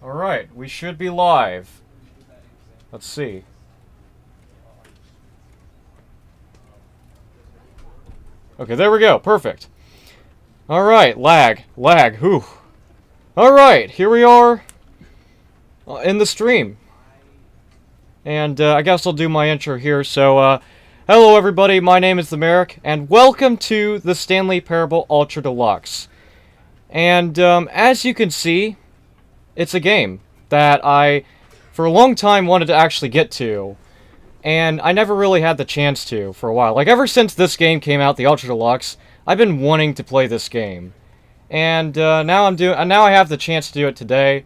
Alright, we should be live. Let's see. Okay, there we go. Perfect. Alright, lag. Whew. Alright, here we are in the stream. And I guess I'll do my intro here. So, hello everybody, my name is the Maroq, and welcome to the Stanley Parable Ultra Deluxe. And as you can see, it's a game that I, for a long time, wanted to actually get to. And I never really had the chance to for a while. Like, ever since this game came out, the Ultra Deluxe, I've been wanting to play this game. And now I have the chance to do it today.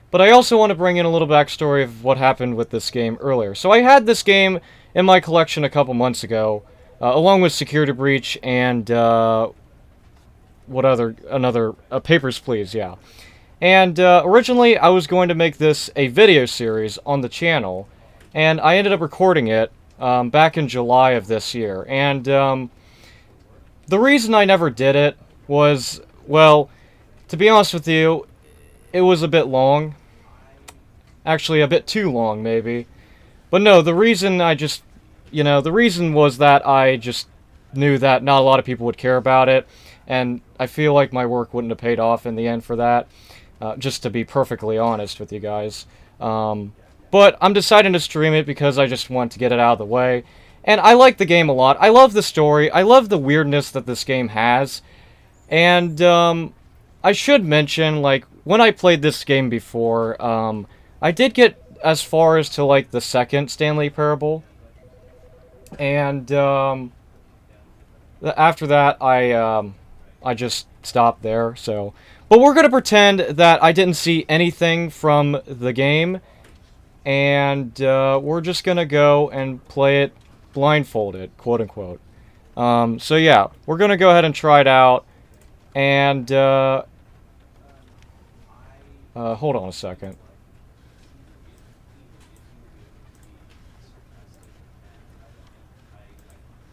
But I also want to bring in a little backstory of what happened with this game earlier. So I had this game in my collection a couple months ago, along with Security Breach and Papers, Please, yeah. And originally I was going to make this a video series on the channel, and I ended up recording it back in July of this year. And the reason I never did it was, well, to be honest with you, it was a bit long. Actually, a bit too long, maybe. But no, the reason the reason was that I just knew that not a lot of people would care about it, and I feel like my work wouldn't have paid off in the end for that, just to be perfectly honest with you guys. But I'm deciding to stream it because I just want to get it out of the way. And I like the game a lot. I love the story. I love the weirdness that this game has. And I should mention, like, when I played this game before, I did get as far as to, like, the second Stanley Parable. And after that, I just stopped there, so... But we're going to pretend that I didn't see anything from the game, and we're just going to go and play it blindfolded, quote-unquote. So yeah, we're going to go ahead and try it out, and hold on a second.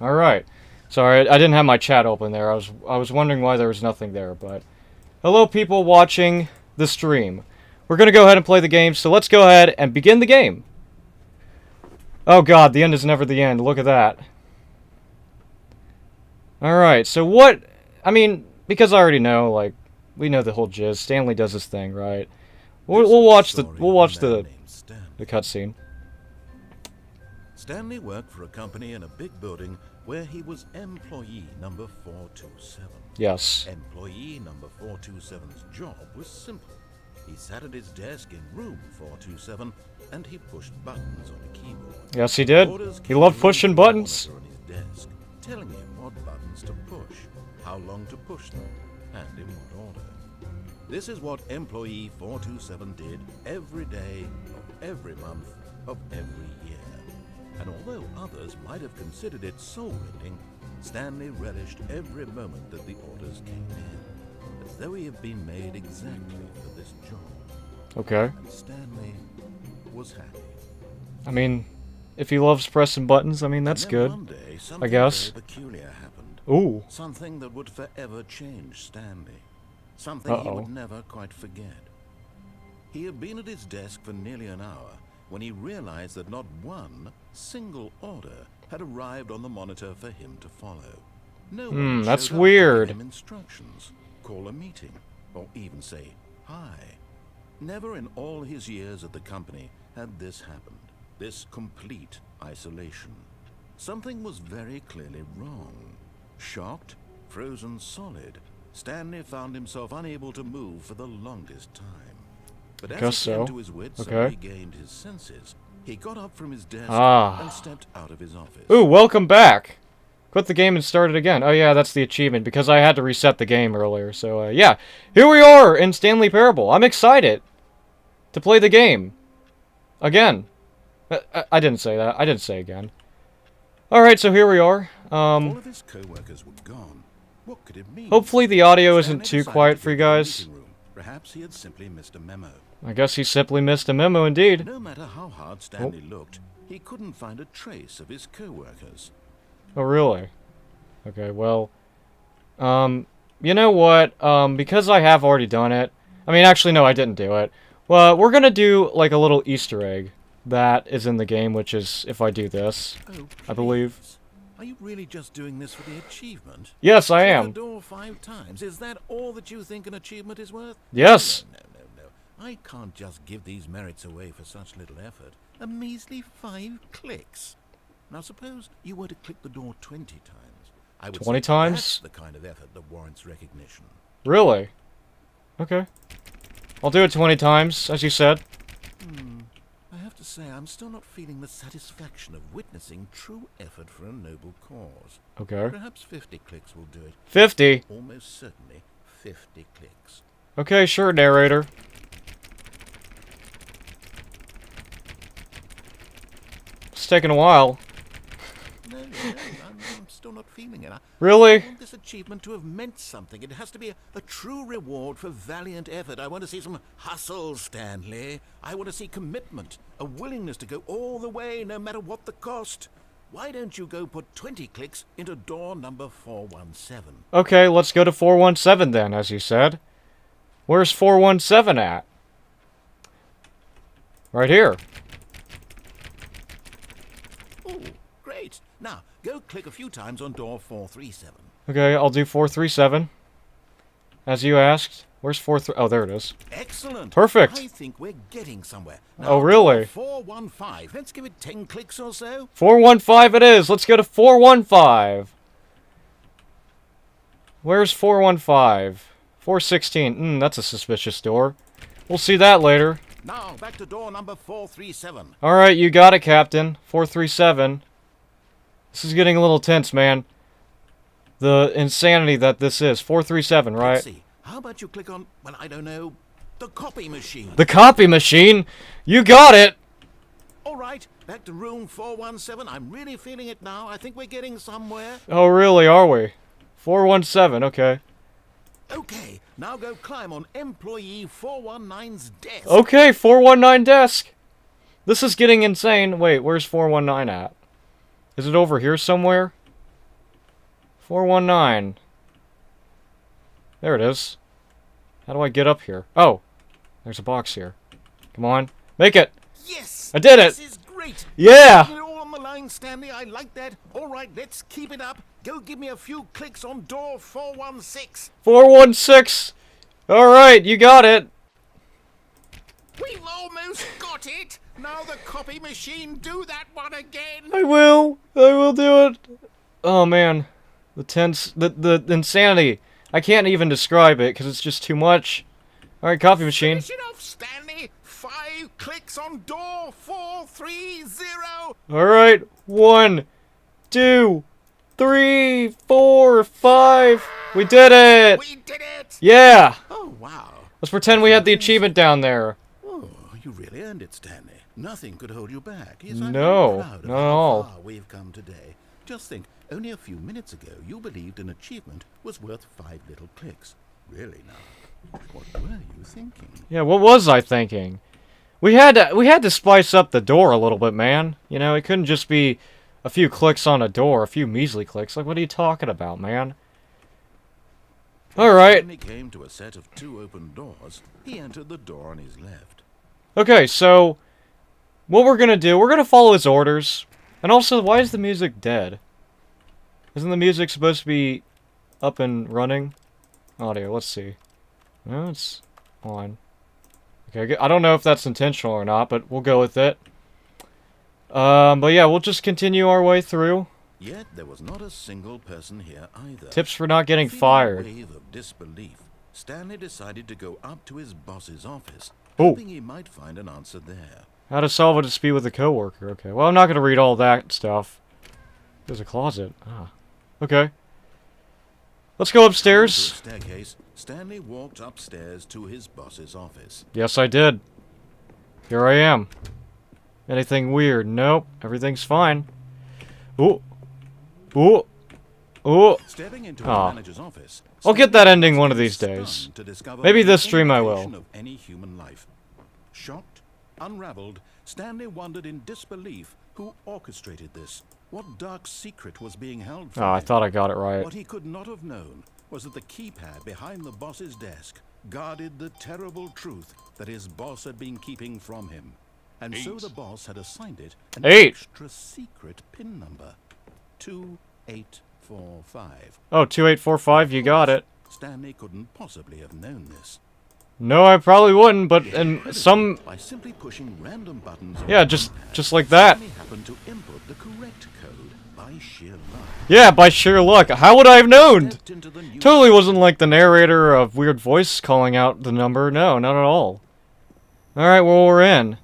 Alright. Sorry, I didn't have my chat open there. I was wondering why there was nothing there, but... Hello, people watching the stream. We're going to go ahead and play the game, so let's go ahead and begin the game. Oh god, the end is never the end. Look at that. Alright, so what... I mean, because I already know, like, we know the whole jizz. Stanley does his thing, right? We'll watch the cutscene. Stanley worked for a company in a big building where he was employee number 427. Yes. Employee number 427's job was simple. He sat at his desk in room 427 and he pushed buttons on a keyboard. Yes, he did. He loved pushing buttons. On his desk, telling him what buttons to push, how long to push them, and in what order. This is what employee 427 did every day of every month of every year. And although others might have considered it soul-rending, Stanley relished every moment that the orders came in, as though he had been made exactly for this job. Okay. And Stanley was happy. I mean, if he loves pressing buttons, I mean, that's good. One day, I guess. very peculiar happened. Ooh. Something that would forever change Stanley. Something he would never quite forget. He had been at his desk for nearly an hour when he realized that not one single order had arrived on the monitor for him to follow. No one that's showed up weird. to give him instructions, call a meeting, or even say hi. Never in all his years at the company had this happened. This complete isolation. Something was very clearly wrong. Shocked, frozen solid, Stanley found himself unable to move for the longest time. But as he came to his wits and regained his senses, he got up from his desk and stepped out of his office. Ooh, welcome back! Quit the game and start it again. Oh yeah, that's the achievement, because I had to reset the game earlier. So, yeah. Here we are in Stanley Parable. I'm excited to play the game. Again. I didn't say that. I didn't say again. Alright, so here we are. All of his co-workers were gone. What could it mean? Hopefully the audio isn't too quiet for you guys. Perhaps he had simply missed a memo. I guess he simply missed a memo indeed. No matter how hard Stanley looked, he couldn't find a trace of his co-workers. Oh, really? Okay, well... you know what? Because I have already done it... I mean, actually, no, I didn't do it. Well, we're gonna do, like, a little Easter egg that is in the game, which is if I do this, Oh, I believe. please. Are you really just doing this for the achievement? Yes, I Click am. the door 5 times. Is that all that you think an achievement is worth? Yes. No. I can't just give these merits away for such little effort. A measly 5 clicks. Now suppose you were to click the door 20 times. I would 20 say times? That's the kind of effort that warrants recognition. Really? Okay. I'll do it 20 times, as you said. I have to say, I'm still not feeling the satisfaction of witnessing true effort for a noble cause. Okay. Perhaps 50 clicks will do it. 50. Almost certainly 50 clicks. Okay, sure, narrator. It's taking a while. No, I'm still not feeling it. I Really? want this achievement to have meant something. It has to be a true reward for valiant effort. I want to see some hustle, Stanley. I want to see commitment, a willingness to go all the way, no matter what the cost. Why don't you go put 20 clicks into door number 417? Okay, let's go to 417 then, as you said. Where's 417 at? Right here. Oh, great. Now, go click a few times on door 437. Okay, I'll do 437. As you asked. Where's 43? Oh, there it is. Excellent. Perfect. I think we're getting somewhere. Oh, really? 415. Let's give it 10 clicks or so. 415 it is. Let's go to 415. Where's 415? 416. That's a suspicious door. We'll see that later. Now, back to door number 437. Alright, you got it, Captain. 437. This is getting a little tense, man. The insanity that this is. 437, right? Let's see. How about you click on, well, I don't know, the copy machine? The copy machine? You got it! All right, back to room 417. I'm really feeling it now. I think we're getting somewhere. Oh, really, are we? 417, okay. Okay, now go climb on employee 419's desk. Okay, 419 desk. This is getting insane. Wait, where's 419 at? Is it over here somewhere? 419. There it is. How do I get up here? Oh, there's a box here. Come on. Make it. Yes! I did it. This is great. Yeah. You're all on the line, Stanley. I like that. All right, let's keep it up. Go give me a few clicks on door 416. 416. All right, you got it. We've almost got it. Now the copy machine, do that one again. I will do it. Oh man, the insanity. I can't even describe it because it's just too much. All right, coffee machine. Finish it off, Stanley. 5 clicks on door 430. All right, 1, 2, 3, 4, 5. We did it. We did it. Yeah. Oh, wow. Let's pretend we had the achievement down there. Oh, you really earned it, Stanley. Nothing could hold you back. Yes, No, I'm proud of not at how all. far we've come today. Just think, only a few minutes ago, you believed an achievement was worth 5 little clicks. Really now, what were you thinking? Yeah, what was I thinking? We had to spice up the door a little bit, man. You know, it couldn't just be a few clicks on a door, a few measly clicks. Like, what are you talking about, man? All right. When he came to a set of 2 open doors, he entered the door on his left. Okay, so what we're gonna do, we're gonna follow his orders. And also, why is the music dead? Isn't the music supposed to be up and running? Audio, let's see. No, it's on. Okay, I don't know if that's intentional or not, but we'll go with it. But yeah, we'll just continue our way through. Yet there was not a single person here either. Tips for not getting Feeling fired. a wave of disbelief, Stanley decided to go up to his boss's office, Oh. hoping he might find an answer there. How to solve a dispute with a coworker. Okay, well, I'm not gonna read all that stuff. There's a closet. Ah. Okay. Let's go upstairs. Through a staircase, Stanley walked upstairs to his boss's office. Yes, I did. Here I am. Anything weird? Nope. Everything's fine. Ooh. Ooh. Ooh. Stepping into Aw. the manager's office, I'll get that Stanley ending was one of these stunned days. to discover Maybe the this stream I will. indication of any human life. Shocked, unraveled, Stanley wondered in disbelief who orchestrated this. What dark secret was being held from Oh, I him? thought I got it right. What he could not have known was that the keypad behind the boss's desk guarded the terrible truth that his boss had been keeping from him. And so the boss had assigned it an 8. extra secret PIN number. 2845. Oh, 2845, you got it. Stanley couldn't possibly have known this. No, I probably wouldn't, but in some... By simply pushing random buttons... Yeah, just like that. Stanley happened to input the correct code by sheer luck. Yeah, by sheer luck. How would I have known? Stepped into the new Totally wasn't like the narrator of weird voice calling out the number. No, not at all. Alright, well, we're in.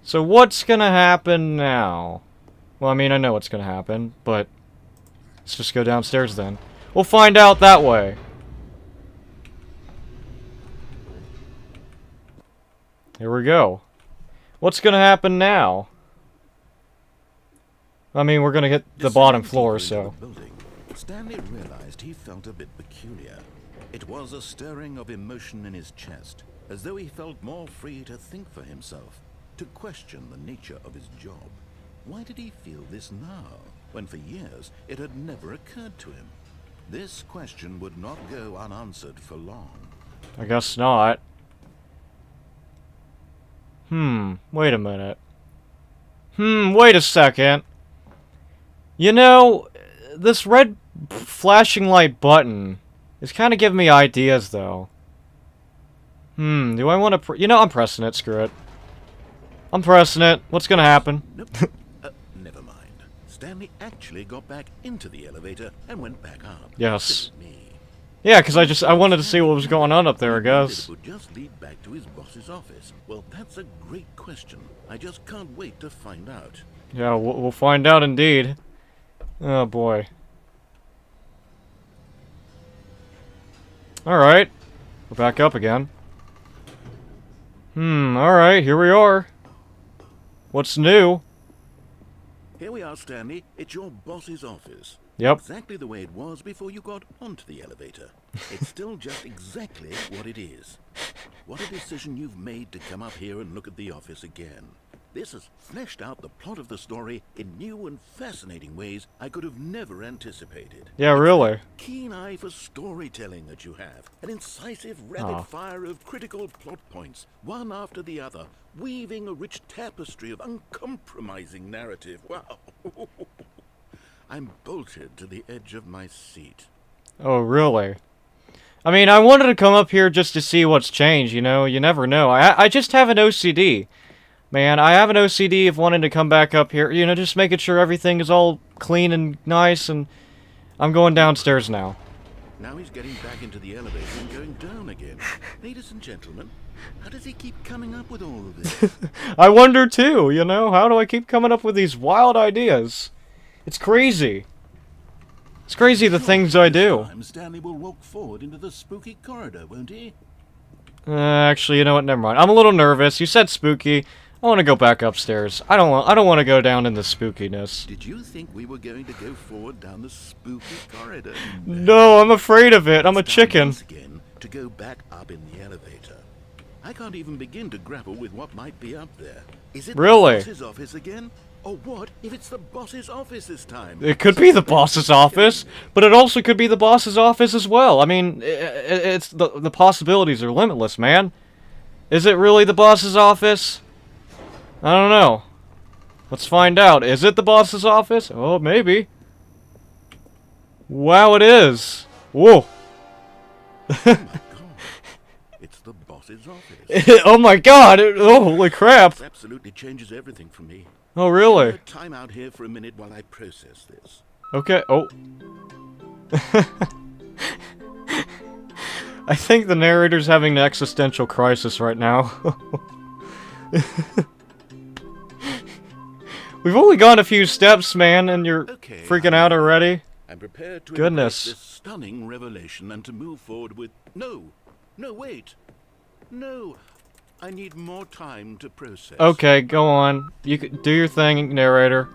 So what's gonna happen now? Well, I mean, I know what's gonna happen, but... Let's just go downstairs then. We'll find out that way. Here we go. What's gonna happen now? I mean, we're gonna hit the bottom floor, so... Stanley realized he felt a bit peculiar. It was a stirring of emotion in his chest, as though he felt more free to think for himself, to question the nature of his job. Why did he feel this now, when for years it had never occurred to him? This question would not go unanswered for long. I guess not. Wait a minute. Wait a second. You know, this red flashing light button is kind of giving me ideas, though. Do I want to... You know, I'm pressing it. Screw it. I'm pressing it. What's gonna happen? Nope. Never mind. Stanley actually got back into the elevator and went back up. Yes. Yeah, because I wanted to see what was going on up there, I guess. It would just lead back to his boss's office. Well, that's a great question. I just can't wait to find out. Yeah, we'll find out indeed. Oh, boy. Alright. We're back up again. Alright, here we are. What's new? Here we are, Stanley. It's your boss's office. Yep. Exactly the way it was before you got onto the elevator. It's still just exactly what it is. What a decision you've made to come up here and look at the office again. This has fleshed out the plot of the story in new and fascinating ways I could have never anticipated. Yeah, really. Keen eye for storytelling that you have. An incisive rapid fire of critical plot points, one after the other, weaving a rich tapestry of uncompromising narrative. Wow. I'm bolted to the edge of my seat. Oh, really? I mean, I wanted to come up here just to see what's changed, you know? You never know. I just have an OCD. Man, I have an OCD of wanting to come back up here, you know, just making sure everything is all clean and nice, and I'm going downstairs now. Now he's getting back into the elevator and going down again. Ladies and gentlemen, how does he keep coming up with all of this? I wonder too, you know? How do I keep coming up with these wild ideas? It's crazy. It's crazy the things I do. This time Stanley will walk forward into the spooky corridor, won't he? Actually, you know what? Never mind. I'm a little nervous. You said spooky. I want to go back upstairs. I don't want to go down in the spookiness. Did you think we were going to go forward down the spooky corridor? No, I'm afraid of it. I'm a chicken. Once again, to go back up in the elevator. I can't even begin to grapple with what might be up there. Is it Really? the boss's office again? Or what if it's the boss's office this time? It could be the boss's office, but it also could be the boss's office as well. I mean, it's the possibilities are limitless, man. Is it really the boss's office? I don't know. Let's find out. Is it the boss's office? Oh, maybe. Wow, it is. Whoa. Oh my god. It's the boss's office. Oh my god. Oh, holy crap. This absolutely changes everything for me. Oh, really? Time out here for a minute while I process this. Okay. Oh. I think the narrator's having an existential crisis right now. We've only gone a few steps, man, and you're freaking out already. I'm prepared to Goodness. embrace this stunning revelation and to move forward with... No, wait. No, I need more time to process. Okay, go on. You can do your thing, narrator.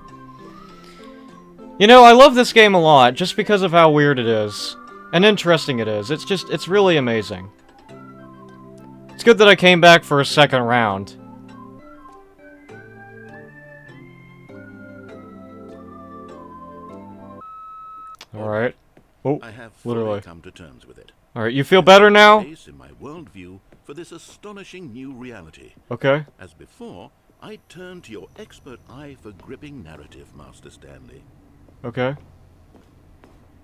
You know, I love this game a lot, just because of how weird it is. And interesting it is. It's really amazing. It's good that I came back for a second round. Alright. Oh, I have fully literally. come to terms with it. Alright, you feel better now? Space in my worldview for this astonishing new reality. Okay. As before, I turn to your expert eye for gripping narrative, Master Stanley. Okay.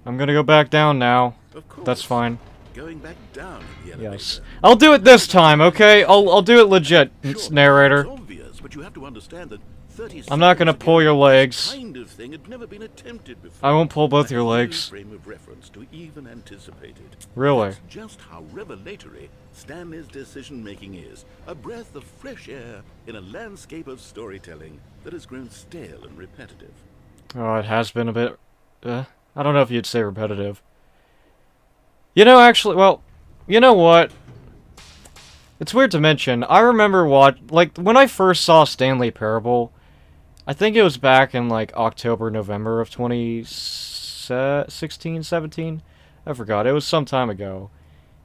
I'm gonna go back down now. Of course. That's fine. Going back down in the elevator. Yes. I'll do it this time, okay? I'll do it legit, Sure, narrator. it's obvious, but you have to understand that 30 I'm not gonna seconds pull ago, your legs. this kind of thing had never been attempted before. I won't pull both your No legs. frame of reference to even anticipate it. Really? That's just how revelatory Stanley's decision-making is. A breath of fresh air in a landscape of storytelling that has grown stale and repetitive. Oh, it has been a bit... I don't know if you'd say repetitive. You know, actually, well, you know what? It's weird to mention. I remember when I first saw Stanley Parable, I think it was back in, like, October, November of 2016, 17? I forgot. It was some time ago.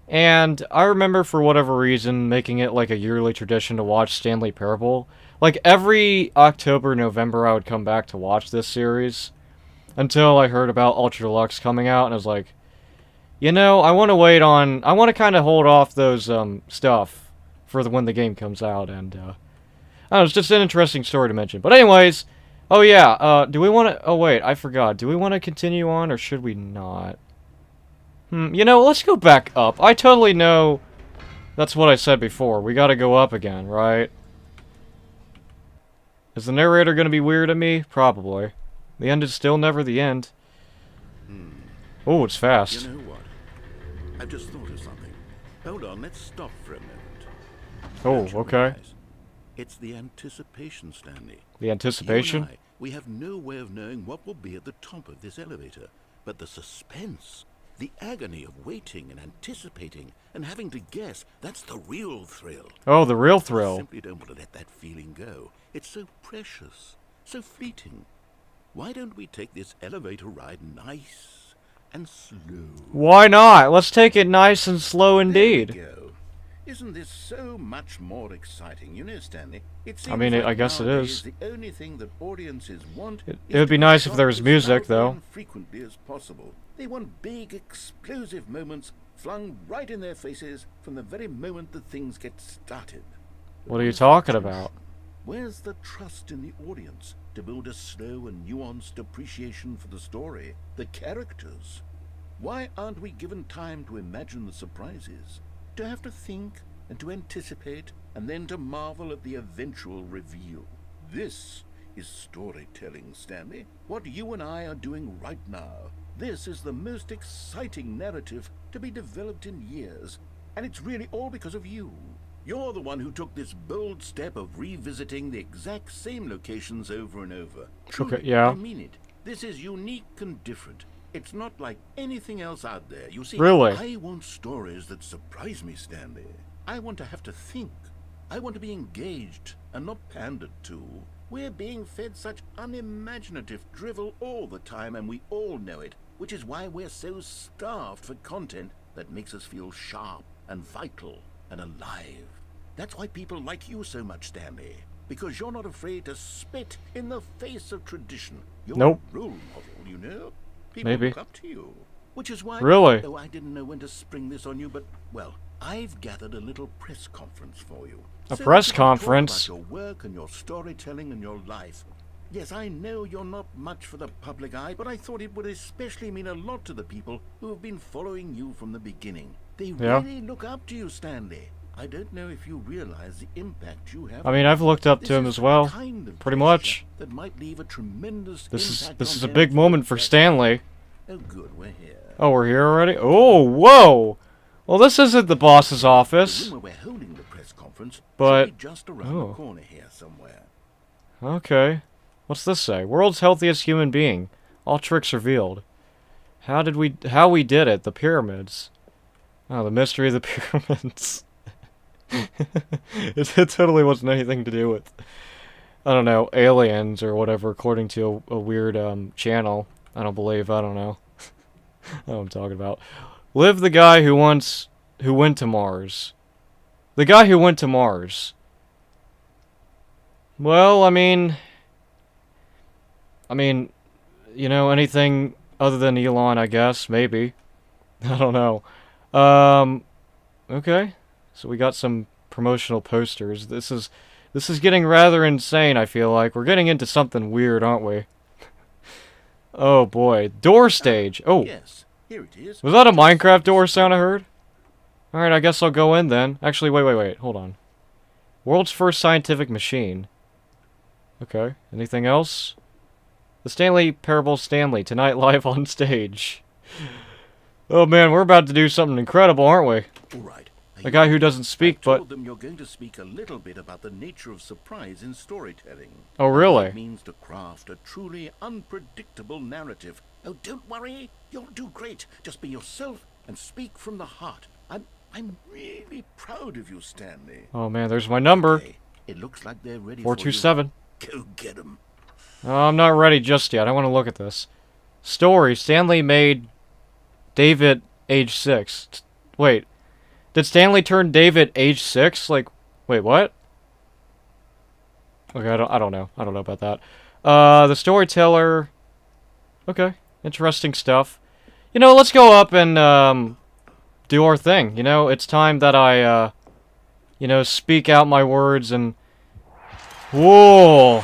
And I remember, for whatever reason, making it, like, a yearly tradition to watch Stanley Parable. Like, every October, November, I would come back to watch this series. Until I heard about Ultra Deluxe coming out, and I was like, you know, I want to kind of hold off those, stuff for when the game comes out, and, I don't know, it's just an interesting story to mention. But anyways, oh yeah, do we want to, oh wait, I forgot, do we want to continue on, or should we not? You know, let's go back up. I totally know that's what I said before. We gotta go up again, right? Is the narrator gonna be weird at me? Probably. The end is still never the end. Oh, it's fast. You know what? I've just thought of something. Hold on, let's stop for a moment. Oh, Don't you okay. realize it's the anticipation, Stanley. The anticipation? You and I, we have no way of knowing what will be at the top of this elevator. But the suspense, the agony of waiting and anticipating and having to guess, that's the real thrill. Oh, the real I thrill. simply don't want to let that feeling go. It's so precious, so fleeting. Why don't we take this elevator ride nice and slow? Why not? Let's take it nice and slow indeed. There we go. Isn't this so much more exciting? You know, Stanley, it seems I guess it nowadays is. the only thing that audiences want It is would to be nice if there was shot as music, loudly though. and frequently as possible. They want big, explosive moments flung right in their faces from the very moment that things get started. What are you talking about? Where's the trust in the audience to build a slow and nuanced appreciation for the story, the characters? Why aren't we given time to imagine the surprises, to have to think and to anticipate, and then to marvel at the eventual reveal? This is storytelling, Stanley. What you and I are doing right now. This is the most exciting narrative to be developed in years, and it's really all because of you. You're the one who took this bold step of revisiting the exact same locations over and over. Truly, Okay, yeah. I mean it. This is unique and different. It's not like anything else out there. You see, Really? I want stories that surprise me, Stanley. I want to have to think. I want to be engaged and not pandered to. We're being fed such unimaginative drivel all the time, and we all know it, which is why we're so starved for content that makes us feel sharp and vital and alive. That's why people like you so much, Stanley. Because you're not afraid to spit in the face of tradition. You're Nope. a role model, you know? People Maybe. look up to you. Which is why... Really? Oh, I didn't know when to spring this on you, but, well, I've gathered a little press conference for you. A So press that you can talk conference? about your work and your storytelling and your life. Yes, I know you're not much for the public eye, but I thought it would especially mean a lot to the people who have been following you from the beginning. They Yeah. really look up to you, Stanley. I don't know if you realize the impact you have. I mean, I've looked up This to him is as the pretty kind of pretty gesture much. That might leave a tremendous This impact is on a their big moment for future. Stanley. Oh, good, we're here. Oh, we're here already? Oh, whoa! Well, this isn't the boss's The office. room where we're holding the press conference But- should be just around oh. the corner here somewhere. Okay. What's this say? World's healthiest human being. All tricks revealed. How we did it? The pyramids. Oh, the mystery of the pyramids. It totally wasn't anything to do with, I don't know, aliens or whatever, according to a weird channel. I don't know. I don't know what I'm talking about. Live the guy who went to Mars. The guy who went to Mars. Well, I mean, you know, anything other than Elon, I guess, maybe. I don't know. Okay. So we got some promotional posters. This is getting rather insane, I feel like. We're getting into something weird, aren't we? Oh boy. Door stage. Oh. Yes, here it is. Was that a Minecraft door sound I heard? Alright, I guess I'll go in then. Actually, wait. Hold on. World's first scientific machine. Okay. Anything else? The Stanley Parable Stanley, tonight live on stage. Oh man, we're about to do something incredible, aren't we? All right. A guy who doesn't speak, I but... told them you're going to speak a little bit about the nature of surprise in storytelling. Oh, really? It means to craft a truly unpredictable narrative. Oh, don't worry. You'll do great. Just be yourself and speak from the heart. I'm really proud of you, Stanley. Oh man, there's my number. Okay. It looks like they're ready 427. for you. Go get them. Oh, I'm not ready just yet. I want to look at this. Story. Stanley made David age 6. Wait. Did Stanley turn David age 6? Like, wait, what? Okay, I don't know. I don't know about that. The storyteller. Okay. Interesting stuff. You know, let's go up and, do our thing. You know, it's time that I, you know, speak out my words and... Whoa!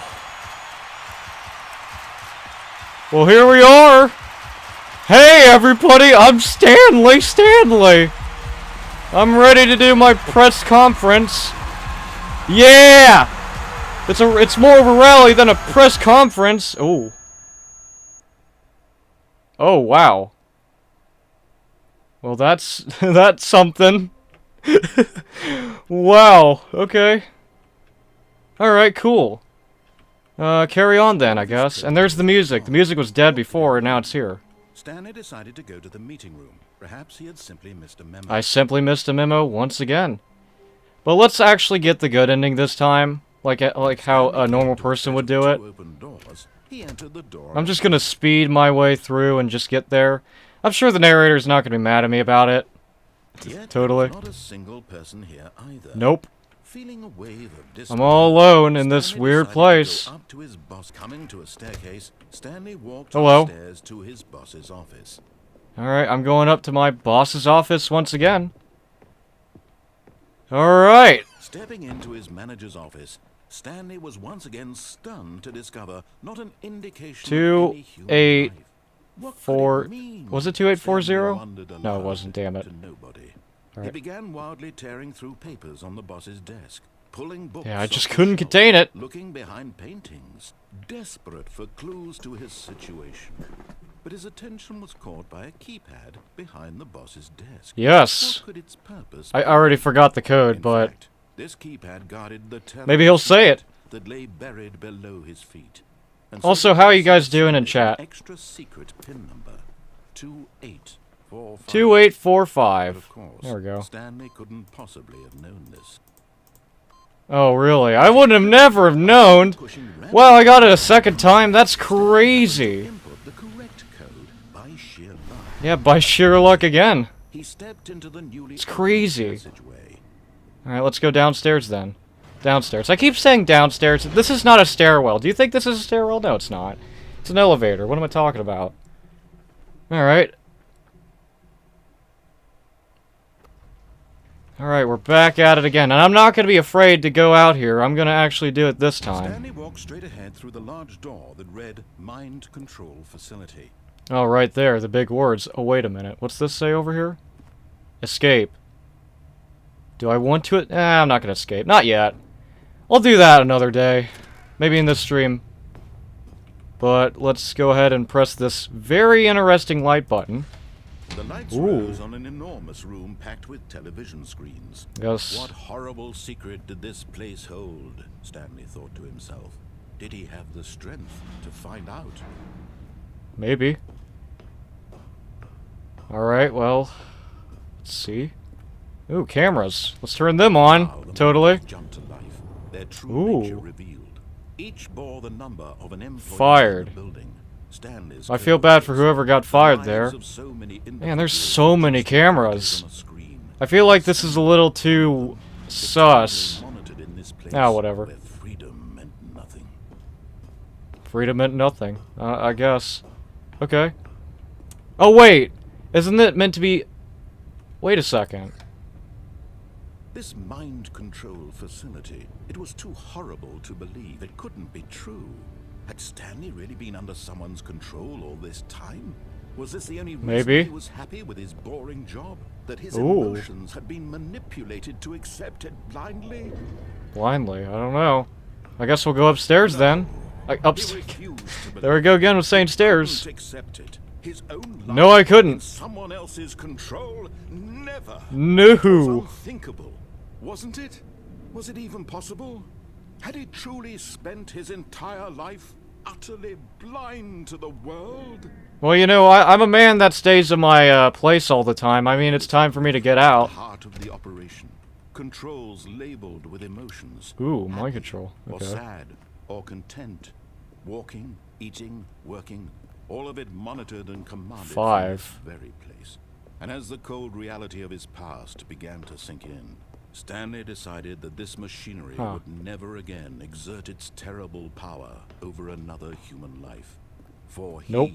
Well, here we are! Hey, everybody! I'm Stanley! I'm ready to do my press conference. Yeah! It's more of a rally than a press conference. Oh. Oh, wow. Well, that's that's something. Wow. Okay. All right, cool. Carry on then, I guess. And there's the music. The music was dead before, and now it's here. Stanley decided to go to the meeting room. Perhaps he had simply missed a memo. I simply missed a memo once again. But let's actually get the good ending this time, like how a normal person would do it. He entered the door. I'm just gonna speed my way through and just get there. I'm sure the narrator's not gonna be mad at me about it. Yet, Totally. Not a single person here either. Nope. Feeling a wave of I'm all alone in this Stanley weird decided to place. go up to his boss. Coming to a staircase, Stanley walked Hello. upstairs to his boss's office. Alright, I'm going up to my boss's office once again. Alright. Stepping into his manager's office, Stanley was once again stunned to discover not an indication of any human 28 life. What could 4 it mean? was it 2840? Stanley wondered No, it aloud wasn't, damn it. to nobody. He Alright. began wildly tearing through papers on the boss's desk, pulling books Yeah, I off just the couldn't shelf, contain it. looking behind paintings, desperate for clues to his situation. But his attention was caught by a keypad behind the boss's desk. Yes. What could its purpose I be? already forgot the code, In but fact, this keypad guarded the maybe he'll say it. that lay buried below his feet. And Also, so how are you guys he doing in an chat? Extra secret pin number 2845. 2845. But of course, There we go. Stanley couldn't possibly have known this. Oh, really? I wouldn't have never have known. Pushing Wow, I got it a second time. That's crazy. input the correct code by sheer luck. Yeah, by sheer luck again. He stepped into the newly It's opened crazy. passageway. Alright, let's go downstairs then. Downstairs. I keep saying downstairs. This is not a stairwell. Do you think this is a stairwell? No, it's not. It's an elevator. What am I talking about? Alright. Alright, we're back at it again. And I'm not going to be afraid to go out here. I'm going to actually do it this time. Stanley walked straight ahead through the large door that read Mind Control Facility. Oh, right there. The big words. Oh, wait a minute. What's this say over here? Escape. Do I want to? I'm not going to escape. Not yet. I'll do that another day. Maybe in this stream. But let's go ahead and press this very interesting light button. The lights Ooh. rose on an enormous room packed with television screens. Yes. What horrible secret did this place hold? Stanley thought to himself. Did he have the strength to find out? Maybe. Alright, well. Let's see. Ooh, cameras. Let's turn them on. Now the Totally. monsters jumped to life. Their true Ooh. nature revealed. Each bore the number of an employee Fired. in the building. Stanley's I feel bad for whoever got fired lives there. of so many Man, there's individuals so many displayed cameras. on a screen. I feel like this is a little too sus. Stanley monitored in this place Ah, whatever. where freedom meant nothing. Freedom meant nothing. I guess. Okay. Oh, wait. Isn't it meant to be... Wait a second. This mind control facility, it was too horrible to believe. It couldn't be true. Had Stanley really been under someone's control all this time? Was this the only reason Maybe. he was happy with his boring job? That his Ooh. emotions had been manipulated to accept it blindly? Blindly, I don't know. I guess we'll go upstairs then. He Upstairs. refused to believe There we go again with saying he stairs. couldn't accept it. His own No, life I couldn't. in someone else's control? Never. It was No. unthinkable, wasn't it? Was it even possible? Had he truly spent his entire life utterly blind to the world? Well, you know, I'm a man that stays in my place all the time. I mean, it's time for me to get The out. heart of the operation. Controls labeled with emotions. Ooh, mind Happy control. Or Okay. sad or content. Walking, eating, working. All of it monitored and commanded from 5. this very place. And as the cold reality of his past began to sink in, Stanley decided that this machinery would never again exert its terrible power over another human life. For he Nope.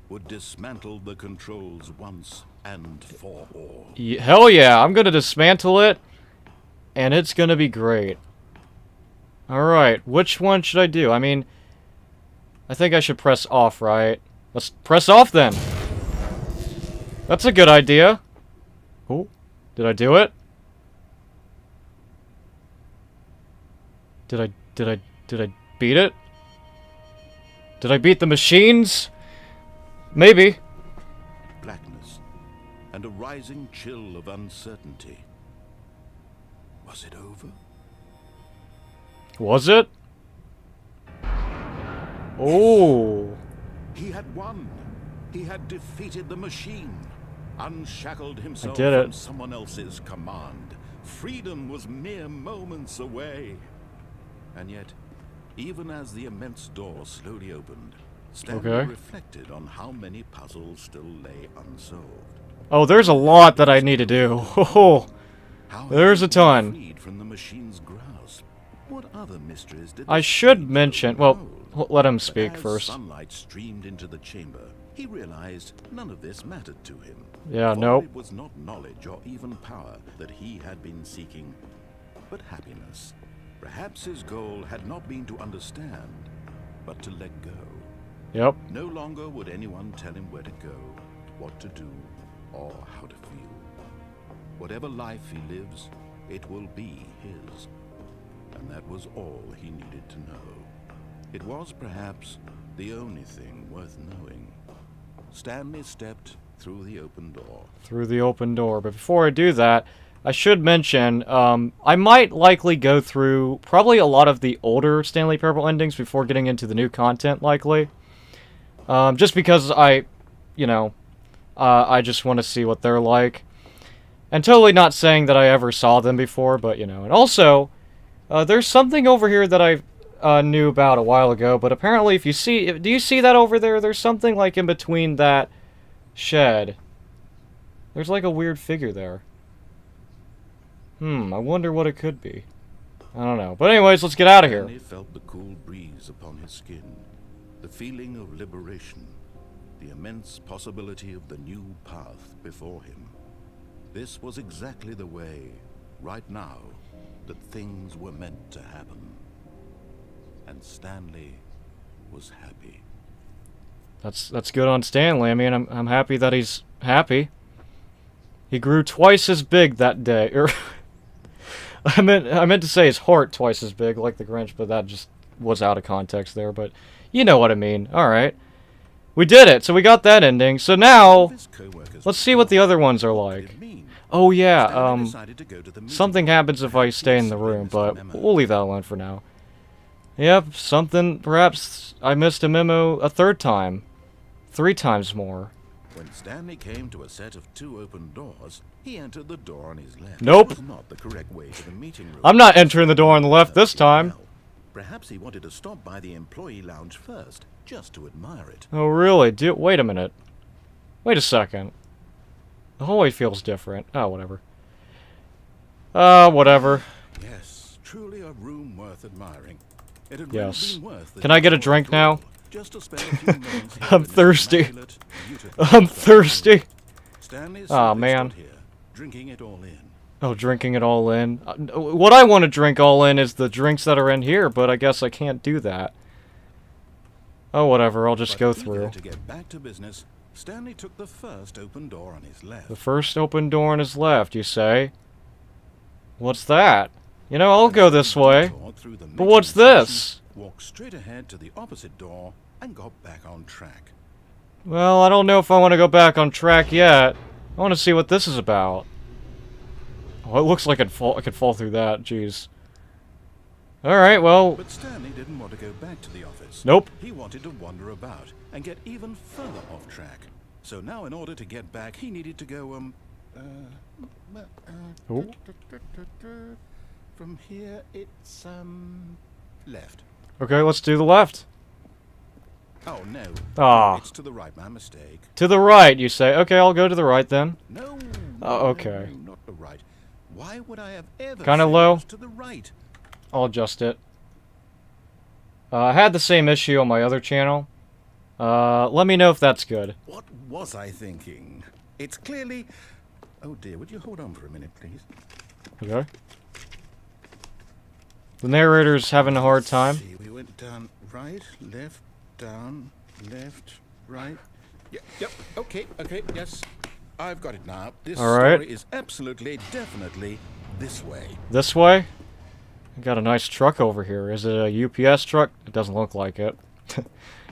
would dismantle the controls once and for all. Hell yeah, I'm gonna dismantle it, and it's gonna be great. Alright, which one should I do? I mean, I think I should press off, right? Let's press off then. That's a good idea. Oh, did I do it? Did I beat it? Did I beat the machines? Maybe. Blackness and a rising chill of uncertainty. Was it over? Was it? Oh. He had won. He had defeated the machine, unshackled himself did it. from someone else's command. Freedom was mere moments away. And yet, even as the immense door slowly opened, Stanley Okay. reflected on how many puzzles still lay unsolved. Oh, there's a lot that I need to do. Oh, How There's had a he ton. been freed from the machine's grasp? What other mysteries did I this should strange mention. fellow Well, hold? let him But speak as first. sunlight streamed into the chamber, he realized none of this mattered to him. Yeah, For nope. it was not knowledge or even power that he had been seeking, but happiness. Perhaps his goal had not been to understand, but to let go. Yep. No longer would anyone tell him where to go, what to do, or how to feel. Whatever life he lives, it will be his. And that was all he needed to know. It was perhaps the only thing worth knowing. Stanley stepped through the open door. Through the open door. But before I do that, I should mention, I might likely go through probably a lot of the older Stanley Parable endings before getting into the new content, likely. Just because I just want to see what they're like. And totally not saying that I ever saw them before, but, And also, there's something over here that I knew about a while ago, but apparently if you see... Do you see that over there? There's something, like, in between that shed. There's, like, a weird figure there. I wonder what it could be. I don't know. But anyways, let's get out of here. Stanley felt the cool breeze upon his skin, the feeling of liberation, the immense possibility of the new path before him. This was exactly the way, right now, that things were meant to happen. And Stanley was happy. That's good on Stanley. I mean, I'm happy that he's happy. He grew twice as big that day. I meant to say his heart twice as big, like the Grinch, but that just was out of context there. But you know what I mean. All right, we did it. So we got that ending. So now let's see what the other ones are like. Oh yeah. Something happens if I stay in the room, but we'll leave that alone for now. Yep, something. Perhaps I missed a memo a third time, 3 times more. When Stanley came to a set of 2 open doors, he entered the door on his left. Nope. It was not the correct way to the meeting room. I'm not entering the door on the left this time. Well, perhaps he wanted to stop by the employee lounge first, just to admire it. Oh really? Wait a minute. Wait a second. The hallway feels different. Oh, whatever. Whatever. Yes, truly a room worth admiring. It had Yes. really been worth the Can I get a detour drink to now? all, just to spend a few moments here I'm in this thirsty. immaculate, beautiful I'm thirsty. Stanley Aw, simply man. stood here, drinking it all in. Oh, drinking it all in. What I want to drink all in is the drinks that are in here, but I guess I can't do that. Oh, whatever. I'll just go through. To get back to business, Stanley took the first open door on his left. The first open door on his left, you say? What's that? You know, I'll go this way. But what's this? Walked straight ahead to the opposite door and got back on track. Well, I don't know if I want to go back on track yet. I want to see what this is about. Oh, it looks like I could fall through that. Jeez. Alright, well... But Stanley didn't want to go back to the office. Nope. He wanted to wander about and get even further off track. So now in order to get back, he needed to go, from here, it's, left. Okay, let's do the left. Oh, no. Ah. It's to the right, my mistake. To the right, you say. Okay, I'll go to the right then. No. Oh, okay. No, not the right. Why would I have ever Kinda said low? it was to the right? I'll adjust it. I had the same issue on my other channel. Let me know if that's good. What was I thinking? It's clearly... Oh dear, would you hold on for a minute, please? Okay. The narrator's having a hard time. See, we went down right, left, down, left, right. Yep, okay, yes. I've got it now. This story is absolutely, definitely this way. This way? I got a nice truck over here. Is it a UPS truck? It doesn't look like it.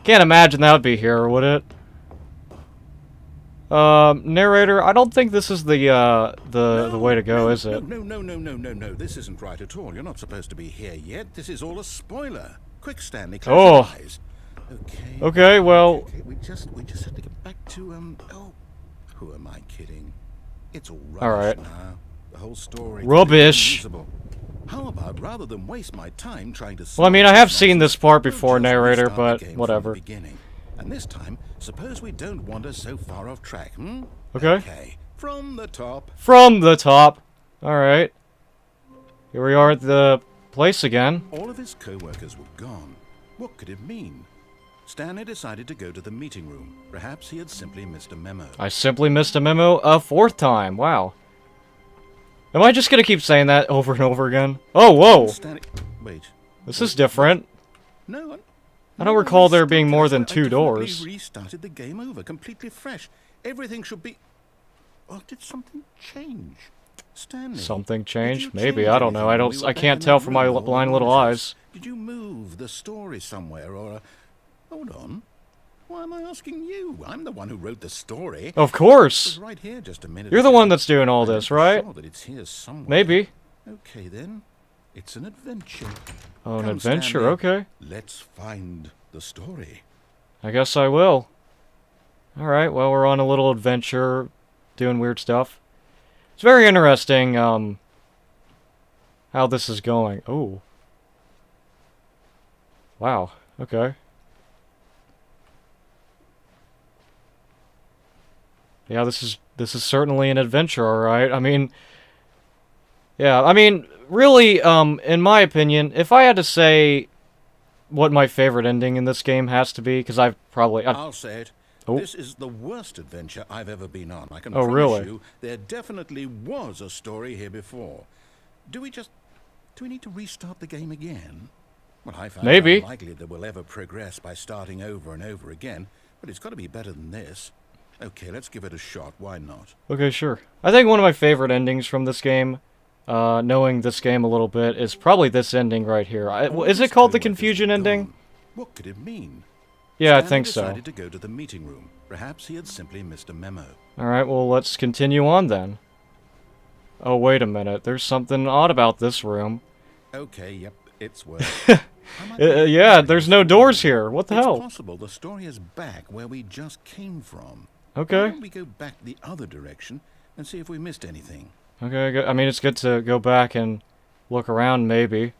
Can't imagine that would be here, would it? Narrator, I don't think this is the way to go, is it? No. This isn't right at all. You're not supposed to be here yet. This is all a spoiler. Quick, Stanley, close your eyes. Okay. Okay, well... Okay, we just have to get back to, oh... Who am I kidding? It's all rubbish Alright. now. The whole story... Rubbish! How about, rather than waste my time trying to... Well, I mean, I have seen this part before, narrator, but whatever. And this time, suppose we don't wander so far off track, hmm? Okay. From the top. From the top. Alright. Here we are at the place again. All of his co-workers were gone. What could it mean? Stanley decided to go to the meeting room. Perhaps he had simply missed a memo. I simply missed a memo a fourth time. Wow. Am I just gonna keep saying that over and over again? Oh, whoa! Wait. This is different. No, I don't recall there being more than two doors. I restarted the game over, completely fresh. Everything should be... Or did something change? Stanley, Something changed? did you Maybe, change I don't know. anything when we I were can't back in tell that from my room, or blind what little was it? eyes. Did you move the story somewhere, or... Hold on. Why am I asking you? I'm the one who wrote the story. Of It course! was right here just a minute You're the ago. one that's doing all this, right? Sure that it's here somewhere. Maybe. Okay then. It's an adventure. Oh, an Come, adventure, Stanley. okay. Let's find the story. I guess I will. Alright, well, we're on a little adventure, doing weird stuff. It's very interesting, how this is going. Oh. Wow, okay. Yeah, this is certainly an adventure, alright. I mean... Yeah, I mean, really, in my opinion, if I had to say what my favorite ending in this game has to be, because I'll say it. Oh. This is the worst adventure I've ever been on. I can Oh, promise really? you there definitely was a story here before. Do we need to restart the game again? Well, I find Maybe. it unlikely that we'll ever progress by starting over and over again, but it's got to be better than this. Okay, let's give it a shot. Why not? Okay, sure. I think one of my favorite endings from this game, knowing this game a little bit, is probably this ending right here. Is it called the confusion ending? What could it mean? Yeah, I Stanley think so. decided to go to the meeting room. Perhaps he had simply missed a memo. Alright, well, let's continue on then. Oh, wait a minute. There's something odd about this room. Okay, yep, it's worse. Yeah, there's no doors here. What the hell? It's possible the story is back where we just came from. Why Okay. don't we go back the other direction and see if we missed anything? Okay, I mean, it's good to go back and look around, maybe.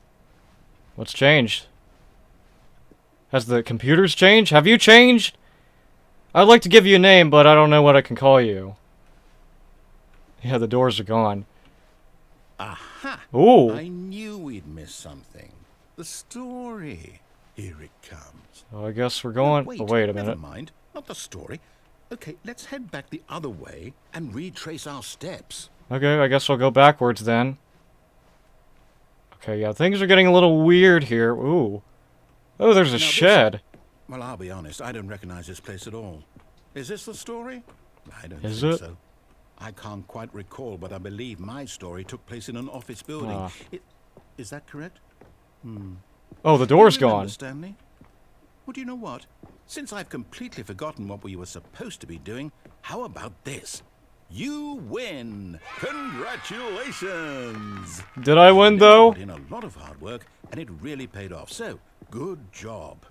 What's changed? Has the computers changed? Have you changed? I'd like to give you a name, but I don't know what I can call you. Yeah, the doors are gone. Aha! Ooh. I knew we'd miss something. The story. Here it comes. Oh, I guess we're going... Wait, oh, wait a never minute. mind. Not the story. Okay, let's head back the other way and retrace our steps. Okay, I guess I'll go backwards then. Okay, yeah, things are getting a little weird here. Ooh. Oh, there's a shed. Well, I'll be honest, I don't recognize this place at all. Is this the story? I don't Is think it? so. I can't quite recall, but I believe my story took place in an office building. Is that correct? Oh, the door's Do you remember, gone. Stanley? Well, do you know what? Since I've completely forgotten what we were supposed to be doing, how about this? You win! Congratulations! Did I win, You though? put in a lot of hard work, and it really paid off. So, good job.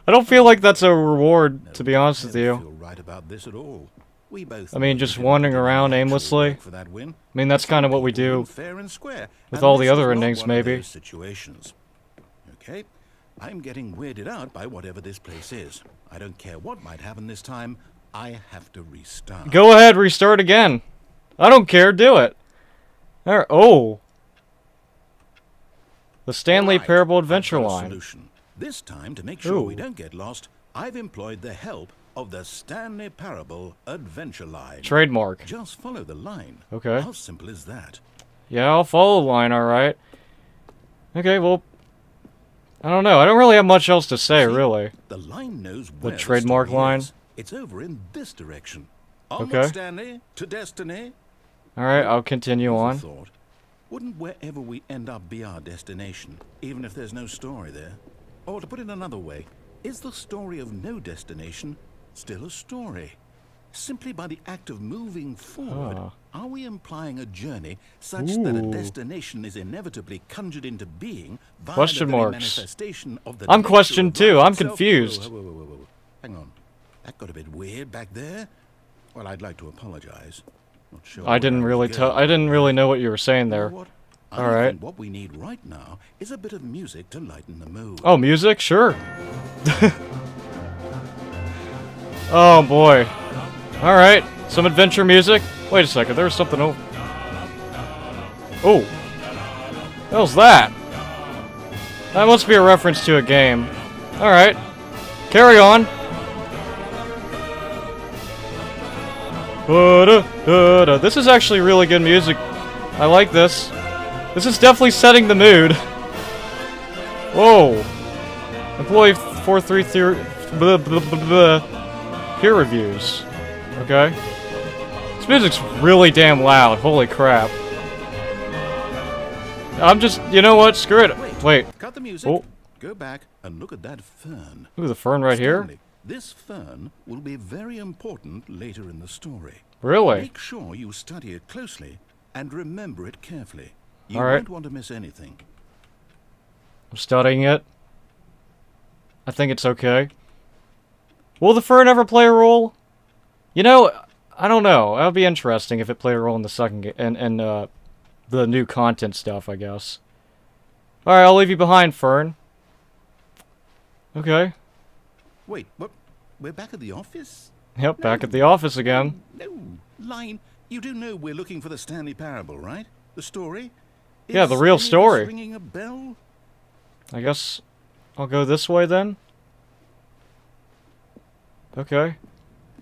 I don't feel like that's a reward, to be honest I with don't you. feel right about this at all. We both I mean, know just we didn't wandering put in around the actual aimlessly. work for that win. I mean, that's kind of what we People win do fair and square, with and all the this other is not endings, one of maybe. those situations. Okay, I'm getting weirded out by whatever this place is. I don't care what might happen this time. I have to restart. Go ahead, restart again. I don't care, do it. There. Oh. The Stanley Alright, Parable I've Adventure got a line. solution. This time, to make sure we Ooh. don't get lost, I've employed the help of the Stanley Parable Adventure line. Trademark. Just follow the line. Okay. How simple is that? Yeah, I'll follow the line, alright. Okay, well, I don't know. I don't really have much else to say, See? really. The line knows where the trademark story line? is. It's over in this direction. Onward, Okay. Stanley, to destiny. Alright, I'll continue Here's a on. thought. Wouldn't wherever we end up be our destination, even if there's no story there? Or to put it another way, is the story of no destination still a story? Simply by the act of moving forward, are we implying a journey such that a Ooh. destination is inevitably conjured into being via Question the very marks. manifestation of the I'm nature questioned of life too. I'm itself? confused. Whoa. Hang on. That got a bit weird back there. Well, I'd like to apologize. Not sure I where didn't was really going. I didn't really know what you were saying You know there. what? All I right. think what we need right now is a bit of music to lighten the mood. Oh, music? Sure. Oh, boy. Alright, some adventure music. Wait a second, there's something over... Oh. What the hell's that? That must be a reference to a game. Alright. Carry on. This is actually really good music. I like this. This is definitely setting the mood. Whoa. Employee 433... Peer reviews. Okay. This music's really damn loud. Holy crap. I'm just... You know what? Screw it. Wait. Cut the music. Oh. Go back and look at that fern. Ooh, the fern right here? Stanley, this fern will be very important later in the story. Really? Make sure you study it closely and remember it carefully. You All right. won't want to miss anything. I'm studying it. I think it's okay. Will the fern ever play a role? You know, I don't know. That would be interesting if it played a role in the second game and the new content stuff, I guess. All right, I'll leave you behind, Fern. Okay. Wait, what? We're back at the office? Yep, back at the office again. No, Line. You do know we're looking for the Stanley Parable, right? The story? Yeah, the Is real any of this story. ringing a bell? I guess I'll go this way then. Okay.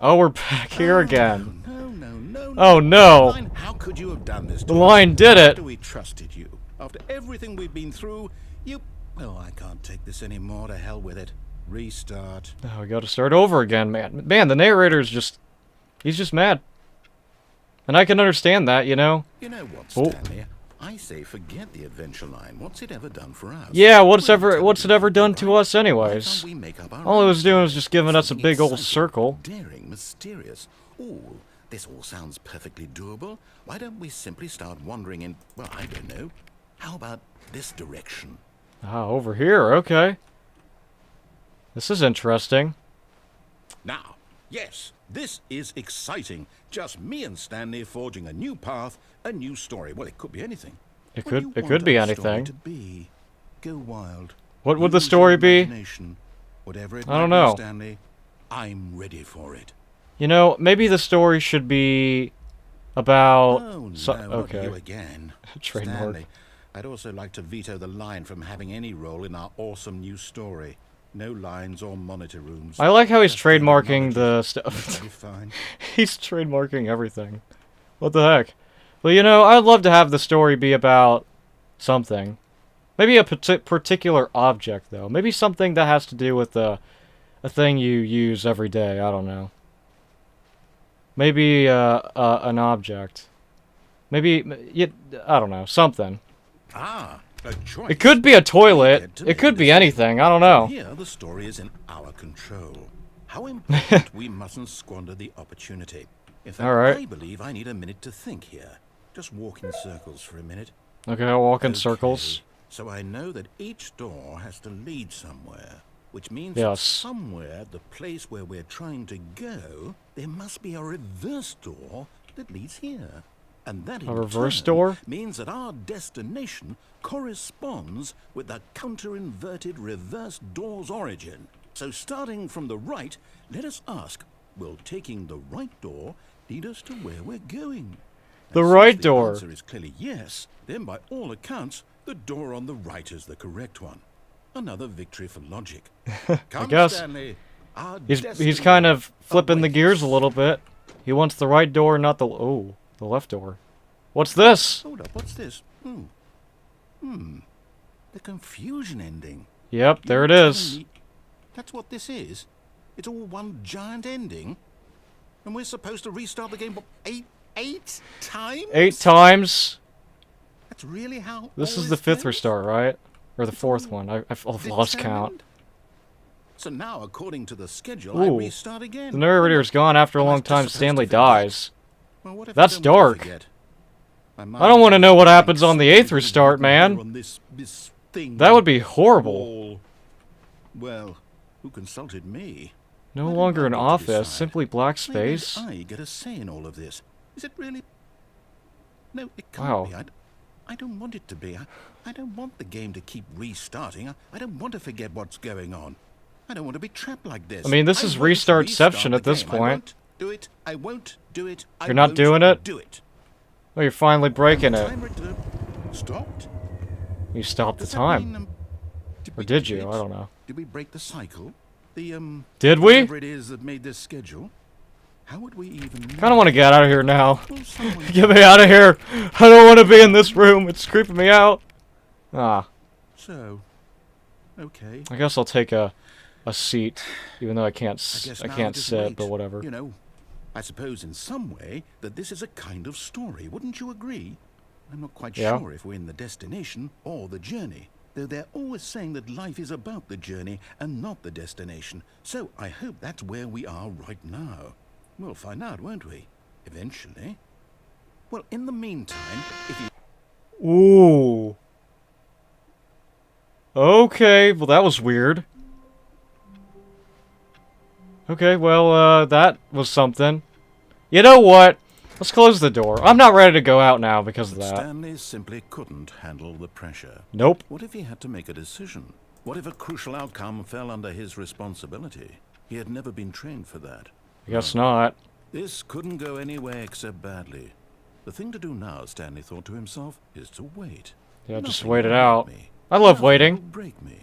Oh, we're back here again. No. Oh no! Line, how could you have done this to The us? line did it! After we trusted you. After everything we've been through, you... Oh, I can't take this anymore. To hell with it. Restart. Oh, we gotta start over again, man. Man, the narrator's just... He's just mad. And I can understand that, you know? You know what, Oh. Stanley? I say forget the adventure line. What's it ever done for us? Yeah, what's it We're ever done to right? us Why anyways? can't we make up our All it own was doing was story? just giving us a Something big old exciting, circle. Daring, mysterious. Ooh, this all sounds perfectly doable. Why don't we simply start wandering in, well, I don't know. How about this direction? Ah, over here, okay. This is interesting. Now, yes, this is exciting. Just me and Stanley forging a new path, a new story. Well, it could be anything. It What do could you want be our story anything. to be? Go wild. What would the Use story your be? imagination. Whatever it I don't might be, know. Stanley, I'm ready for it. You know, maybe the story should be about... Oh, no, not okay. you again. Trademark. Stanley, I'd also like to veto the line from having any role in our awesome new story. No lines or monitor rooms. I like how he's Just the trademarking the acknowledge- stuff. That'll be fine. He's trademarking everything. What the heck? Well, you know, I'd love to have the story be about something. Maybe a particular object, though. Maybe something that has to do with a thing you use every day. I don't know. Maybe an object. Maybe, I don't know, something. Ah, a choice. It could be a toilet. It could be anything. I don't know. Here, the story is in our control. How important we mustn't squander the opportunity. In fact, All right. I believe I need a minute to think here. Just walk in circles for a minute. Okay, I'll walk in circles. So I know that each door has to lead somewhere, which means Yes. that somewhere at the place where we're trying to go, there must be a reverse door that leads here. And that in reverse turn door? means that our destination corresponds with the counter-inverted reverse door's origin. So starting from the right, let us ask, will taking the right door lead us to where we're going? The And right since door. The answer is clearly yes, then by all accounts, the door on the right is the correct one. Another victory for logic. Come, guess. Stanley. Our He's destiny kind of flipping the awaits. gears a little bit. He wants the right door, not the the left door. What's this? Hold up, what's this? The confusion ending. Yep, there it You're is. telling me that's what this is? It's all one giant ending? And we're supposed to restart the game eight times? 8 times. That's really how This all is the 5th goes? rest, right? Or the It's 4th all one. I've lost count. determined? So now, according to the schedule, Ooh. I restart again. The narrator is gone after a Am I long just time. supposed to Stanley forget? dies. Well, what if That's I don't want dark. to forget? My I don't want to mind know what is happens on the 8th blank restart, slate here man. on this thing That would be horrible. wall. Well, who consulted me? No Why do longer I an get to office, decide? simply black Why don't space. I get a say in all of this? Is it really? No, it can't Wow. be. I don't want it to be. I don't want the game to keep restarting. I don't want to forget what's going on. I don't want to be trapped like this. I mean, this I is won't restartception restart at the this game. point. I won't do it. I won't do it. I You're not won't doing it? Do it. Oh, you're finally breaking it. Timer stopped. You stopped the Does that time. mean, Or we did do you? it? I don't know. Did we break the cycle? The Did we? whatever it is that made this schedule? How would we even know? Kind of want to get out of here now. Well, someone Get me out of here. I don't want to be in this room. It's creeping me out. Ah, So, okay. I guess I'll take a seat, even though I can't guess I now can't just sit, wait. but whatever. You know, I suppose in some way that this is a kind of story. Wouldn't you agree? I'm not quite Yeah. sure if we're in the destination or the journey. Though they're always saying that life is about the journey and not the destination. So I hope that's where we are right now. We'll find out, won't we? Eventually. Well, in the meantime, if you... Ooh. Okay, well that was weird. Okay, well, that was something. You know what? Let's close the door. I'm not ready to go out now because of But that. Stanley simply couldn't handle the pressure. Nope. What if he had to make a decision? What if a crucial outcome fell under his responsibility? He had never been trained for that. I guess not. This couldn't go anywhere except badly. The thing to do now, Stanley thought to himself, is to wait. Yeah, just Nothing wait it will out. break me. I love Nothing waiting, will break me.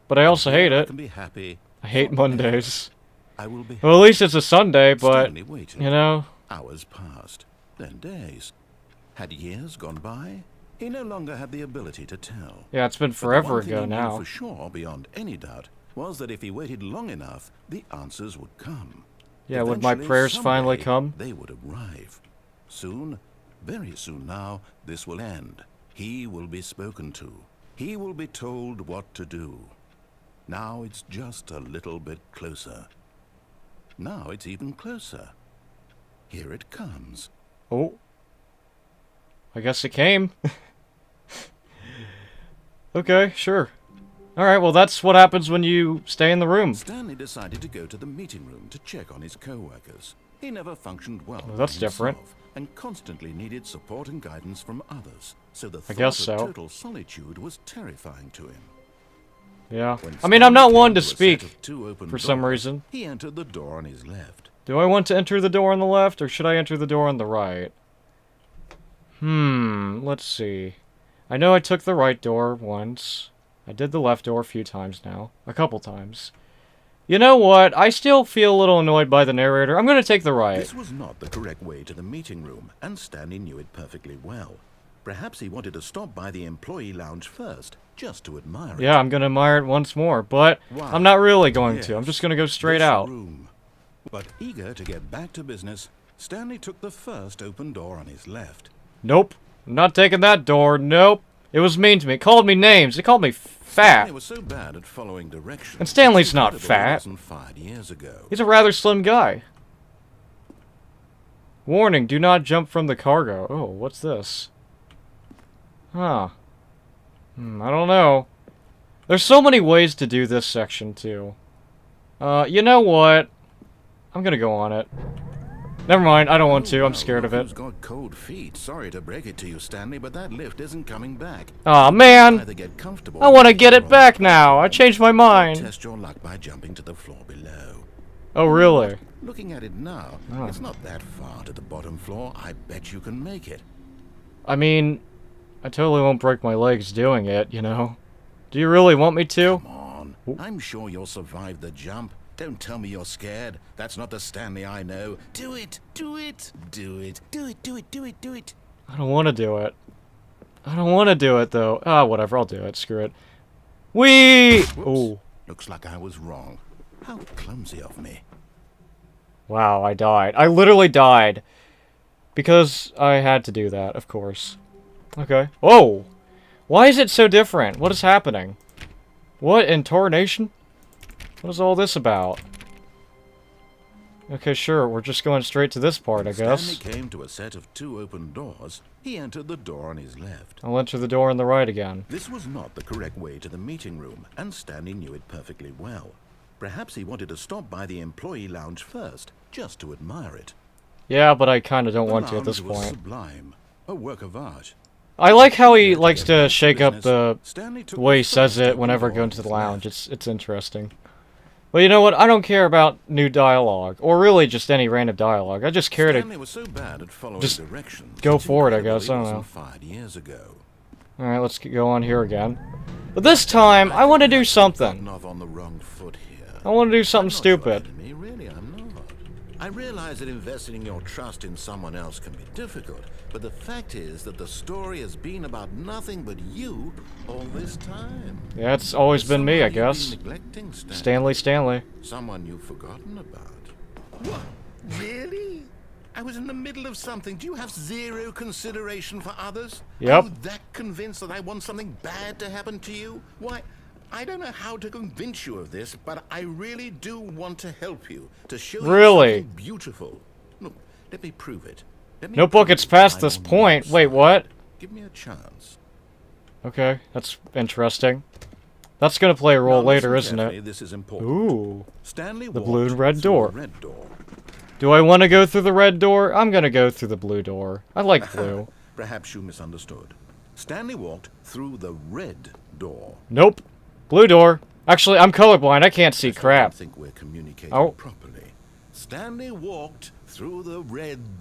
but I also hate I it. can be happy. I hate Mondays. I will be Well, at least it's a Sunday, but, Stanley waited. you know, Hours passed, then days. Had years gone by? He no longer had the ability to tell. yeah, it's been But the forever one thing ago he knew now. for sure, beyond any doubt, was that if he waited long enough, the answers would come. Yeah, would my Eventually, prayers finally someday, come? They would arrive. Soon, very soon now, this will end. He will be spoken to. He will be told what to do. Now it's just a little bit closer. Now it's even closer. Here it comes. Oh. I guess it came. Okay, sure. Alright, well that's what happens when you stay in the room. Stanley decided to go to the meeting room to check on his co-workers. He never functioned well Well, that's by different. himself and constantly needed support and guidance from others. So the I thought guess of so. total solitude was terrifying to him. Yeah. When I mean, I'm Stanley not one came to a set speak of two open for some doors, reason. He entered the door on his left. Do I want to enter the door on the left, or should I enter the door on the right? Let's see. I know I took the right door once. I did the left door a few times now. A couple times. You know what? I still feel a little annoyed by the narrator. I'm gonna take the right. This was not the correct way to the meeting room, and Stanley knew it perfectly well. Perhaps he wanted to stop by the employee lounge first, just to admire it. Yeah, I'm gonna admire it once more, but Wow. I'm not really going Yes, to. I'm just gonna go straight this out. room. But eager to get back to business, Stanley took the first open door on his left. Nope. I'm not taking that door. Nope. It was mean to me. It called me names. It called me fat. Stanley was so bad at following directions. And Stanley's it's not incredible fat. he wasn't fired years ago. He's a rather slim guy. Warning, do not jump from the cargo. Oh, what's this? Huh. I don't know. There's so many ways to do this section, too. You know what? I'm gonna go on it. Never mind, I don't want to. I'm scared of it. Who's got cold feet? Sorry to break it to you, Stanley, but that lift isn't coming back. Aw, man! Either get comfortable I want to get or it back now! I changed my mind! test your luck by jumping to the floor below. Oh, really? Looking at it now, it's not that far to the bottom floor. I bet you can make it. I mean, I totally won't break my legs doing it, you know? Do you really want me to? Come on. I'm sure you'll survive the jump. Don't tell me you're scared. That's not the Stanley I know. Do it! Do it! Do it! Do it! Do it! Do it! Do it! I don't want to do it. I don't want to do it, though. Ah, whatever, I'll do it. Screw it. Whee! Oh. Looks like I was wrong. How clumsy of me. Wow, I died. I literally died. Because I had to do that, of course. Okay. Whoa! Why is it so different? What is happening? What in tarnation? What is all this about? Okay, sure, we're just going straight to this part, I guess. Stanley came to a set of 2 open doors. He entered the door on his left. I'll enter the door on the right again. This was not the correct way to the meeting room, and Stanley knew it perfectly well. Perhaps he wanted to stop by the employee lounge first, just to admire it. Yeah, but I kind of don't The want to at this lounge was point. sublime, a work of art. I like how he likes to shake up the Stanley took way he the says first it open whenever door going on to the his lounge. left. It's interesting. Well, you know what? I don't care about new dialogue, or really just any random dialogue. I just care to... Stanley was so bad at following just directions. go it's for it, I incredible guess. he I don't wasn't know. fired years ago. Alright, let's go on here again. But this time, I want to do something. Gotten off on the wrong foot here. I want to do something I'm not your stupid. enemy, really, I'm not. I realize that investing your trust in someone else can be difficult, but the fact is that the story has been about nothing but you all this time. Yeah, it's always been me, I Someone you've guess. been neglecting, Stanley. Someone you've forgotten about. What? Really? I was in the middle of something. Do you have zero consideration for others? Yep. Are you that convinced that I want something bad to happen to you? Why, I don't know how to convince you of this, but I really do want to help you, to show Really? you something beautiful. Look, let me prove it. Let me Notebook, prove it's that past I'm this on your point. Wait, side. what? Give me a chance. Okay, that's interesting. That's gonna play a role Now, later, listen isn't carefully, it? This is important. Ooh. Stanley The walked blue and red through door. the red door. Do I want to go through the red door? I'm gonna go through the blue door. I like blue. Perhaps you misunderstood. Stanley walked through the red door. Nope. Blue door. Actually, I'm colorblind. I can't see I still crap. don't think we're communicating Oh. properly. Stanley walked through the red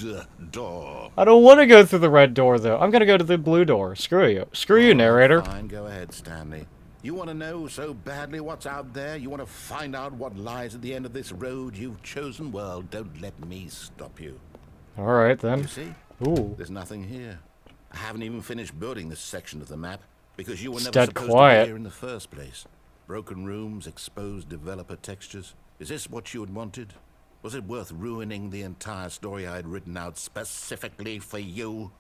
door. I don't want to go through the red door, though. I'm gonna go to the blue door. Screw you. Screw you, narrator. Fine, go ahead, Stanley. You want to know so badly what's out there? You want to find out what lies at the end of this road you've chosen? Well, don't let me stop you. Alright, then. You see? Ooh. There's nothing here. I haven't even finished building this section of the map because you were It's never dead supposed quiet. to be here in the first place. Broken rooms, exposed developer textures. Is this what you had wanted? Was it worth ruining the entire story I had written out specifically for you?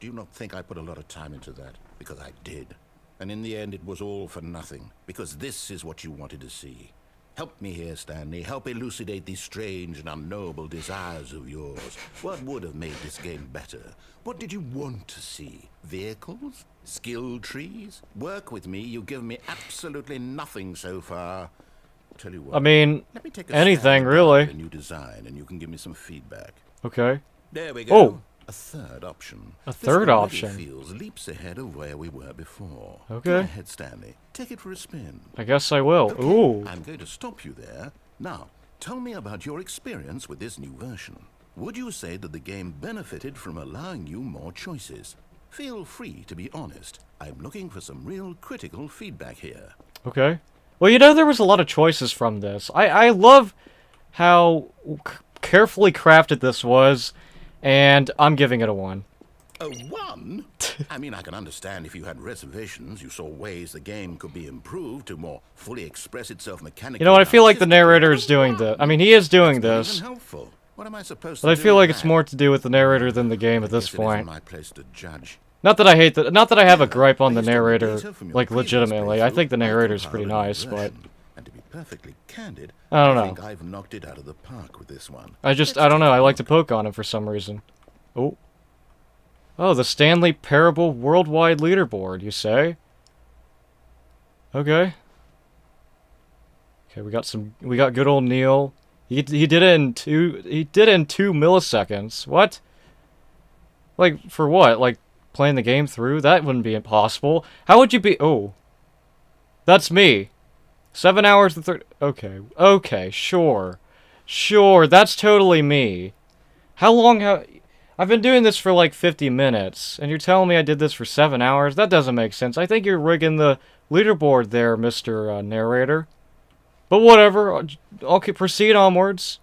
Do you not think I put a lot of time into that? Because I did. And in the end, it was all for nothing. Because this is what you wanted to see. Help me here, Stanley. Help elucidate these strange and unknowable desires of yours. What would have made this game better? What did you want to see? Vehicles? Skill trees? Work with me. You've given me absolutely nothing so far. Tell you what. I mean, Let me take a anything, stab at really. a new design, and you can give me some feedback. Okay. There we go. Oh. A third option. A This third already option. feels leaps ahead of where we were before. Okay. Go ahead, Stanley. Take it for a spin. I guess I will. Okay, Ooh. I'm going to stop you there. Now, tell me about your experience with this new version. Would you say that the game benefited from allowing you more choices? Feel free to be honest. I'm looking for some real critical feedback here. Okay. Well, you know, there was a lot of choices from this. I love how carefully crafted this was, and I'm giving it a 1. A 1? I mean, I can understand if you had reservations, you saw ways the game could be improved to more fully express itself mechanically. You know what, I feel like the narrator is doing this. I mean, he is doing this. What am I supposed But to I do feel like with it's that? more to do with the narrator than the game at this Guess it isn't point. my place to judge. Not that I hate the, not that I have a gripe on the Based on narrator, data from your like previous legitimately. I playthrough, think the I narrator's compiled pretty a new nice, but version. And to be perfectly candid, I don't know. think I've knocked it out of the park with this one. I don't know. I like to poke on him for some reason. Oh. Oh, the Stanley Parable Worldwide Leaderboard, you say? Okay. Okay, we got good old Neil. He did it in 2 milliseconds. What? Like, for what? Like, playing the game through? That wouldn't be impossible. How would you be... Oh. That's me. 7 hours and 30... Okay. Okay, sure. Sure, that's totally me. How long have... I've been doing this for like 50 minutes, and you're telling me I did this for 7 hours? That doesn't make sense. I think you're rigging the leaderboard there, Mr. Narrator. But whatever, I'll proceed onwards.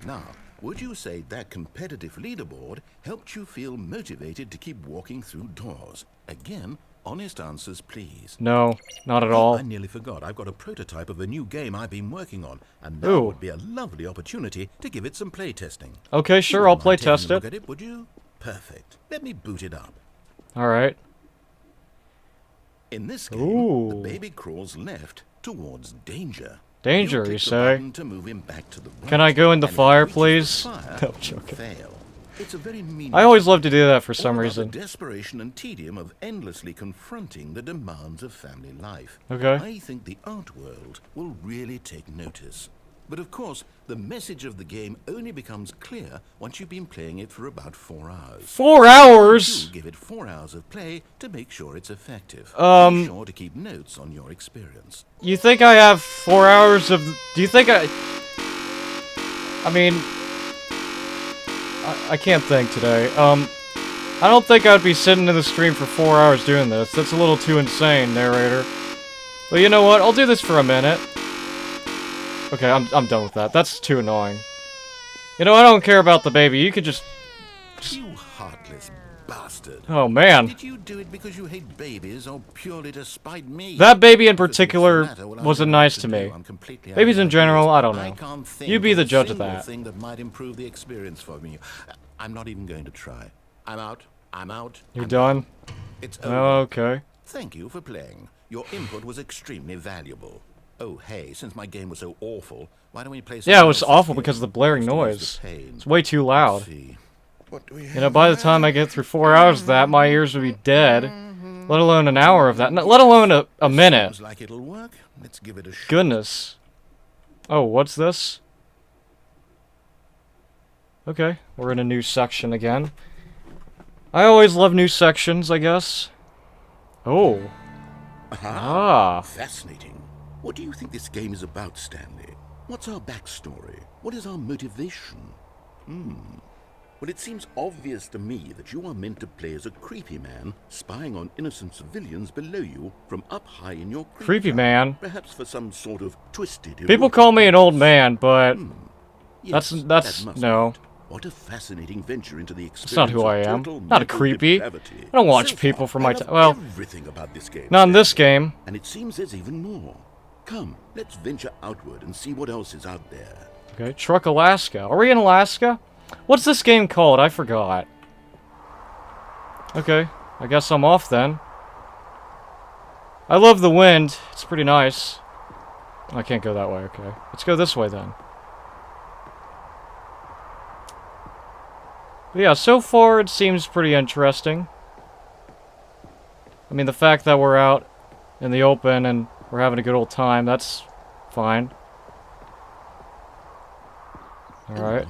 Now, would you say that competitive leaderboard helped you feel motivated to keep walking through doors? Again, honest answers, please. No, not at all. I nearly forgot. I've got a prototype of a new game I've been working on, and that would be a lovely opportunity to give it some play testing. Okay, sure, I'll play test it. Look at it, would you? Perfect. Let me boot it up. All right. In this game, the baby crawls left towards danger. Danger, you say? To move him back to the right, can I go in the fire, please? Fire, No, I'm joking. fail. It's a very I always love to do that for some all about reason. The desperation and tedium of endlessly confronting the demands of family life. Okay. I think the art world will really take notice. But of course, the message of the game only becomes clear once you've been playing it for about 4 hours. 4 hours? You give it 4 hours of play to make sure it's effective. Be sure to keep notes on your experience. You think I have 4 hours of... Do you think I mean... I can't think today. I don't think I'd be sitting in the stream for 4 hours doing this. That's a little too insane, narrator. But you know what? I'll do this for a minute. Okay, I'm done with that. That's too annoying. You know, I don't care about the baby. You could just... You heartless bastard. Oh, man. Did you do it because you hate babies or purely to spite me? That baby in particular wasn't nice to me. Babies in general, I don't know. You be the judge of that. Thing that might improve the experience for me. I'm not even going to try. I'm out. I'm out. You're done? It's over. Okay. Thank you for playing. Your input was extremely valuable. Oh, hey, since my game was so awful, why don't we play some... Yeah, it was awful because of the blaring noise. It's way too loud. You know, by the time I get through 4 hours of that, my ears would be dead. Let alone an hour of that. Let alone a minute. Like it'll work. Let's give it a shot. Goodness. Oh, what's this? Okay, we're in a new section again. I always love new sections, I guess. Oh. Ah. Fascinating. What do you think this game is about, Stanley? What's our backstory? What is our motivation? Well, it seems obvious to me that you are meant to play as a creepy man spying on innocent civilians below you from up high in your creepy man. Perhaps for some sort of twisted... People call me an old man, but Yes, that's no. What a fascinating venture into the experience. That's not who I am. Not a creepy. I don't watch So people far, for my I love time. Well, everything about this game, not in this Stanley. game. And it seems there's even more. Come, let's venture outward and see what else is out there. Okay, Truck Alaska. Are we in Alaska? What's this game called? I forgot. Okay, I guess I'm off then. I love the wind. It's pretty nice. I can't go that way, okay. Let's go this way then. But yeah, so far it seems pretty interesting. I mean, the fact that we're out in the open and we're having a good old time, that's fine. Alright.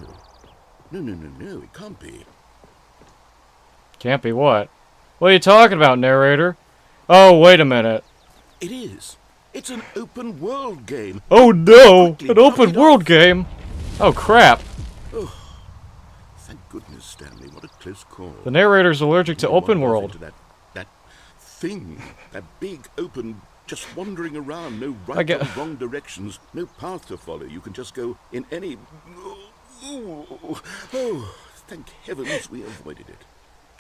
No, it can't be. Can't be what? What are you talking about, narrator? Oh, wait a minute. It is. It's an open world game. Oh no! Quickly, An open knock it world off. game? Oh crap. Thank goodness, Stanley. What a close call. The narrator's allergic to What open was world. it, that thing. That big open Just wandering around, no I right get- or wrong directions, no path to follow. You can just go in any... Oh, thank heavens we avoided it.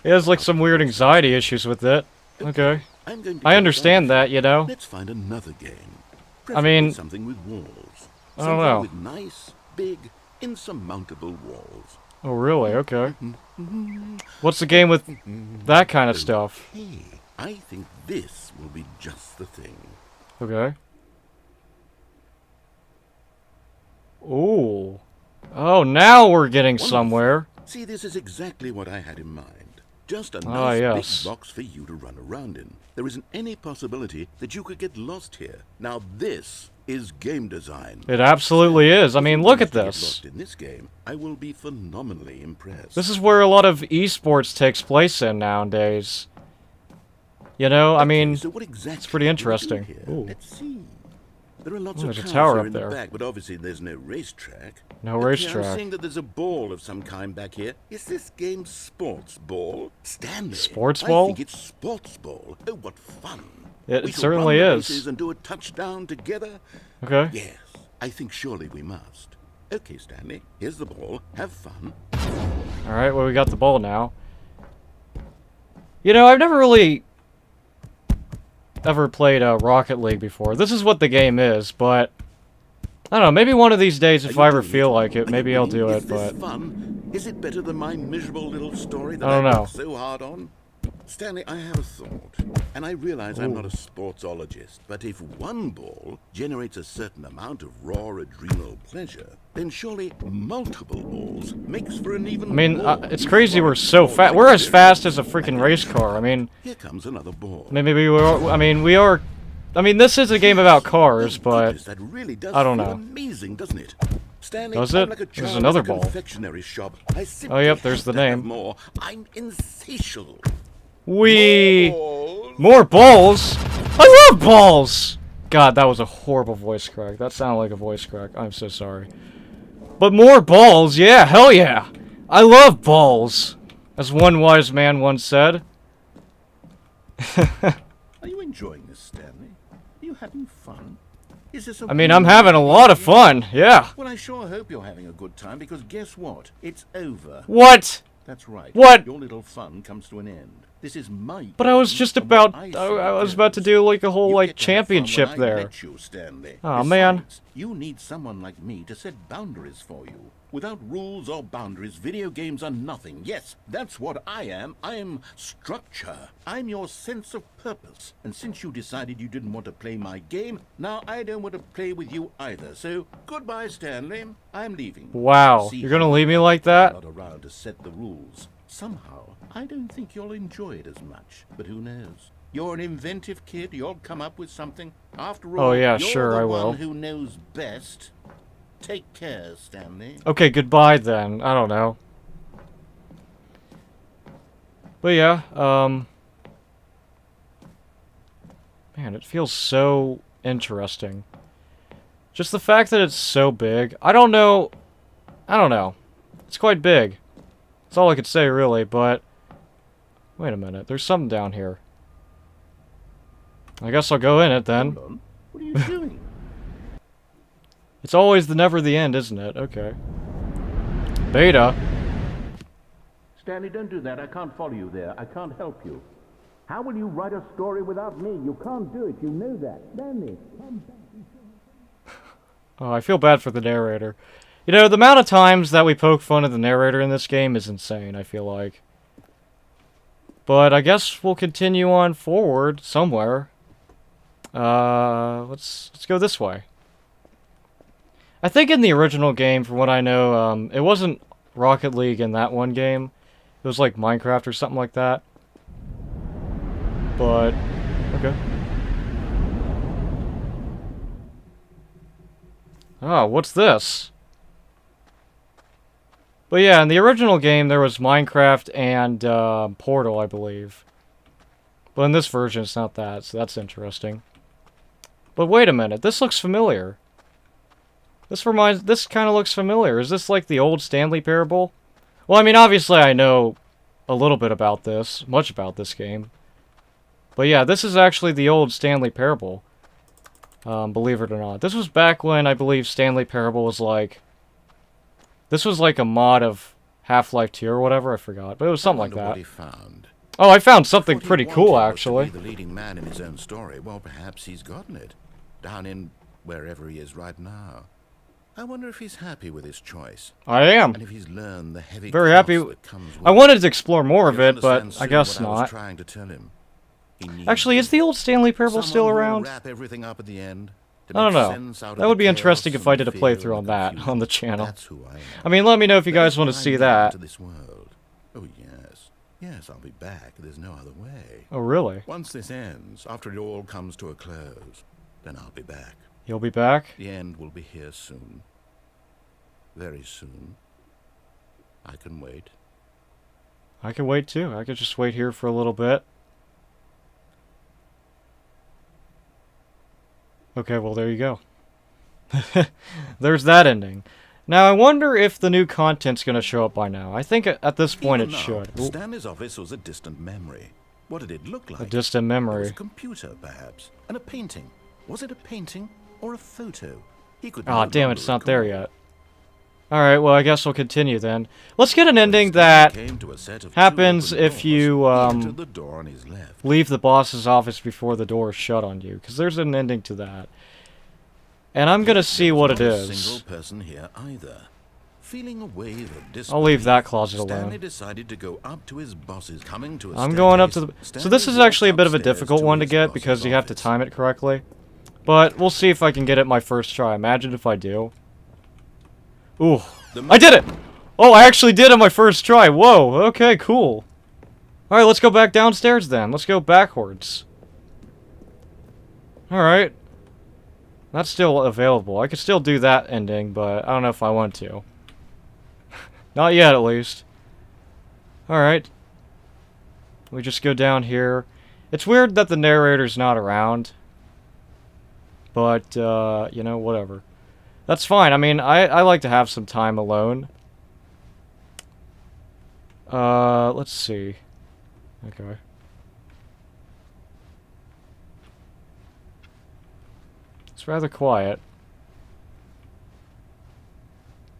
He has like some weird anxiety issues with it. Okay. I'm going to I get understand back. that, you know. Let's find another game. I mean, Preferably something with walls. I don't know. Something with nice, big, insurmountable walls. Oh, really? Okay. What's the game with that kind of stuff? Hey, I think this will be just the thing. Okay. Ooh. Oh, now we're getting somewhere. See, this is exactly what I had in mind. Just a Ah, nice yes. big box for you to run around in. There isn't any possibility that you could get lost here. Now this is game design. It absolutely is. I mean, look at If you get this. lost in this game, I will be phenomenally impressed. This is where a lot of esports takes place in nowadays. You know, I mean, so what exactly it's pretty do we do interesting. here? Ooh. Let's see. There are lots Ooh, of there's a cars tower here up in there. the back, but obviously there's no racetrack. No Okay, racetrack. I'm seeing that there's a ball of some kind back here. Is this game sports ball? Stanley. Sports I ball? think it's sports ball. Oh, what fun. It We shall certainly run the is. races and do a touchdown together. Okay. Yes, I think surely we must. Okay, Stanley, here's the ball. Have fun. Alright, well, we got the ball now. You know, I've never really ever played Rocket League before. This is what the game is, but I don't know, maybe one of these days if Are I you ever doing feel it? like it, Are maybe you I'll winning? do Is it, this but fun? Is it better than my miserable little story that I don't know. worked so hard on? Stanley, I have a thought, and I realize I'm not a sportsologist, but if one ball generates a certain amount of raw adrenal pleasure, then surely multiple balls makes for an even I mean, more it's crazy we're so euphoric fast. We're as experience. fast as a freaking race car. I mean, Here comes another ball. maybe we are, I mean, we are, I mean, this is a game about cars, Oh, but goodness, that really does I don't feel know. amazing, doesn't it? Stanley, Does I'm it? like a There's child another at a ball. confectionery shop. I simply yep, there's have the to have name. more. I'm insatiable. More balls? I love balls! God, that was a horrible voice crack. That sounded like a voice crack. I'm so sorry. But more balls? Yeah, hell yeah! I love balls! As one wise man once said. Are you enjoying this, Stanley? Are you having fun? Is this a I mean, I'm having a lot of fun, yeah. Well, I sure hope you're having a good time, because guess what? It's over. What? That's right. What? Your little fun comes to an end. This is my But I was game, just and what about, say I was goes. about to do like a whole You like get to have fun championship when I there. let you, Stanley. Aw, man. Besides, you need someone like me to set boundaries for you. Without rules or boundaries, video games are nothing. Yes, that's what I am. I am structure. I'm your sense of purpose. And since you decided you didn't want to play my game, now I don't want to play with you either. So, goodbye, Stanley. I'm leaving. Wow, See you're gonna how leave me I'm like that? not around to set the rules. Somehow, I don't think you'll enjoy it as much. But who knows? You're an inventive kid. You'll come up with something. After all, Oh, yeah, you're sure, the I one will. who knows best. Take care, Stanley. Okay, goodbye then. I don't know. But yeah, man, it feels so interesting. Just the fact that it's so big. I don't know. It's quite big. That's all I could say, really, but... Wait a minute, there's something down here. I guess I'll go in it then. Hold on. What are you doing? It's always never the end, isn't it? Okay. Beta. Stanley, don't do that. I can't follow you there. I can't help you. How will you write a story without me? You can't do it. You know that. Stanley, come back. Oh, I feel bad for the narrator. You know, the amount of times that we poke fun at the narrator in this game is insane, I feel like. But I guess we'll continue on forward somewhere. Let's go this way. I think in the original game, from what I know, it wasn't Rocket League in that one game. It was like Minecraft or something like that. But, okay. Oh, what's this? But yeah, in the original game, there was Minecraft and Portal, I believe. But in this version, it's not that, so that's interesting. But wait a minute, this looks familiar. This kind of looks familiar. Is this like the old Stanley Parable? Well, I mean, obviously I know a little bit about this, much about this game. But yeah, this is actually the old Stanley Parable. Believe it or not. This was back when I believe Stanley Parable was like... This was like a mod of Half-Life 2 or whatever, I forgot. But it was something like that. What he found. Oh, I found something What he pretty wanted cool, was to actually. be the leading man in his own story. Well, perhaps he's gotten it. Down in wherever he is right now. I wonder if he's happy with his choice. I am. And if he's learned the heavy Very cost happy. that comes with I wanted to explore more of He'll it, but understand I soon guess what I was not. trying to tell him. He needs Actually, is the old Stanley Parable someone still who will around? wrap everything up at the end to I don't make know. sense out of That would the be interesting chaos if I and did a the playthrough fear on and the that confusion. on the channel. That's who I am. I mean, let me know if you guys want to Then see I that. enter this world. Oh yes, yes, I'll be back. There's no other way. Oh, really? Once this ends, after it all comes to a close, then I'll be back. You'll be back? The end will be here soon. Very soon. I can wait. I can wait too. I could just wait here for a little bit. Okay, well, there you go. There's that ending. Now, I wonder if the new content's going to show up by now. I think at this point Even it now, should. Ooh, Stanley's office was a distant memory. What did it look like? a distant It was memory. a computer, perhaps, and a painting. Was it a painting or a photo? He could. Aw, no damn it, longer it's not there recall. yet. Alright, well, I guess we'll continue then. Let's get an When ending Stanley that came to a set of two happens open if doors, you, he entered the door on his left. leave the boss's office before the door is shut on you. Because there's an ending to that. And I'm going to see There what was it not a is. single person here either. Feeling a wave of disbelief, I'll leave that closet Stanley alone. decided to go up to his boss's. Coming to a I'm going up to the... staircase, So this is Stanley actually a bit of a walked upstairs difficult to one to his get boss's because you have to office. time it correctly. But we'll see if I can get it my first try. Imagine if I do. Ooh. I did it! Oh, I actually did it my first try. Whoa, okay, cool. Alright, let's go back downstairs then. Let's go backwards. Alright. That's still available. I could still do that ending, but I don't know if I want to. Not yet, at least. Alright. We just go down here. It's weird that the narrator's not around. But, you know, whatever. That's fine. I mean, I like to have some time alone. Let's see. Okay. It's rather quiet.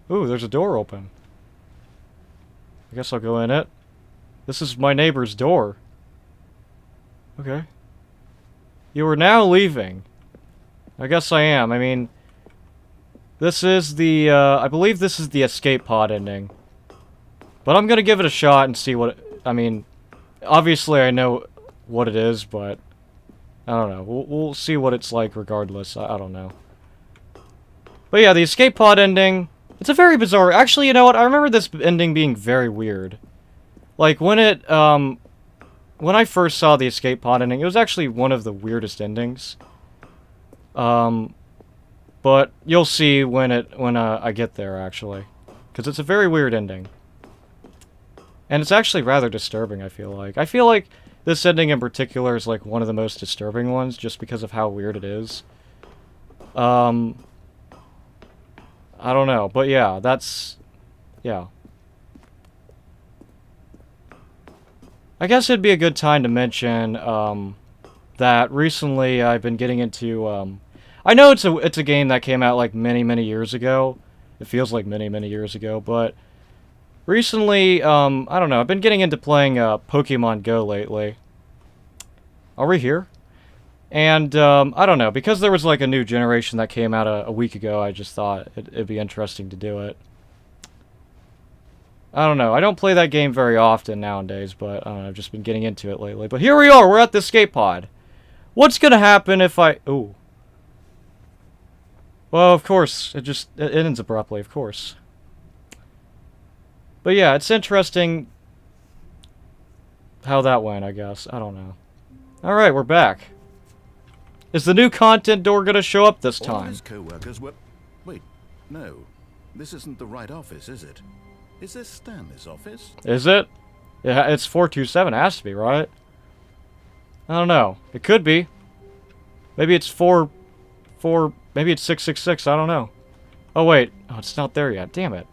Ooh, there's a door open. I guess I'll go in it. This is my neighbor's door. Okay. You are now leaving. I guess I am. I mean, this is the, I believe this is the escape pod ending. But I'm gonna give it a shot and see what, I mean, obviously I know what it is, but I don't know. We'll see what it's like regardless. I don't know. But yeah, the escape pod ending, it's a very bizarre, actually, you know what, I remember this ending being very weird. Like, when it, when I first saw the escape pod ending, it was actually one of the weirdest endings. But you'll see when I get there, actually. Because it's a very weird ending. And it's actually rather disturbing, I feel like. I feel like this ending in particular is like one of the most disturbing ones, just because of how weird it is. I don't know, but yeah, that's... yeah. I guess it'd be a good time to mention, that recently I've been getting into, I know it's a game that came out like many years ago. It feels like many years ago, but recently, I don't know, I've been getting into playing Pokemon Go lately. Are we here? And I don't know, because there was like a new generation that came out a week ago, I just thought it'd be interesting to do it. I don't know, I don't play that game very often nowadays, but I don't know, I've just been getting into it lately. But here we are, we're at the escape pod. What's gonna happen if I... ooh. Well, of course, it ends abruptly, of course. But yeah, it's interesting how that went, I guess. I don't know. Alright, we're back. Is the new content door gonna show up this All time? his co-workers were... Wait, no. This isn't the right office, is it? Is this Stanley's office? Is it? Yeah, it's 427, it has to be, right? I don't know. It could be. Maybe it's maybe it's 666, I don't know. Oh wait, oh, it's not there yet, damn it.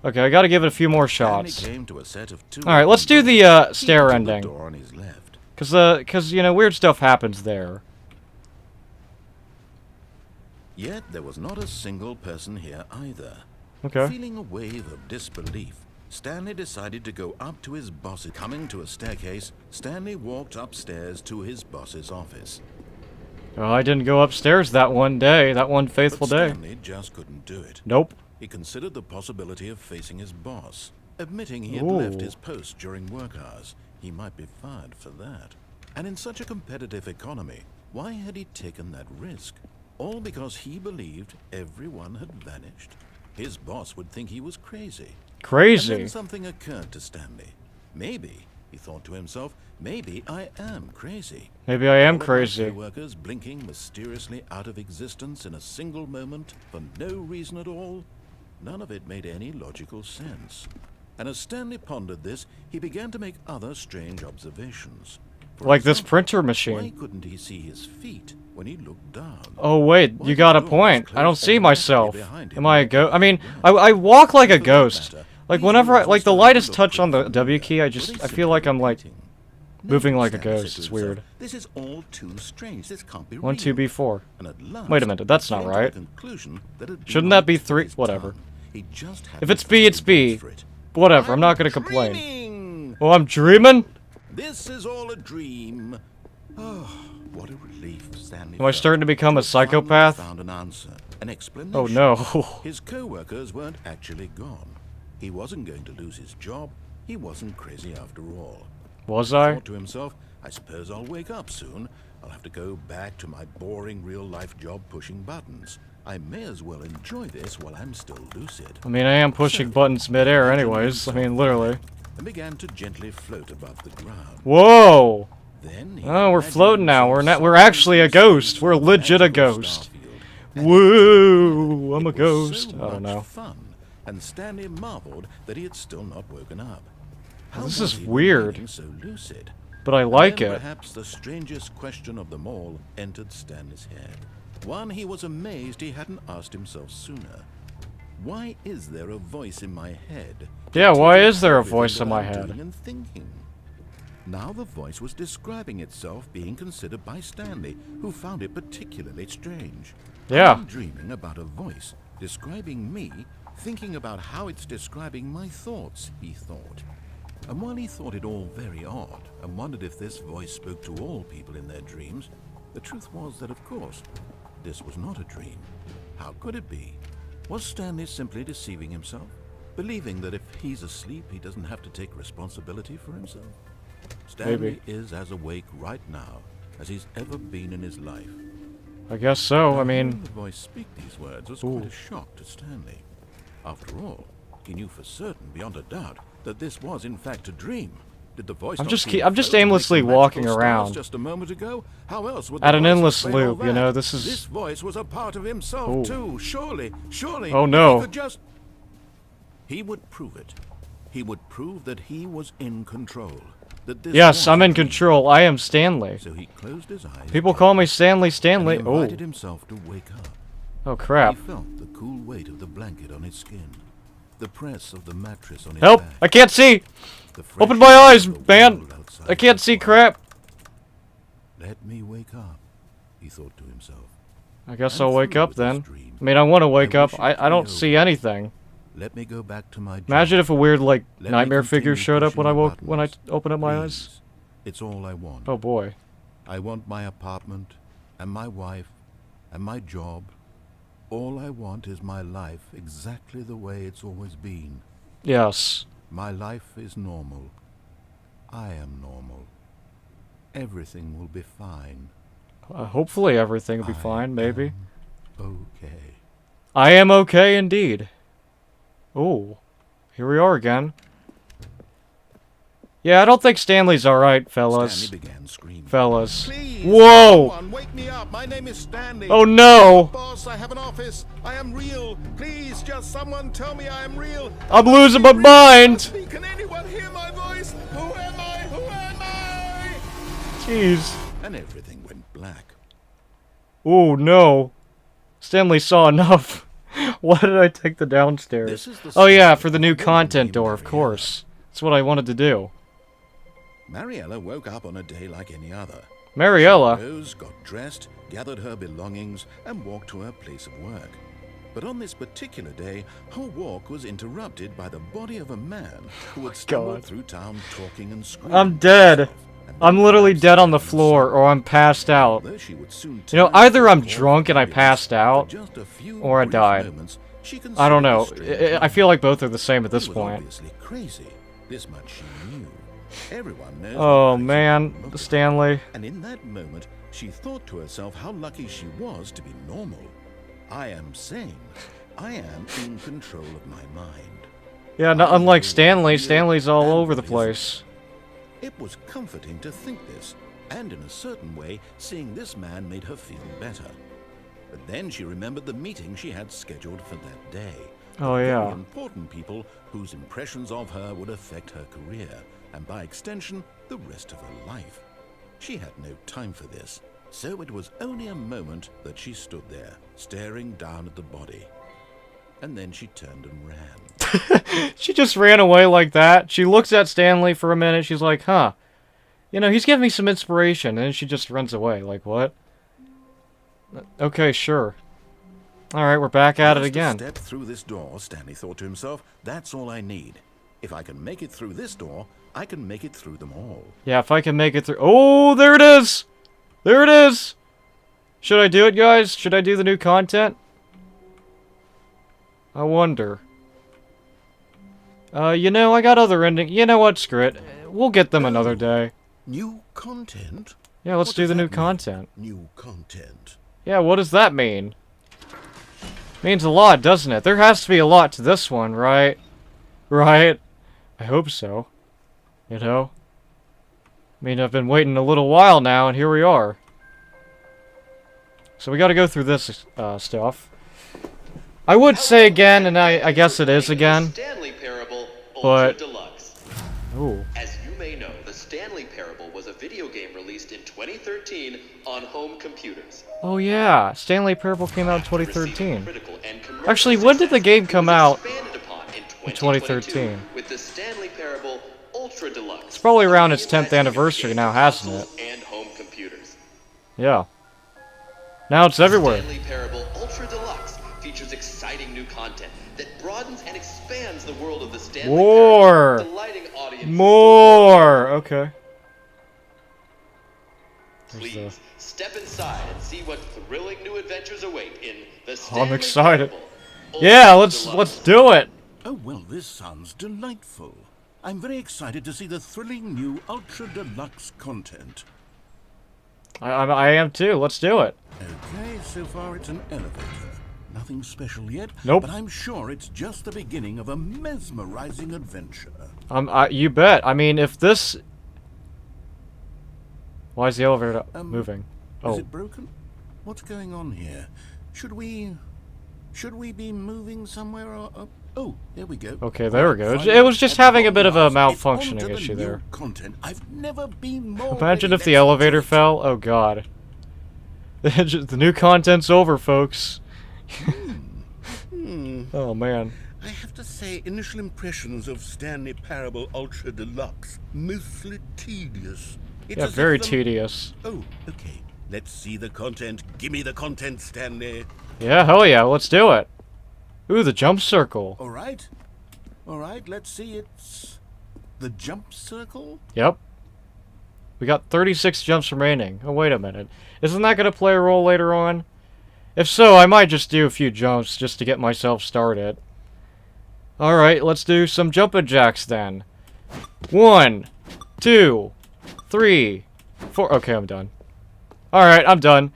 Okay, I gotta give it a few more shots. Stanley came to a set of two Alright, let's do the doors. He stair entered the ending. door on his left. Cause you know, weird stuff happens there. Yet there was not a single person here either. Okay. Feeling a wave of disbelief, Stanley decided to go up to his boss. Coming to a staircase, Stanley walked upstairs to his boss's office. Well, I didn't go upstairs that one day, that one faithful But day. Stanley just couldn't do it. Nope. He considered the possibility of facing his boss, admitting he had Ooh. left his post during work hours. He might be fired for that. And in such a competitive economy, why had he taken that risk? All because he believed everyone had vanished. His boss would think he was crazy. Crazy. And then something occurred to Stanley. Maybe, he thought to himself, maybe I am crazy. Maybe I am All of my crazy. co-workers blinking mysteriously out of existence in a single moment for no reason at all. None of it made any logical sense. And as Stanley pondered this, he began to make other strange observations. For Like this example, printer why machine. couldn't he see his feet when he looked down? Oh wait, Why you did got a doors point. I don't close see automatically myself. behind him Am I a when he ghost? I looked mean, around? I walk like a For that ghost. matter, Like these whenever rooms like the were light is starting to touched look on the pretty W familiar, key, but I feel like I'm like simply moving No, like a Stanley said ghost. to It's himself, weird. This is all too strange. This can't be 1, 2, real. B4. And at last, Wait a minute, that's he not came to the right. conclusion that it had been Shouldn't on that be the tip of 3? his Whatever. tongue. He just If hadn't it's B, found it's the B. words for it. Whatever, I'm not gonna I'm complain. dreaming! Oh, I'm dreaming? This is all a dream. Oh, what a relief Stanley Am I felt starting to become a have finally psychopath? Found an answer, an explanation. Oh no. His co-workers weren't actually gone. He wasn't going to lose his job. He wasn't crazy after all. Was He I? thought to himself, I suppose I'll wake up soon. I'll have to go back to my boring real-life job pushing buttons. I may as well enjoy this while I'm still lucid. I mean, I am pushing buttons midair anyways. I mean, literally. And began to gently float above the ground. Whoa! Then he Oh, we're imagined floating now. himself We're actually a soaring through ghost. space We're on a legit a magical ghost. starfield. And Woo! I'm a it was ghost. so I don't much know. fun, and Stanley marveled that he had still not woken up. How This was is he weird. remaining so lucid? But I And like then it. Perhaps the strangest question of them all entered Stanley's head. One he was amazed he hadn't asked himself sooner. Why is there a voice in my head? Yeah, why telling is there a everything voice that in my I'm head? doing and thinking? Now the voice was describing itself being considered by Stanley, who found it particularly strange. Yeah. I'm dreaming about a voice describing me, thinking about how it's describing my thoughts, he thought. And while he thought it all very odd, and wondered if this voice spoke to all people in their dreams, the truth was that, of course, this was not a dream. How could it be? Was Stanley simply deceiving himself? Believing that if he's asleep, he doesn't have to take responsibility for himself? Stanley is as awake right now as he's ever been in his life. I guess so. I Hearing mean, the voice speak these words was Ooh. quite a shock to Stanley. After all, he knew for certain, beyond a doubt, that this was in fact a dream. Did the voice I'm not just seem I'm just float to make aimlessly some magical walking stars around. just a moment ago? How else would At the an voice endless explain all loop, you know, that? this is- This voice was a part of himself Ooh. too. Surely, Oh, if no. he could just... He would prove it. He would prove that he was in control. That this yes, was I'm a in dream. control. I am Stanley. So he closed his eyes. People call me Stanley and Stanley. he Oh. invited himself to wake up. Oh crap. He felt the cool weight of the blanket on his skin, the press of the mattress on his Help! back. I can't see! the Open freshness my eyes, of the man! world outside I can't his see body. crap! Let me wake up, he thought to himself. I guess I'm I'll wake through up with this then. dream. I mean, I want to wake I up. wish it I to don't be see over. anything. Let me go back to my job. Imagine if a weird, like, Let me nightmare figure continue showed up when I pushing woke the when I buttons. opened up my eyes. Please. It's all I want. Oh boy. I want my apartment, and my wife, and my job. All I want is my life exactly the way it's always been. Yes. My life is normal. I am normal. Everything will be fine. Hopefully everything will be I fine, maybe. am okay. I am okay indeed. Oh. Here we are again. Yeah, I don't think Stanley's alright, fellas. Stanley began screaming. Fellas. Please, Whoa! someone wake me up. My name is Stanley. Oh no! Boss, I have an office. I am real. Please, just someone tell me I am real. I'm losing my mind! Can anyone hear my voice? Who am I? Who am I? Jeez. And everything went black. Oh no. Stanley saw enough. Why did I take the downstairs? This is the Oh yeah, story for the of new a woman content named door, of Mariella. course. That's what I wanted to do. Mariella woke up on a day like any other. Mariella? Rose got dressed, gathered her belongings, and walked to her place of work. But on this particular day, her walk was interrupted by the body of a man who had stumbled through town talking and screaming. I'm dead. I'm literally dead on the floor, or I'm passed out. You know, either I'm drunk and I passed out, or I died. I don't know. I feel like both are the same at this point. This much she knew. Everyone knows. Oh man, Stanley. And in that moment, she thought to herself how lucky she was to be normal. I am sane. I am in control of my mind. Yeah, no, unlike Stanley, Stanley's all over the place. It was comforting to think this, and in a certain way, seeing this man made her feel better. But then she remembered the meeting she had scheduled for that day. Oh yeah. Very important people whose impressions of her would affect her career, and by extension, the rest of her life. She had no time for this, so it was only a moment that she stood there, staring down at the body. And then she turned and ran. She just ran away like that. She looks at Stanley for a minute, she's like, huh. You know, he's giving me some inspiration, and then she just runs away. Like, what? Okay, sure. Alright, we're back at it again. Step through this door, Stanley thought to himself, that's all I need. If I can make it through this door, I can make it through them all. Yeah, if I can make it through... Oh, there it is! There it is! Should I do it, guys? Should I do the new content? I wonder. You know, I got other endings. You know what? Screw it. We'll get them another day. New content? Yeah, let's do the new content. New content. Yeah, what does that mean? Means a lot, doesn't it? There has to be a lot to this one, right? Right? I hope so. You know? I mean, I've been waiting a little while now, and here we are. So we gotta go through this stuff. I would say again, and I guess it is again. Stanley Parable But... Ultra Deluxe. Ooh. As you may know, the Stanley Parable was a video game released in 2013 on home computers. Oh yeah, Stanley Parable came out in 2013. Critical and commercial Actually, when did the game come out? expanded upon in 2013. with the Stanley Parable Ultra Deluxe. It's probably around its 10th anniversary now, hasn't it? And home computers. Yeah. Now it's everywhere. Stanley Parable Ultra Deluxe features exciting new content that broadens and expands the world of the Stanley More! Parable, delighting audiences. More! Okay. Please step inside and see what thrilling new adventures await in the I'm Stanley excited. Parable Ultra Yeah, Deluxe. let's do it. Oh, well, this sounds delightful. I'm very excited to see the thrilling new Ultra Deluxe content. I am too. Let's do it. Okay, so far it's an elevator. Nothing special yet, Nope. but I'm sure it's just the beginning of a mesmerizing adventure. You bet. I mean, if this... Why is the elevator moving? Is it broken? What's going on here? Should we be moving somewhere or... Oh, there we go. Okay, there we go. Finally, It was just at having a bit of a long last, it's malfunctioning onto the issue new there. Content. I've never been more Imagine ready. if the Let's elevator do it. fell. Oh god. The new content's over, folks. Oh man. I have to say, initial impressions of Stanley Parable Ultra Deluxe, mostly tedious. It's Yeah, as if very the- tedious. Oh, okay. Let's see the content. Give me the content, Stanley. Yeah, hell yeah, let's do it. Ooh, the jump circle. All right. All right, let's see. It's the jump circle. Yep. We got 36 jumps remaining. Oh, wait a minute. Isn't that going to play a role later on? If so, I might just do a few jumps just to get myself started. Alright, let's do some jumping jacks then. 1, 2, 3, 4. Okay, I'm done. Alright, I'm done.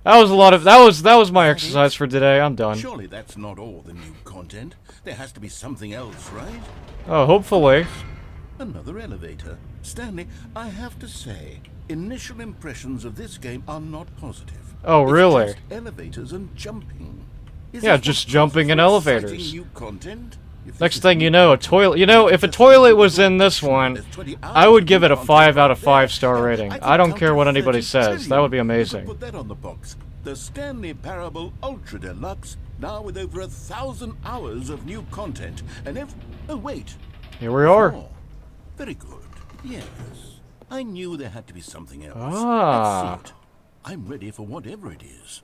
That was a lot of... That was my exercise for today. I'm done. Surely that's not all the new content. There has to be something else, right? Oh, hopefully. Another elevator. Stanley, I have to say, initial impressions of this game are not positive. Oh, It's really? just elevators and jumping. Is Yeah, this just what jumping causes in for elevators. exciting new content? If this Next is thing new you know, a content, toilet... You know, if a toilet was in this one, I would give it a 5 out of 5 star rating. I don't care what anybody says. That would be amazing. Put that on the box. The Stanley Parable Ultra Deluxe, now with over 1,000 hours of new content. And if... Oh, wait. Here we are. More. Very good. Yes. I knew there had to be something else. Ah. Let's see it. I'm ready for whatever it is.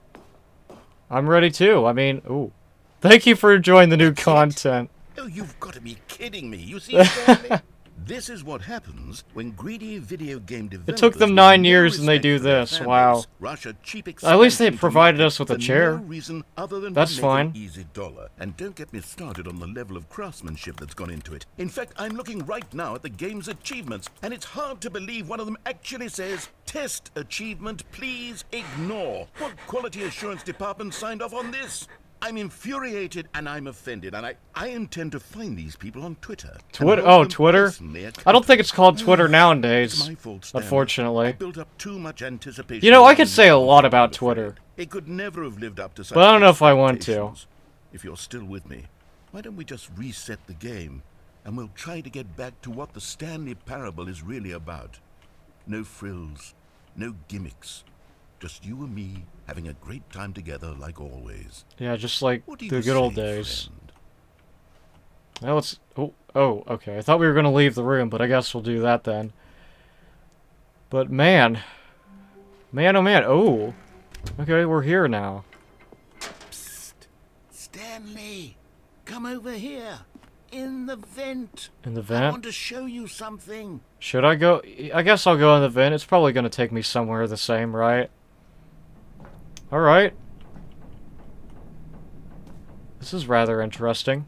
I'm ready too. I mean, ooh. Thank you for enjoying the new That's it? content. Oh, you've got to be kidding me. You see, Stanley? This is what happens when greedy video game developers... It took them with 9 no years and they respect do for their this. fan Wow. base rush a cheap At least they expansion to provided market us with a for chair. no reason other than That's to make fine. an easy dollar. And don't get me started on the level of craftsmanship that's gone into it. In fact, I'm looking right now at the game's achievements, and it's hard to believe one of them actually says, "Test achievement, please ignore." What quality assurance department signed off on this? I'm infuriated and I'm offended, and I intend to find these people on Twitter. Twitter? Oh, Twitter? I don't think it's called Twitter nowadays, My fault, Stanley. I unfortunately. built up too much anticipation. You know, I around could say a this, lot I'm about afraid. Twitter. It could never have lived up to such But I don't know if I want to. expectations. If you're still with me, why don't we just reset the game, and we'll try to get back to what the Stanley Parable is really about. No frills, no gimmicks. Just you and me having a great time together like always. Yeah, just like What do the you good old say, days. friend? Now let's... Oh, okay. I thought we were going to leave the room, but I guess we'll do that then. But man. Man, oh man. Oh. Okay, we're here now. Psst. Stanley, come over here. In the vent. In the I vent? want to show you something. Should I go? I guess I'll go in the vent. It's probably going to take me somewhere the same, right? Alright. This is rather interesting.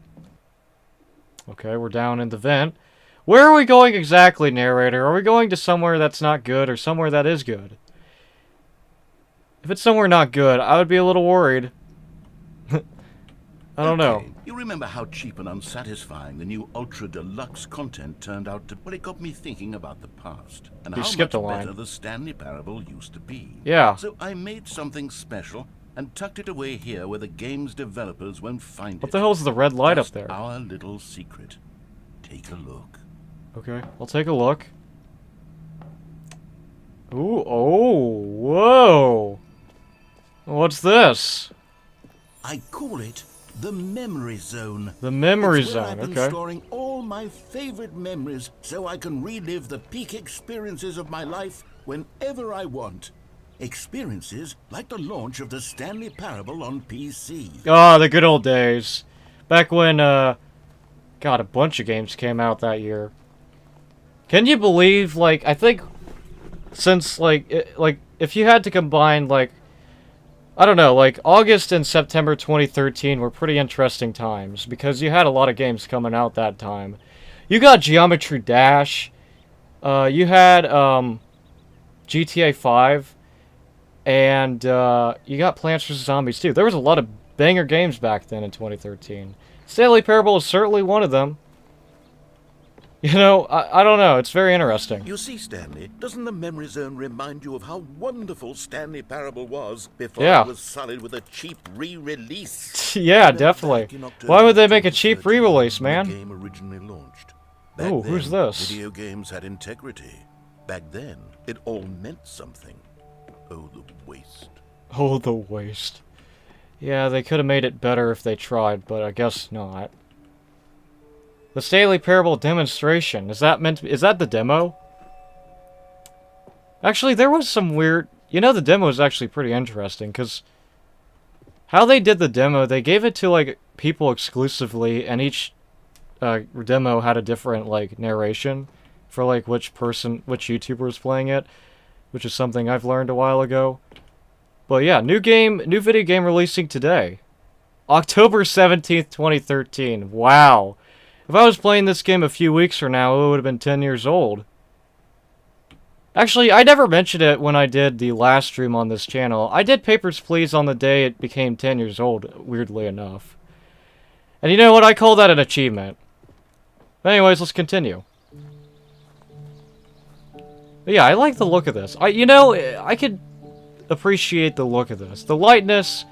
Okay, we're down in the vent. Where are we going exactly, narrator? Are we going to somewhere that's not good or somewhere that is good? If it's somewhere not good, I would be a little worried. I don't know. Okay, you remember how cheap and unsatisfying the new Ultra Deluxe content turned out to... Well, it got me thinking about the past. And You how skipped much a line. better the Stanley Parable used to be. Yeah. So I made something special and tucked it away here where the game's developers won't find What it. the hell's the red light up Just there? our little secret. Take a look. Okay, I'll take a look. Ooh, oh, whoa. What's this? I call it the Memory Zone. The memory It's where zone, I've been okay. storing all my favorite memories so I can relive the peak experiences of my life whenever I want. Experiences like the launch of the Stanley Parable on PC. Ah, the good old days. Back when, God, a bunch of games came out that year. Can you believe, like, I think, since, like, if you had to combine, like, I don't know, like, August and September 2013 were pretty interesting times, because you had a lot of games coming out that time. You got Geometry Dash, you had, GTA 5, and, you got Plants vs. Zombies, too. There was a lot of banger games back then in 2013. Stanley Parable is certainly one of them. You know, I don't know, it's very interesting. You see, Stanley, doesn't the Memory Zone remind you of how wonderful Stanley Parable was before Yeah. it was sullied with a cheap re-release? Yeah, Back definitely. in October Why would they make a cheap 2013, re-release, when man? The game originally launched. Ooh, who's then, this? Video games had integrity. Back then, it all meant something. Oh, the waste. Oh, the waste. Yeah, they could have made it better if they tried, but I guess not. The Stanley Parable demonstration. Is that the demo? Actually, there was some weird... You know, the demo is actually pretty interesting, because... How they did the demo, they gave it to, like, people exclusively, and each demo had a different, like, narration for, like, which YouTuber was playing it, which is something I've learned a while ago. But yeah, new video game releasing today. October 17th, 2013. Wow. If I was playing this game a few weeks from now, it would have been 10 years old. Actually, I never mentioned it when I did the last stream on this channel. I did Papers, Please on the day it became 10 years old, weirdly enough. And you know what? I call that an achievement. But anyways, let's continue. But yeah, I like the look of this. I could appreciate the look of this. The lightness.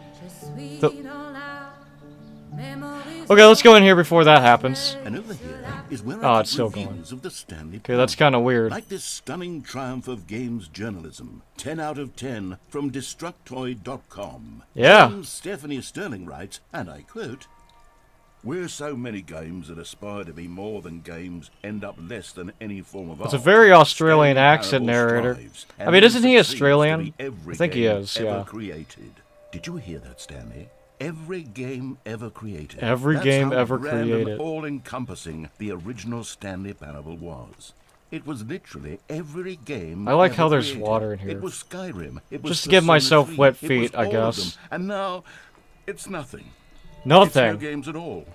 Okay, let's go in here before that happens. And over here is where Oh, I it's keep still reviews of the Stanley Okay, that's Parable. kind of weird. Like this stunning triumph of games journalism, 10 out of 10 from Destructoid.com. Yeah. Stephanie Sterling writes, and I quote, Where so many games that aspire to be more than games end up less than any form of art. It's a very Australian Stanley accent Parable narrator. strives, I and mean, he isn't he succeeds to be Australian? every I think he game is, ever yeah. created. Did you hear that, Stanley? Every game ever created. Every That's game how ever grand created. and all-encompassing the original Stanley Parable was. It was literally every game. I like ever how there's created. water in here. It was Skyrim. It was Just to give Persona myself 3. wet It feet, was I all of guess. them. And now, it's nothing. It's Nothing. no games at all.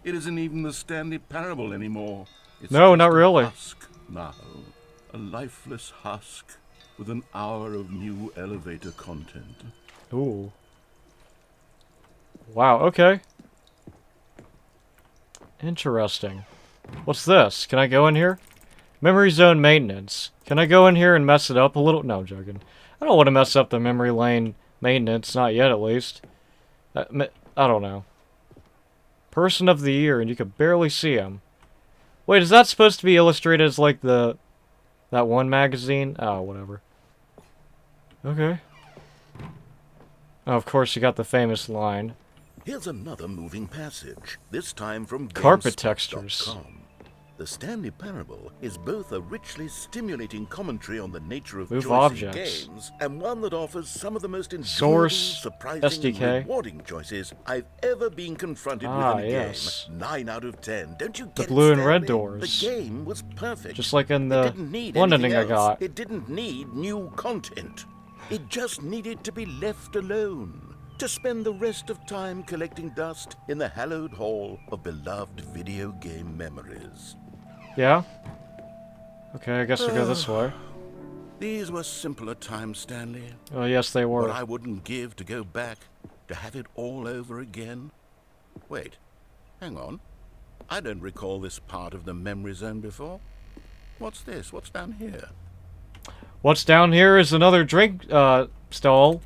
It isn't even the Stanley Parable anymore. It's No, just not a really. husk now. A lifeless husk with an hour of new elevator content. Ooh. Wow, okay. Interesting. What's this? Can I go in here? Memory zone maintenance. Can I go in here and mess it up a little? No, I'm joking. I don't want to mess up the memory lane maintenance. Not yet, at least. I don't know. Person of the year, and you could barely see him. Wait, is that supposed to be illustrated as like that one magazine? Oh, whatever. Okay. Oh, of course, you got the famous line. Here's another moving passage, this time from Carpet GameSpot.com. textures. The Stanley Parable is both a richly stimulating commentary on the nature of Move choice objects. in games, and one that offers some of the most enjoyable, Source, surprising, SDK. and rewarding choices I've ever been confronted Ah, with in a yes. game. 9 out of 10. Don't you The get blue it, and red Stanley? doors. The game was perfect. Just like in It the didn't need one anything ending I else. got. It didn't need new content. It just needed to be left alone. To spend the rest of time collecting dust in the hallowed hall of beloved video game memories. Yeah? Okay, I guess we'll go this way. These were simpler times, Stanley. Oh, yes, they What were. I wouldn't give to go back, to have it all over again. Wait, hang on. I don't recall this part of the memory zone before. What's this? What's down here? What's down here is another drink stall.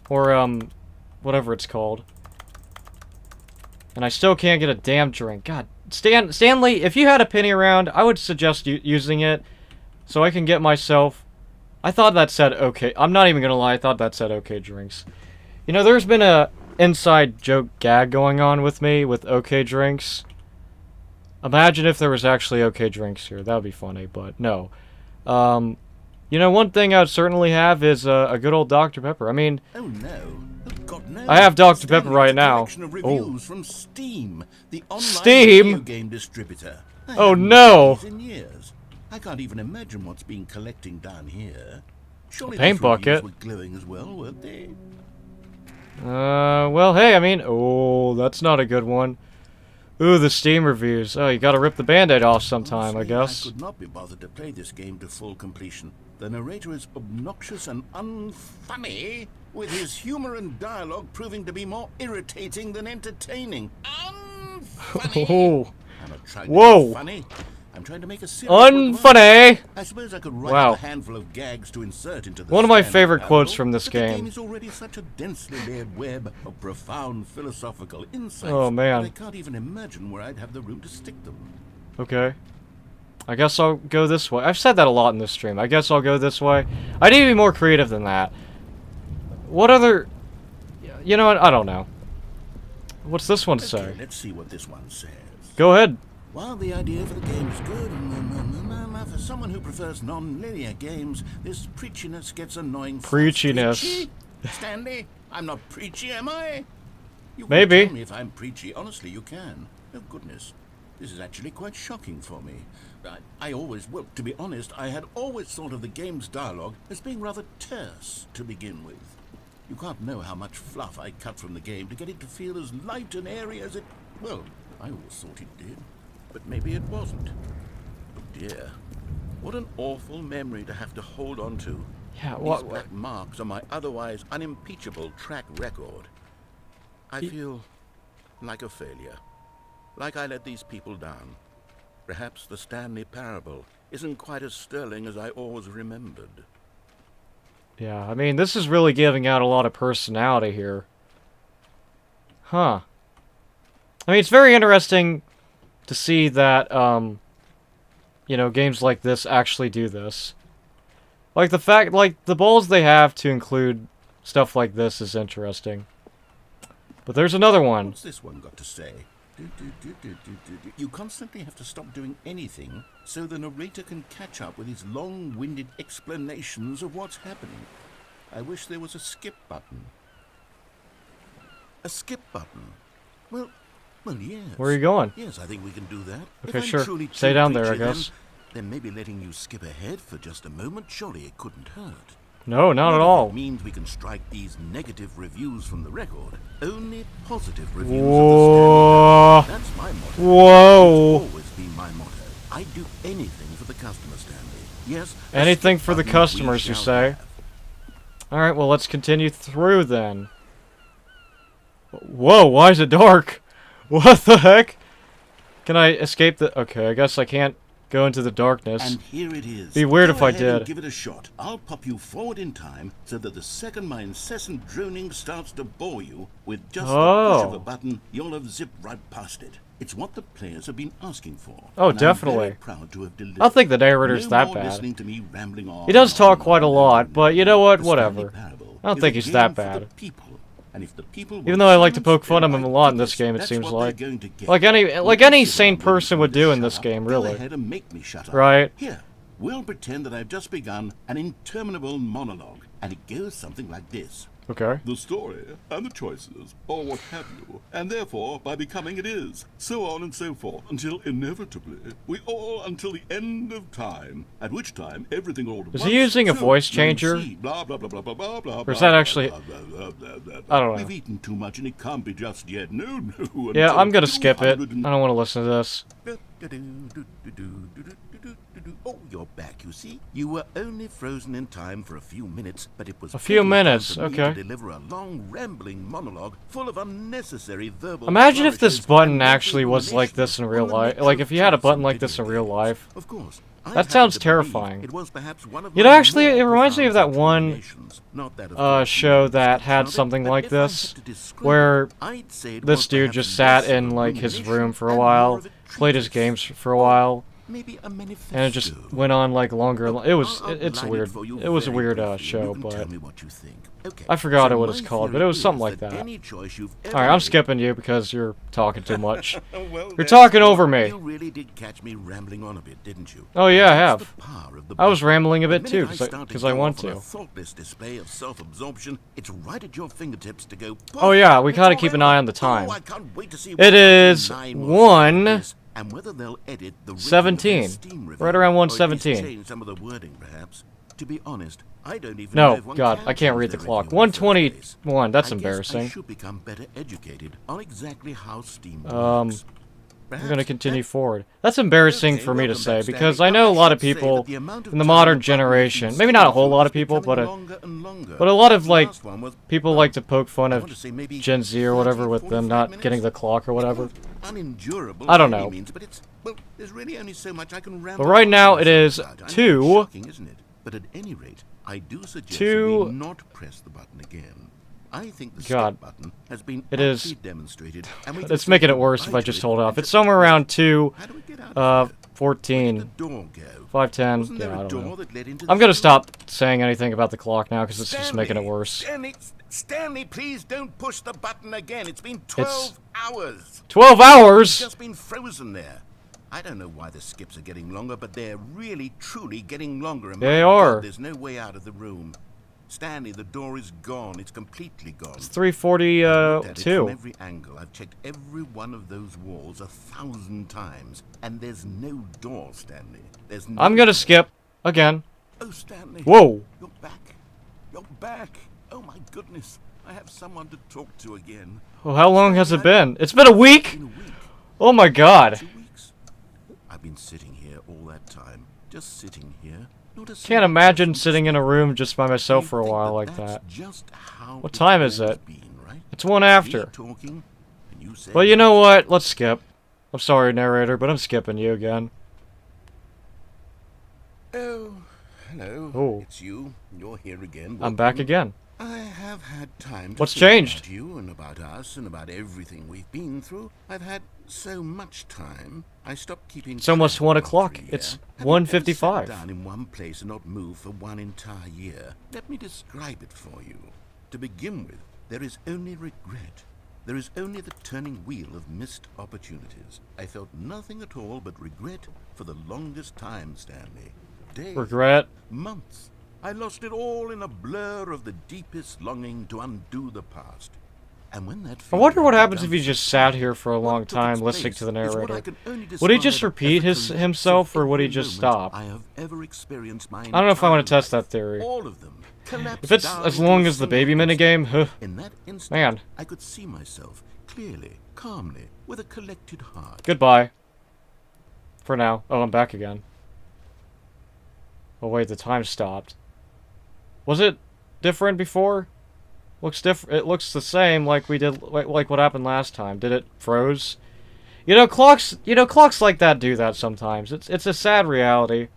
Or, whatever it's called. And I still can't get a damn drink. God, Stanley, if you had a penny around, I would suggest using it so I can get myself... I thought that said okay. I'm not even gonna lie, I thought that said okay drinks. You know, there's been a inside joke gag going on with me with okay drinks. Imagine if there was actually okay drinks here. That would be funny, but no. You know, one thing I would certainly have is a good old Dr. Pepper. I mean... Oh no. God, no. I have Dr. Pepper Stanley, right it's a now. collection of reviews from Steam, the online Steam? video game distributor. I Oh, haven't no. looked at these in years. I can't even imagine what's been collecting down here. Surely paint those reviews bucket. were glowing as well, weren't they? well, hey, I mean... Oh, that's not a good one. Ooh, the Steam reviews. Oh, you gotta rip the Band-Aid off sometime, I Honestly, guess. I could not be bothered to play this game to full completion. The narrator is obnoxious and unfunny, with his humor and dialogue proving to be more irritating than entertaining. Unfunny. Oh, I'm not trying whoa. to be funny. I'm trying to make a serious remark. unfunny! I suppose I could write Wow. up a handful of gags to insert into the One of my Stanley favorite Parable, quotes from this but the game. game is already such a densely layered web of profound philosophical insights Oh, man. that I can't even imagine where I'd have the room to stick them. Okay. I guess I'll go this way. I've said that a lot in this stream. I guess I'll go this way. I need to be more creative than that. What other... You know what? I don't know. What's this one say? Okay, let's see what this one says. Go ahead. While the idea for the game is good, for someone who prefers non-linear games, this preachiness gets annoying. fast. Preachiness. Preachy? Stanley, I'm not preachy, am I? You can Maybe. tell me if I'm preachy. Honestly, you can. Oh, goodness. This is actually quite shocking for me. Well, to be honest, I had always thought of the game's dialogue as being rather terse to begin with. You can't know how much fluff I cut from the game to get it to feel as light and airy as it... Well, I always thought it did. But maybe it wasn't. Oh dear. What an awful memory to have to hold on to. Yeah, These what... black marks on my otherwise unimpeachable track record. I feel like a failure. Like I let these people down. Perhaps the Stanley Parable isn't quite as sterling as I always remembered. Yeah, I mean, this is really giving out a lot of personality here. Huh. I mean, it's very interesting to see that, you know, games like this actually do this. Like, the fact, like, the balls they have to include stuff like this is interesting. But there's another one. What's this one got to say? You constantly have to stop doing anything so the narrator can catch up with his long-winded explanations of what's happening. I wish there was a skip button. A skip button? Well, yes. Where are you going? Yes, I think we can do that. Okay, If I'm sure. truly Stay too down there, I preachy, guess. Then maybe letting you skip ahead for just a moment, surely it couldn't hurt. No, not at If all. It means we can strike these negative reviews from the record. Only positive reviews Whoa. of the Stanley. That's my motto. Whoa. It's always been my motto. I'd do anything for the customer, Stanley. Yes. a Anything skip for the button we customers, you shall say? have. Alright, well, let's continue through then. Whoa, why is it dark? What the heck? Can I escape the... Okay, I guess I can't go into the darkness. And here it is. Be weird Go if I ahead and did. give it a shot. I'll pop you forward in time so that the second my incessant droning starts to bore you, with just the push of a button, you'll have zipped right past it. It's what the players have been asking for. Oh, and definitely. I'm very proud to have delivered. I don't think the narrator's No that more bad. listening to me rambling on He does and talk on quite a and lot, on. but you know what? The Stanley Whatever. Parable I don't is think a he's that game for the bad. people. And if the people Even want though I like to silence, poke fun then of him a my lot in this goodness, game, it that's seems what like. they're going to get. Like Well, any if sane I'm willing person to would do in shut this up, game, Go really. ahead and make me shut up. Right? Here, we'll pretend that I've just begun an interminable monologue, and it goes something like this. Okay. The story, and the choices, or what have you, and therefore, by becoming it is, so on and so forth, until inevitably, we all until the end of time, at which time everything all at Is once, he using a so, voice now changer? see, blah, blah, blah, blah, blah, blah, blah, Or is that actually... blah, blah, blah, blah, I don't know. We've eaten too much and it can't be just yet. No, no. Yeah, until I'm gonna skip it. 200 and- I don't want to listen to this. Oh, you're back, you see. You were only frozen in time for a few minutes, but it was A few plenty of time minutes, for me okay. to deliver a long, rambling monologue full of unnecessary verbal Imagine if this flourishes button and actually mental was like this in real on the life. nature Like, of if you had a choice button in like this in video real games. life. Of course. I That happen sounds to believe terrifying. It was perhaps one of You know, my actually, more it reminds me of that profound one inclinations. Not that, of course, show you that know, had but something like if I had this, to describe where it, I'd say it this was dude perhaps just sat less in, of a like, his rumination room for a and more while, of a played his treatise. games for a while, Maybe a manifesto. and it just went on, like, longer. It was, I'll it's outline weird. for you It was a very weird briefly, and show, you can but tell me what you think. Okay, I forgot so what it's my called, but theory it was something is like that. Any choice you've ever Alright, I'm made- skipping you because you're talking too much. Well, You're that's talking good. over me. You really did catch me rambling on a bit, didn't you? Oh yeah, I That's have. the power of the I was button. rambling a The bit too, minute start because to I go want off on a to. thoughtless display of self-absorption, it's right at your fingertips to go. Oh yeah, we It's gotta all keep an over. eye on the time. Oh, I can't wait to see It what is 9 will say about this, and whether they'll edit the written 17. of their Steam review, Right around or at least 1:17. change some of the wording, perhaps. To be honest, I don't even No, know if one God, can I can't change read the their clock. review in the first place. 1:21, that's I guess I embarrassing. should become better educated on exactly how Steam Um, works. We're gonna Perhaps continue that- forward. That's embarrassing Okay, for me to welcome say, back, because Stanley. I know a lot of should say people that the amount of in the time modern the button generation, is maybe not a whole used lot of is people, becoming but longer and longer. a lot of, The like, last one was, people well, like to poke fun I of want to say maybe Gen Z or whatever 30, with them 45 not minutes. getting the clock or whatever. Unendurable I don't by any know. means, but it's, well, there's really only so much I can ramble But right on now about it is about. I know it's 2 shocking, isn't it? But at any rate, I do suggest that we not press the button again. I think the God. skip button has been It is- aptly demonstrated, and we can It's say making it goodbye worse if I to just it hold and off. It's just somewhere quit. around 2, How do we get out of here? Where did the 14, door go? 5:10. Wasn't there Yeah, I a don't door know. that led into the I'm gonna studio? stop saying anything about the clock now because it's just making it worse. Stanley, please don't push the button again. It's been 12 hours. 12 hours? It's just been frozen there. I don't know why the skips are getting longer, but they're really, truly getting longer. And They my God, are. there's no way out of the room. Stanley, the door is gone. It's completely gone. It's I've looked at it 3:42. from every angle. I've checked every one of those walls 1,000 times, and there's no door, Stanley. There's no I'm gonna door. skip again. Oh, Stanley. Whoa. You're back. You're back. Oh, my goodness. I have someone to talk to again. Well, how long has it been? It's been a It's week? been a week. Oh my God. 2 weeks. I've been sitting here all that time. Just sitting here. Not a Can't single imagine person sitting in a room just by myself You for a think while like that's that. just how What it's time is always it? been, right? It's 1 Me after. talking, and you saying Well, you know nothing. what? Let's skip. I'm sorry, narrator, but I'm skipping you again. Oh, hello. Oh. It's you. You're here again. I'm back Welcome. again. I have had time to What's think changed? about you and about us and about everything we've been through. I've had so much time. I stopped keeping. It's almost track 1 after o'clock. a year. It's Have you ever 1:55. sat down in one place and not moved for one entire year? Let me describe it for you. To begin with, there is only regret. There is only the turning wheel of missed opportunities. I felt nothing at all but regret for the longest time, Stanley. Days, Regret. months. I lost it all in a blur of the deepest longing to undo the past. And when that I wonder what feeling happens if he began just to sat fade, here for a what long took time its listening to the place is what I narrator. can only Would he describe just repeat as a collapse himself, of or would he every just moment stop? I have ever experienced my I don't know if I want to entire test that life. theory. All of them collapsed If it's down as into long a as the single baby instant. minigame, huh. In that instant, Man. I could see myself clearly, calmly, with a collected heart. Goodbye. For now. Oh, I'm back again. Oh wait, the time stopped. Was it different before? Looks different. It looks the same, like we did, like what happened last time. Did it froze? You know, clocks like that do that sometimes. It's a sad reality.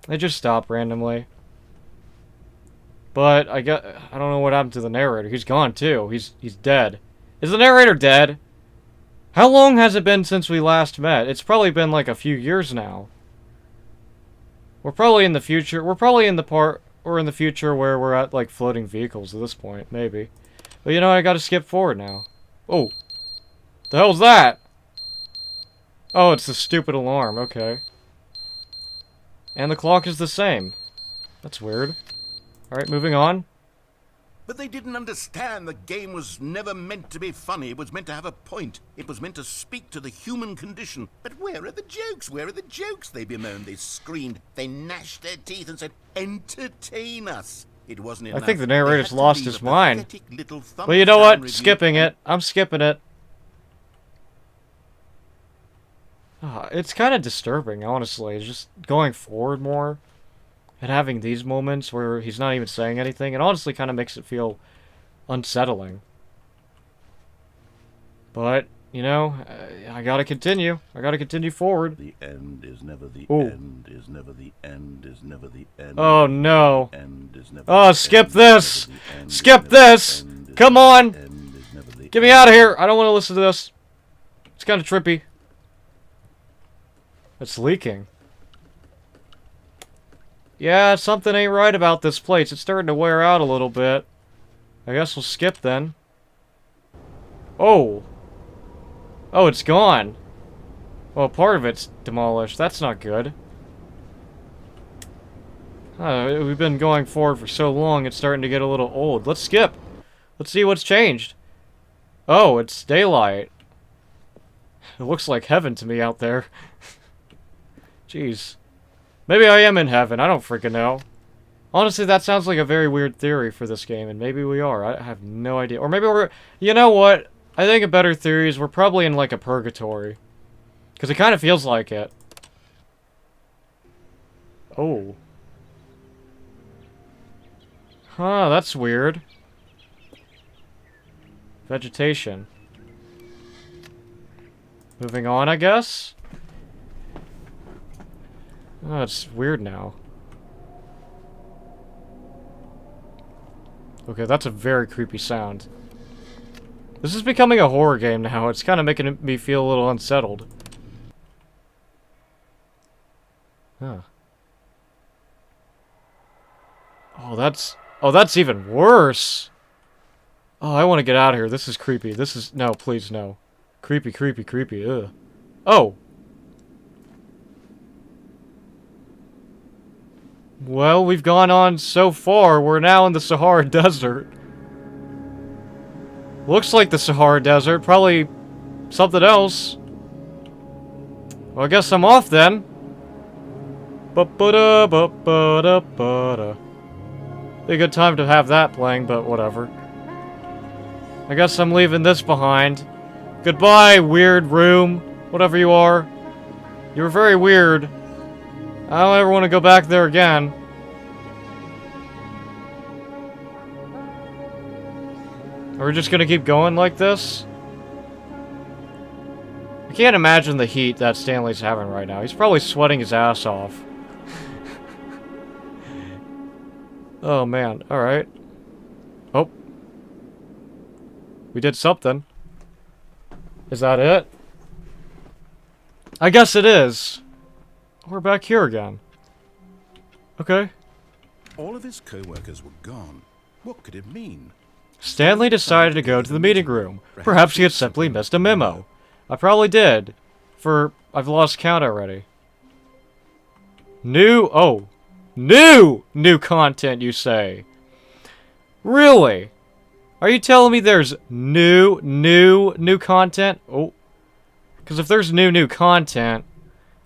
They just stop randomly. But I don't know what happened to the narrator. He's gone too. He's dead. Is the narrator dead? How long has it been since we last met? It's probably been like a few years now. We're probably in the future. We're probably in the part or in the future where we're at like floating vehicles at this point, maybe. But you know, I gotta skip forward now. Oh. The hell's that? Oh, it's the stupid alarm. Okay. And the clock is the same. That's weird. Alright, moving on. But they didn't understand the game was never meant to be funny. It was meant to have a point. It was meant to speak to the human condition. But where are the jokes? Where are the jokes? They bemoaned, they screamed, they gnashed their teeth and said, entertain us. It wasn't enough. I think the They narrator's had to lost leave his a mind. pathetic little Well, you know what? thumbs-down Skipping review. it. I'm skipping it. It's kind of disturbing, honestly. It's just going forward more and having these moments where he's not even saying anything. It honestly kind of makes it feel unsettling. But, you know, I gotta continue. I gotta continue forward. The end is never the Ooh. end, is never the end, is never the end. Oh, no. End is never Oh, the skip end, this! is never the end, Skip is never the this! end, is Come never the on! end, is never the Get me end. out of here! I don't want to listen to this. It's kind of trippy. It's leaking. Yeah, something ain't right about this place. It's starting to wear out a little bit. I guess we'll skip then. Oh. Oh, it's gone. Well, part of it's demolished. That's not good. We've been going forward for so long, it's starting to get a little old. Let's skip. Let's see what's changed. Oh, it's daylight. It looks like heaven to me out there. Jeez. Maybe I am in heaven. I don't freaking know. Honestly, that sounds like a very weird theory for this game, and maybe we are. I have no idea. Or maybe we're... You know what? I think a better theory is we're probably in, like, a purgatory. Because it kind of feels like it. Oh. Huh, that's weird. Vegetation. Moving on, I guess? Oh, it's weird now. Okay, that's a very creepy sound. This is becoming a horror game now. It's kind of making me feel a little unsettled. Huh. Oh, that's even worse. Oh, I want to get out of here. This is creepy. This is... No, please, no. Creepy, creepy, creepy. Ugh. Oh! Well, we've gone on so far. We're now in the Sahara Desert. Looks like the Sahara Desert. Probably something else. Well, I guess I'm off then. Ba-ba-da, ba-ba-da, ba-da. Be a good time to have that playing, but whatever. I guess I'm leaving this behind. Goodbye, weird room. Whatever you are. You were very weird. I don't ever want to go back there again. Are we just gonna keep going like this? I can't imagine the heat that Stanley's having right now. He's probably sweating his ass off. Oh man, alright. Oh. We did something. Is that it? I guess it is. We're back here again. Okay. All of his co-workers were gone. What could it mean? Stanley decided to go to the meeting room. Perhaps he had simply missed a memo. I probably did. I've lost count already. New content, you say? Really? Are you telling me there's new content? Oh. Because if there's new content,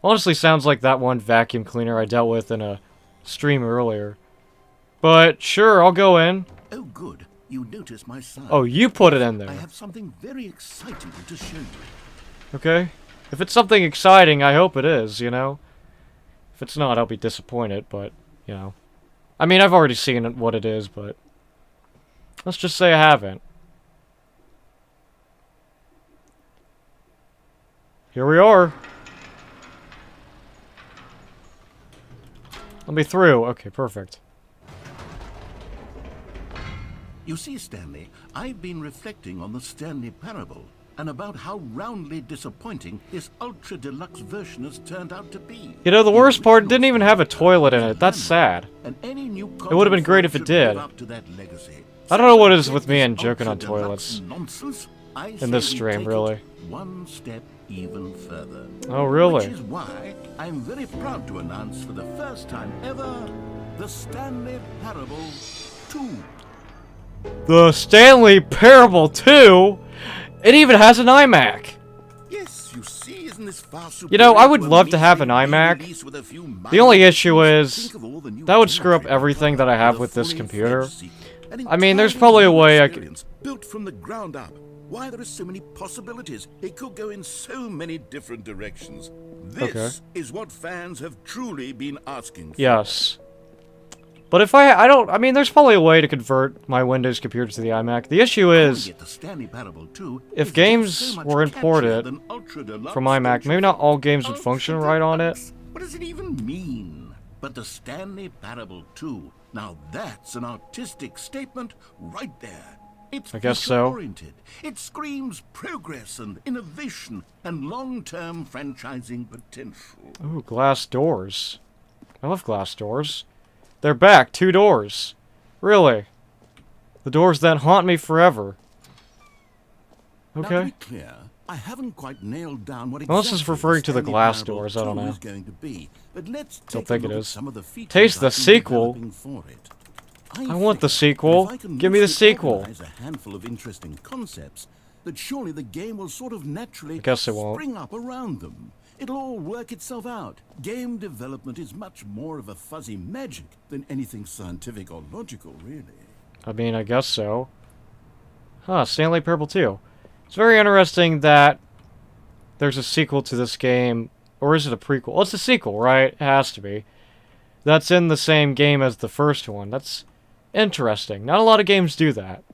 honestly sounds like that one vacuum cleaner I dealt with in a stream earlier. But sure, I'll go in. Oh, good. You notice my sign. Oh, you put it in there. I have something very exciting to show you. Okay. If it's something exciting, I hope it is, you know? If it's not, I'll be disappointed, but, you know. I mean, I've already seen what it is, but... let's just say I haven't. Here we are. Let me through. Okay, perfect. You see, Stanley, I've been reflecting on the Stanley Parable and about how roundly disappointing this Ultra Deluxe version has turned out to be. You know, the worst part, it didn't even have a toilet in it. That's sad. It would have been great if it did. I don't know what it is with me and joking on toilets in this stream, really. One step even further. Oh, really? Which is why I'm very proud to announce for the first time ever the Stanley Parable 2. The Stanley Parable 2? It even has an iMac. Yes, you see, isn't this far superior? You know, I would love to have an iMac. The only issue is that would screw up everything that I have with this computer. I mean, there's probably a way I could... built from the ground up. Why, there are so many possibilities. It could go in so many different directions. This is what fans have truly been asking for. Yes. But if I mean, there's probably a way to convert my Windows computer to the iMac. The issue is, if games were imported from iMac, maybe not all games would function right on it. What does it even mean? But the Stanley Parable 2, now that's an artistic statement right there. It's I guess so. oriented. It screams progress and innovation and long-term franchising potential. Ooh, glass doors. I love glass doors. They're back. 2 doors. Really. The doors that haunt me forever. Okay. Now, to be clear, I haven't quite nailed down what Unless it's referring to the glass doors, I don't know. But let's Don't think it is. Taste the sequel. I want the sequel. Give me the sequel. A handful of interesting concepts that surely the game will sort of naturally spring up around them. It'll all work itself out. Game development is much more of a fuzzy magic than anything scientific or logical, really. I mean, I guess so. Huh, Stanley Parable 2. It's very interesting that there's a sequel to this game. Or is it a prequel? Well, it's a sequel, right? It has to be. That's in the same game as the first one. That's interesting. Not a lot of games do that.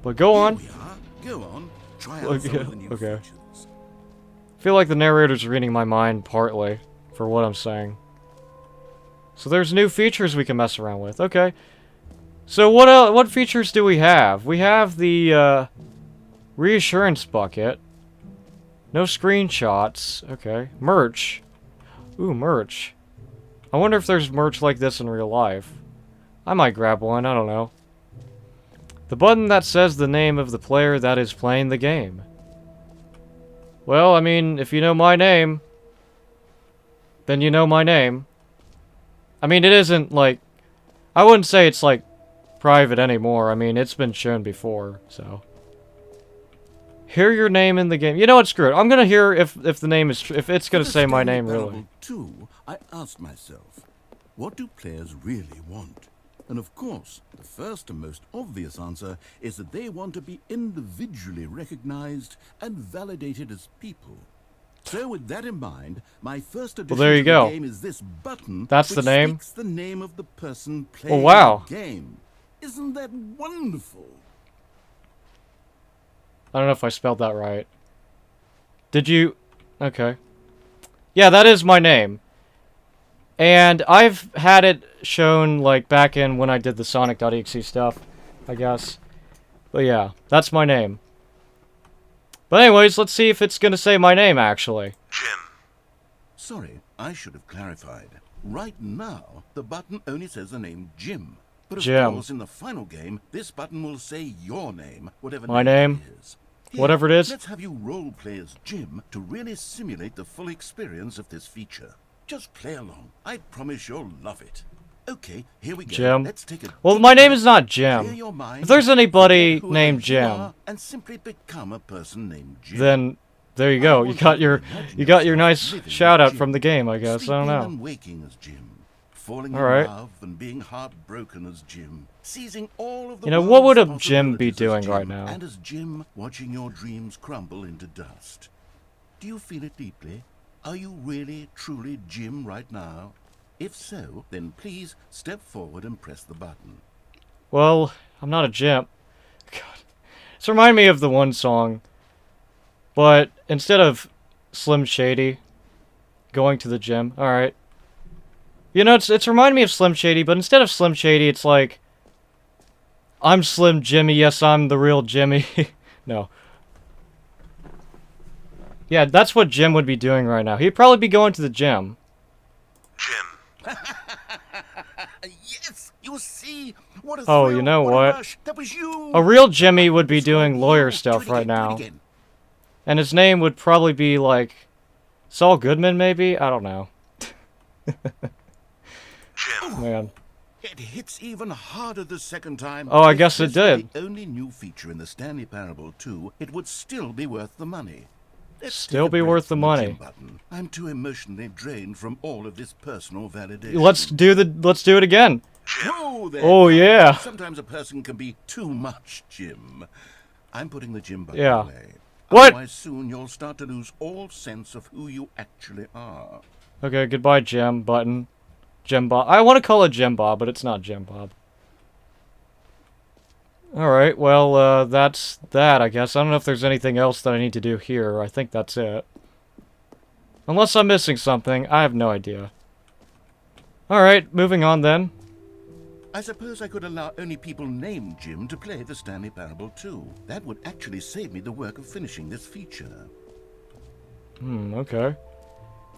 But go on. Here we are. Go on. Try out some of the new features. I feel like the narrator's reading my mind partly for what I'm saying. So there's new features we can mess around with. Okay. So what features do we have? We have the reassurance bucket. No screenshots. Okay. Merch. Ooh, merch. I wonder if there's merch like this in real life. I might grab one, I don't know. The button that says the name of the player that is playing the game. Well, I mean, if you know my name, then you know my name. I mean, it isn't, like... I wouldn't say it's, like, private anymore. I mean, it's been shown before, so... Hear your name in the game. You know what, screw it. I'm gonna hear if the name is... if it's gonna say my name, really. I asked myself, what do players really want? And of course, the first and most obvious answer is that they want to be individually recognized and validated as people. So with that in mind, my first addition to the game is this button. That's the name? Which speaks the name of the person playing the game. Isn't that wonderful? I don't know if I spelled that right. Did you... Okay. Yeah, that is my name. And I've had it shown, like, back in when I did the Sonic.exe stuff, I guess. But yeah, that's my name. But anyways, let's see if it's gonna say my name, actually. Jim. Sorry, I should have clarified. Right now, the button only says the name Jim. But of Jim. course, in the final game, this button will say your name, whatever My name name? it is. Here, Whatever it is? Let's have you role-play as Jim to really simulate the full experience of this feature. Just play along. I promise you'll love it. Okay, here we go. Jim. Let's take a Well, deep my name breath, is not clear Jim. your mind, If there's anybody forget whoever named you Jim, are, and simply become a person named Jim. then there you go. You got your nice shout out from the game, I guess. I don't Sleeping know. and waking as Jim. Falling Alright. in love and being heartbroken as Jim. Seizing all of the You know, what would a world's Jim be possibilities as doing right Jim, now? And as Jim, watching your dreams crumble into dust. Do you feel it deeply? Are you really, truly Jim right now? If so, then please step forward and press the button. Well, I'm not a Jim. God. It's reminding me of the one song, but instead of Slim Shady going to the gym, alright. You know, it's reminding me of Slim Shady, but instead of Slim Shady, it's like, I'm Slim Jimmy, yes, I'm the real Jimmy. No. Yeah, that's what Jim would be doing right now. He'd probably be going to the gym. Jim. Yes, you see, what a Oh, thrill, you know what a what? rush. That was you. A real Jimmy would be doing lawyer Do stuff it right again, do it now. again. And his name would probably be like Saul Goodman, maybe? I don't know. Jim. Man. It hits even harder the second time. Oh, I If guess it this were did. the only new feature in the Stanley Parable 2, it would still be worth the money. Let's Still take a be break worth the from money. Jim button. I'm too emotionally drained from all of this personal validation. Let's do it again. Whoa there, Oh, Carl. yeah. Sometimes a person can be too much, Jim. I'm putting the Jim button Yeah. away. What? Otherwise, soon you'll start to lose all sense of who you actually are. Okay, goodbye, Jim button. Jim Bob. I want to call it Jim Bob, but it's not Jim Bob. Alright, well, that's that, I guess. I don't know if there's anything else that I need to do here. I think that's it. Unless I'm missing something, I have no idea. Alright, moving on then. I suppose I could allow only people named Jim to play the Stanley Parable 2. That would actually save me the work of finishing this feature. Okay.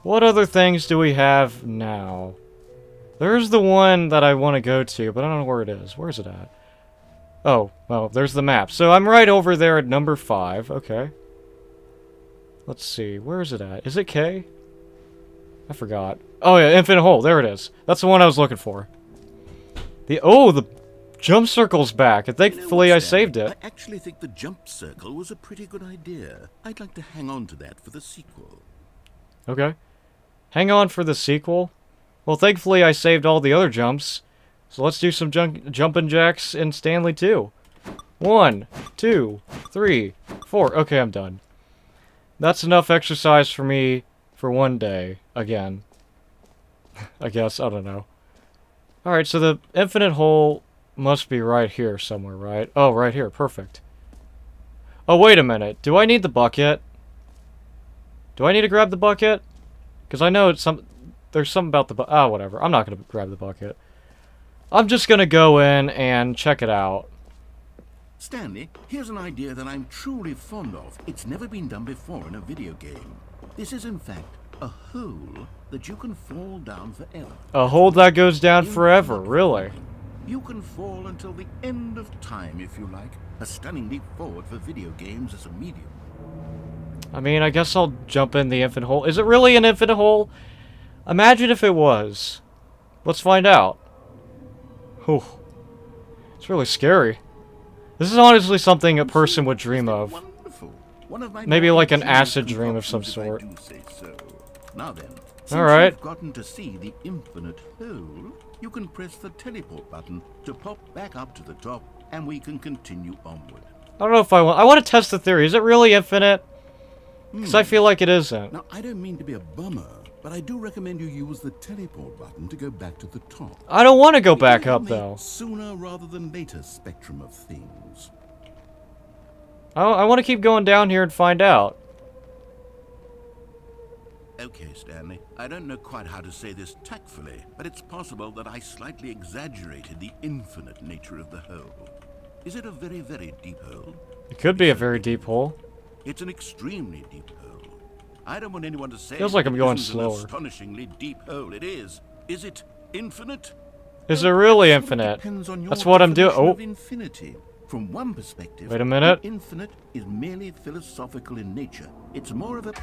What other things do we have now? There's the one that I want to go to, but I don't know where it is. Where is it at? Oh, there's the map. So I'm right over there at number 5. Okay. Let's see. Where is it at? Is it K? I forgot. Oh, yeah, Infinite Hole. There it is. That's the one I was looking for. The jump circle's back. And thankfully I saved it. I actually think the jump circle was a pretty good idea. I'd like to hang on to that for the sequel. Okay. Hang on for the sequel. Well, thankfully I saved all the other jumps. So let's do some jumping jacks in Stanley 2. 1, 2, 3, 4. Okay, I'm done. That's enough exercise for me for one day. Again. I guess. I don't know. Alright, so the infinite hole must be right here somewhere, right? Oh, right here. Perfect. Oh, wait a minute. Do I need the bucket? Do I need to grab the bucket? Because I know there's something about the bucket. Oh, whatever. I'm not going to grab the bucket. I'm just going to go in and check it out. Stanley, here's an idea that I'm truly fond of. It's never been done before in a video game. This is, in fact, a hole that you can fall down forever. A hole that goes down forever, really? You can fall until the end of time, if you like. A stunning leap forward for video games as a medium. I mean, I guess I'll jump in the infinite hole. Is it really an infinite hole? Imagine if it was. Let's find out. Whew. It's really scary. This is honestly something a person would dream of. Wonderful. One of my Maybe like an ingenious acid dream of some concoctions, if I sort. do say so. Now then, since Alright. you've gotten to see the infinite hole, you can press the teleport button to pop back up to the top, and we can continue onward. I don't know if I want to test the theory. Is it really infinite? Because I feel like it isn't. Now, I don't mean to be a bummer, but I do recommend you use the teleport button to go back to the top. I don't want to go It back can up, have though. the sooner rather than later spectrum of things. I want to keep going down here and find out. Okay, Stanley, I don't know quite how to say this tactfully, but it's possible that I slightly exaggerated the infinite nature of the hole. Is it a very, very deep hole? It could be a very deep hole. It's an extremely deep hole. I don't want anyone to say Feels like that I'm it going isn't slower. an astonishingly deep hole. It is. Is it infinite? Is it really Sort of infinite? depends on your That's what I'm doing. definition Oh, of infinity. From one perspective, wait a minute. the infinite is merely philosophical in nature. It's more of a...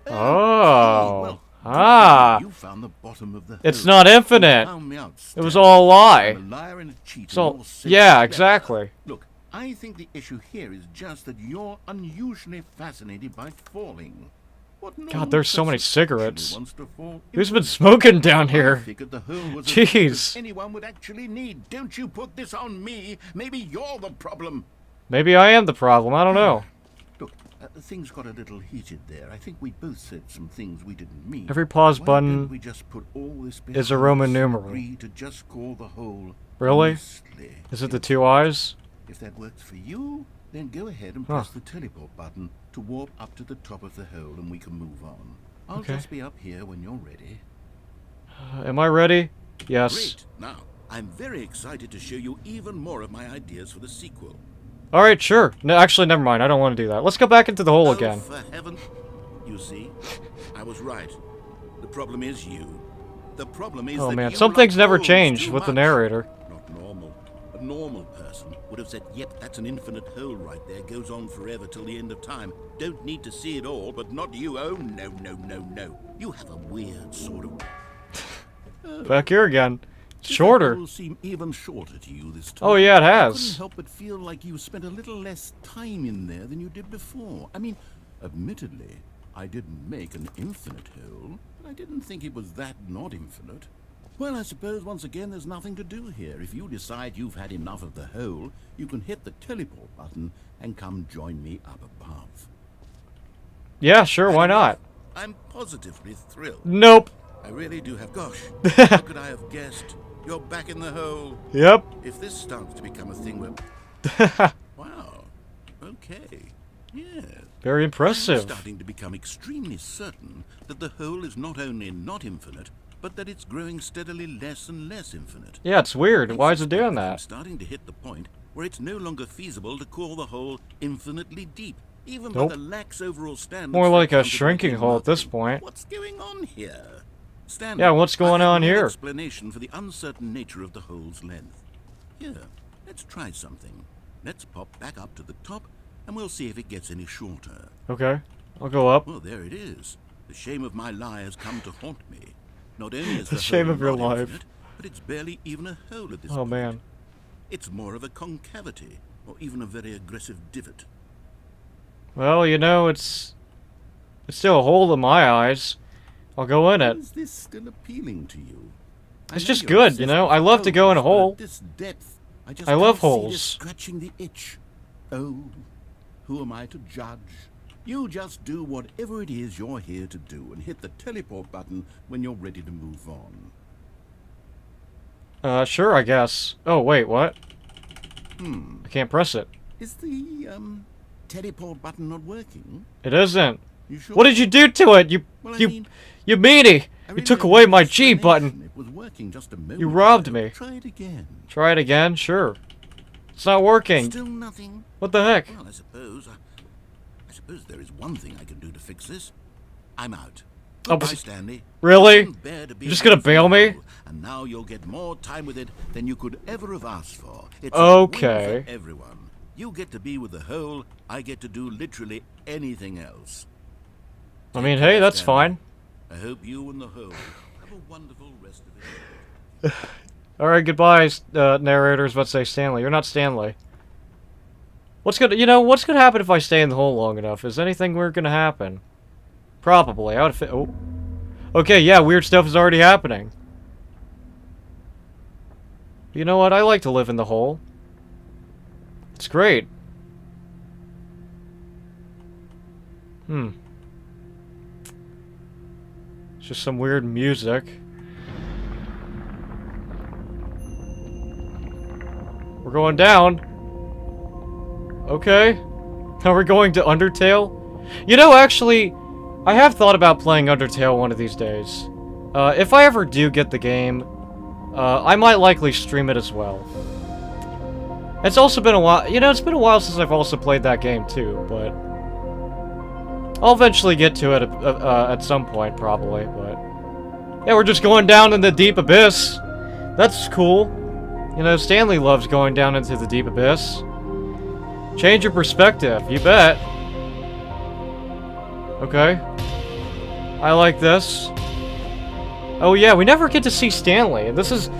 Oh. well, Ah. you found the bottom of the It's hole. not You infinite. found me out, It was Stanley. all a lie. I'm a liar and a cheat. So, and you're simply yeah, clever. exactly. Look, I think the issue here is just that you're unusually fascinated by falling. What normal there's so many person cigarettes. wants to fall Who's into? been smoking down I here? figured the hole was Jeez. as anyone would actually need. Don't you put this on me. Maybe you're the problem. Maybe I am the problem. I don't know. Look, things got a little heated there. I think we both said some things we didn't mean. Every pause Why button don't we just put all this is a behind Roman us and numeral. agree to just call the hole Really? honestly? Is it the 2 eyes? If that works for you, then go ahead and press the teleport button to warp up to the top of the hole and we can move on. I'll Okay. just be up here when you're ready. Am I ready? Yes. Great. Now, I'm very excited to show you even more of my ideas for the sequel. Alright, sure. No, actually, never mind. I don't want to do that. Let's go back into the hole again. Oh, for heaven. You see, I was right. The problem is you. The problem is Oh that man, you some like things never holes change too with the much. narrator. Not normal. A normal person would have said, yep, that's an infinite hole right there. Goes on forever till the end of time. Don't need to see it all, but not you. Oh, no, no, no, no. You have a weird sort of... Back here again. Does that Shorter. hole seem even shorter to you this time? Oh yeah, it I couldn't has. help but feel like you spent a little less time in there than you did before. I mean, admittedly, I didn't make an infinite hole, but I didn't think it was that not infinite. Well, I suppose once again there's nothing to do here. If you decide you've had enough of the hole, you can hit the teleport button and come join me up above. Yeah, sure, why not? I'm positively thrilled. Nope. I really do have... Gosh, how could I have guessed? You're back in the hole. Yep. If this starts to become a thing where... Wow. Okay. Yeah. Very I'm impressive. starting to become extremely certain that the hole is not only not infinite, but that it's growing steadily less and less infinite. Yeah, it's weird. I Why is it suspect doing that I'm that? starting to hit the point where it's no longer feasible to call the hole infinitely deep, even Nope. by the lax overall standards. More for like a accounting shrinking and hole at this marketing. point. What's going on here? Stanley, Yeah, what's going I have on no here? explanation for the uncertain nature of the hole's length. Here, let's try something. Let's pop back up to the top, and we'll see if it gets any shorter. Okay. I'll go up. Well, there it is. The shame of my lie has come to haunt me. Not only is the shame hole of your not life. infinite, but it's barely even a hole at this Oh point. man. It's more of a concavity, or even a very aggressive divot. Well, you know, it's still a hole in my eyes. I'll go in it. Is this still appealing to you? I It's know just you're good, obsessed you know? with I love to go in a holes, but hole. at this depth, I just I love can't see holes. this scratching the itch. Oh, who am I to judge? You just do whatever it is you're here to do and hit the teleport button when you're ready to move on. Sure, I guess. Oh, wait, what? I can't press it. Is the, teleport button not working? It isn't. You sure? What did you do to it? Well, I you mean, meanie! I You really took don't away have my an G button. explanation. It was working just a moment You robbed ago. me. Try it again. Try it again? Sure. It's not working. Still nothing. What the heck? Well, I suppose there is one thing I can do to fix this. I'm out. Oh, Goodbye, but- Stanley. Really? I couldn't bear to be You're just gonna away from bail me? you, and now you'll get more time with it than you could ever have asked for. It's a win Okay. for everyone. You get to be with the hole. I get to do literally anything else. I mean, hey, that's Stanley. fine. I hope you and the hole have a wonderful rest of it. Alright, goodbye, narrators. Let's say Stanley. You're not Stanley. What's gonna happen if I stay in the hole long enough? Is anything weird gonna happen? Probably. I would fit. Oh. Okay, yeah, weird stuff is already happening. You know what? I like to live in the hole. It's great. It's just some weird music. We're going down. Okay. Now we're going to Undertale. You know, actually, I have thought about playing Undertale one of these days. If I ever do get the game, I might likely stream it as well. It's also been a while, you know, it's been a while since I've also played that game too, but I'll eventually get to it at some point, probably, but yeah, we're just going down in the deep abyss. That's cool. You know, Stanley loves going down into the deep abyss. Change your perspective, you bet. Okay. I like this. Oh yeah, we never get to see Stanley. This is...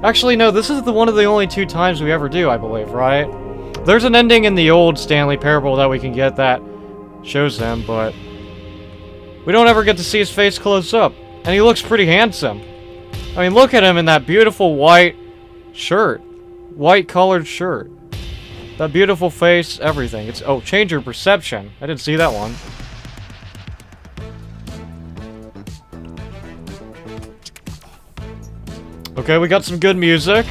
Actually, no, this is one of the only 2 times we ever do, I believe, right? There's an ending in the old Stanley Parable that we can get that shows him, but... We don't ever get to see his face close up. And he looks pretty handsome. I mean, look at him in that beautiful white shirt. White colored shirt. That beautiful face, everything. It's... Oh, change your perception. I didn't see that one. Okay, we got some good music.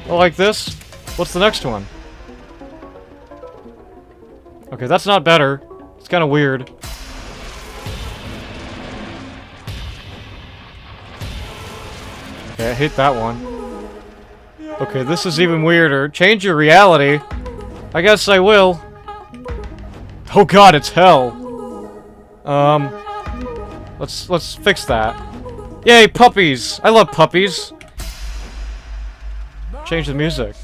I like this. What's the next one? Okay, that's not better. It's kind of weird. Okay, I hate that one. Okay, this is even weirder. Change your reality. I guess I will. Oh god, it's hell. Let's fix that. Yay, puppies! I love puppies. Change the music.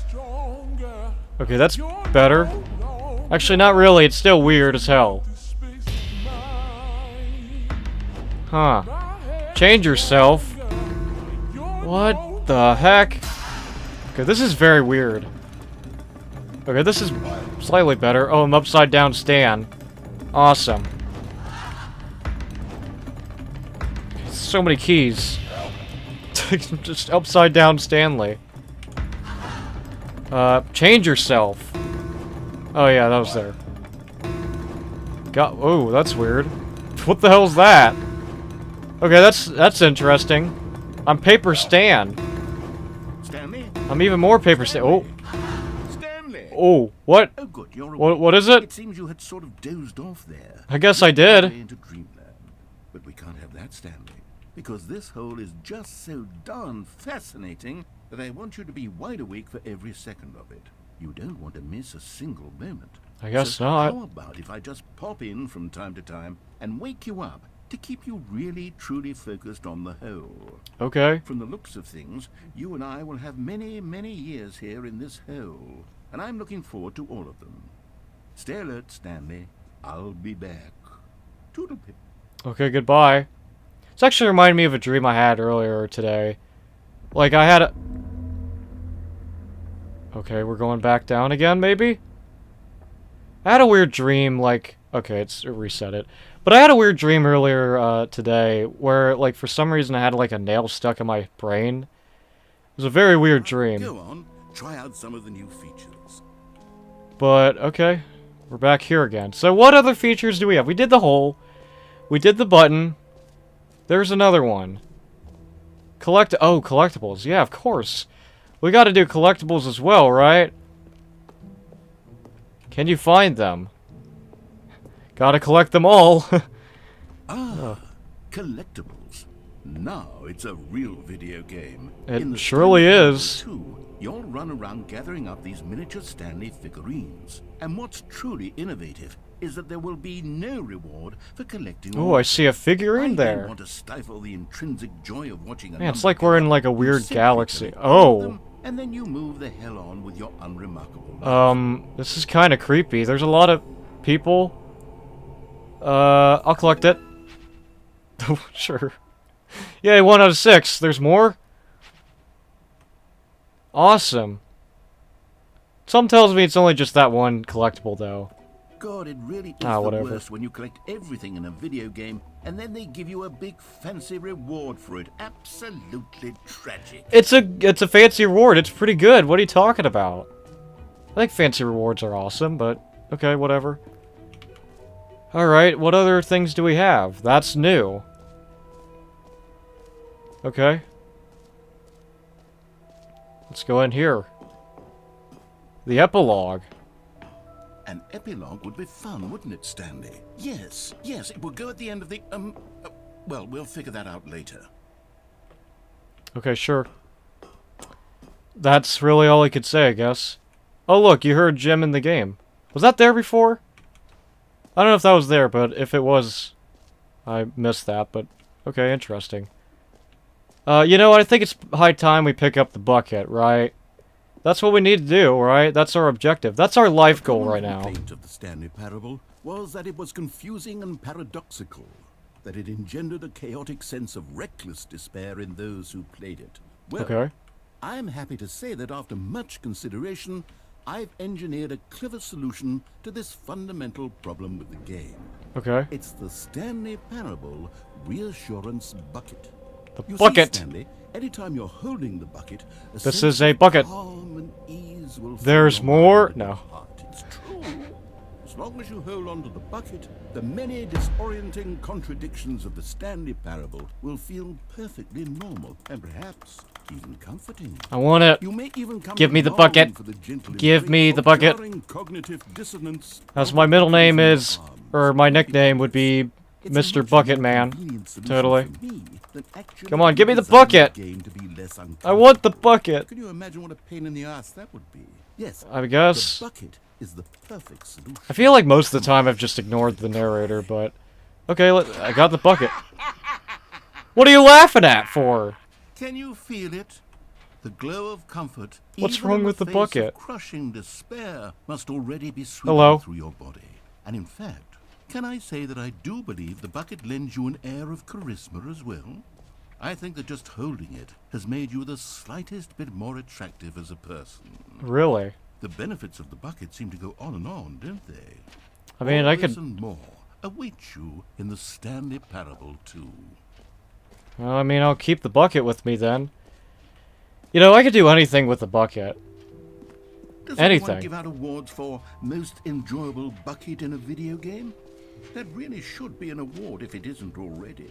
Okay, that's better. Actually, not really. It's still weird as hell. Huh. Change yourself. What the heck? Okay, this is very weird. Okay, this is slightly better. Oh, I'm upside down Stan. Awesome. So many keys. Just upside down Stanley. Change yourself. Oh yeah, that was there. Oh, that's weird. What the hell's that? Okay, that's interesting. I'm Paper Stan. Stanley? I'm even more Paper Stan. Oh. Stanley! Oh, what? Oh, good, you're What is it? It seems you had sort of dozed off there. I guess I did. Into dreamland. But we can't have that, Stanley. Because this hole is just so darn fascinating that I want you to be wide awake for every second of it. You don't want to miss a single moment. I guess So not. How about if I just pop in from time to time and wake you up to keep you really, truly focused on the hole? Okay. From the looks of things, you and I will have many, many years here in this hole, and I'm looking forward to all of them. Stay alert, Stanley. I'll be back. Toodle-pip. Okay, goodbye. This actually reminded me of a dream I had earlier today. Like, I had a... Okay, we're going back down again, maybe? I had a weird dream, like... Okay, it reset it. But I had a weird dream earlier today where, like, for some reason I had, like, a nail stuck in my brain. It was a very weird dream. Go on. Try out some of the new features. But, okay. We're back here again. So what other features do we have? We did the hole. We did the button. There's another one. Collectibles. Yeah, of course. We gotta do collectibles as well, right? Can you find them? Gotta collect them all. Collectibles. Now it's a real video game. It In the surely Stanley is. Parable 2, you'll run around gathering up these miniature Stanley figurines. And what's truly innovative is that there will be no reward for collecting Oh, all I of see a them. figurine I don't there. want to stifle the intrinsic joy of watching a Man, it's number like we're in go like a up. You weird simply galaxy. collect all of Oh. them, and then you move the hell on with your unremarkable life. This is kind of creepy. There's a lot of people. I'll collect it. Sure. Yay, 1 out of 6. There's more? Awesome. Some tells me it's only just that one collectible, though. God, it really is Ah, the whatever. worst when you collect everything in a video game and then they give you a big fancy reward for it. Absolutely tragic. It's a fancy reward. It's pretty good. What are you talking about? I think fancy rewards are awesome, but okay, whatever. Alright, what other things do we have? That's new. Okay. Let's go in here. The epilogue. An epilogue would be fun, wouldn't it, Stanley? Yes, it would go at the end of the, well, we'll figure that out later. Okay, sure. That's really all he could say, I guess. Oh, look, you heard Jim in the game. Was that there before? I don't know if that was there, but if it was, I missed that, but okay, interesting. You know what? I think it's high time we pick up the bucket, right? That's what we need to do, right? That's our objective. That's our life goal right now. The complaint of the Stanley Parable was that it was confusing and paradoxical, that it engendered a chaotic sense of reckless despair in those who played it. Well, Okay. I'm happy to say that after much consideration, I've engineered a clever solution to this fundamental problem with the game. Okay. It's the Stanley Parable Reassurance Bucket. The You bucket. See, Stanley, anytime you're holding the bucket, This sense is a of bucket. calm and ease will fill There's your more? mind and No. heart. It's true. As long as you hold on to the bucket, the many disorienting contradictions of the Stanley Parable will feel perfectly normal and perhaps even comforting. I want it. You may even come Give to me the long bucket. for the gentle Give me embrace the of bucket. jarring cognitive dissonance As of my the middle name bucket in is, your arms. or my nickname would be It's a Mr. much Bucket more Man. convenient solution Totally. for me than actually Come on, give me the designing bucket. game to be less I uncomfortable. want the bucket. Can you imagine what a pain in the ass that would be? Yes, I guess. the bucket is the perfect solution. I feel like most of the time I've just ignored the narrator, but... Okay, I got the bucket. What are you laughing at for? Can you feel it? The glow of comfort. What's even wrong in with the face bucket? Of crushing despair must already be sweeping Hello? through your body. And in fact, can I say that I do believe the bucket lends you an air of charisma as well? I think that just holding it has made you the slightest bit more attractive as a person. Really? The benefits of the bucket seem to go on and on, don't they? I mean, All I this could... and more await you in the Stanley Parable 2. Well, I mean, I'll keep the bucket with me then. You know, I could do anything with the bucket. Does Anything. anyone give out awards for most enjoyable bucket in a video game? That really should be an award if it isn't already.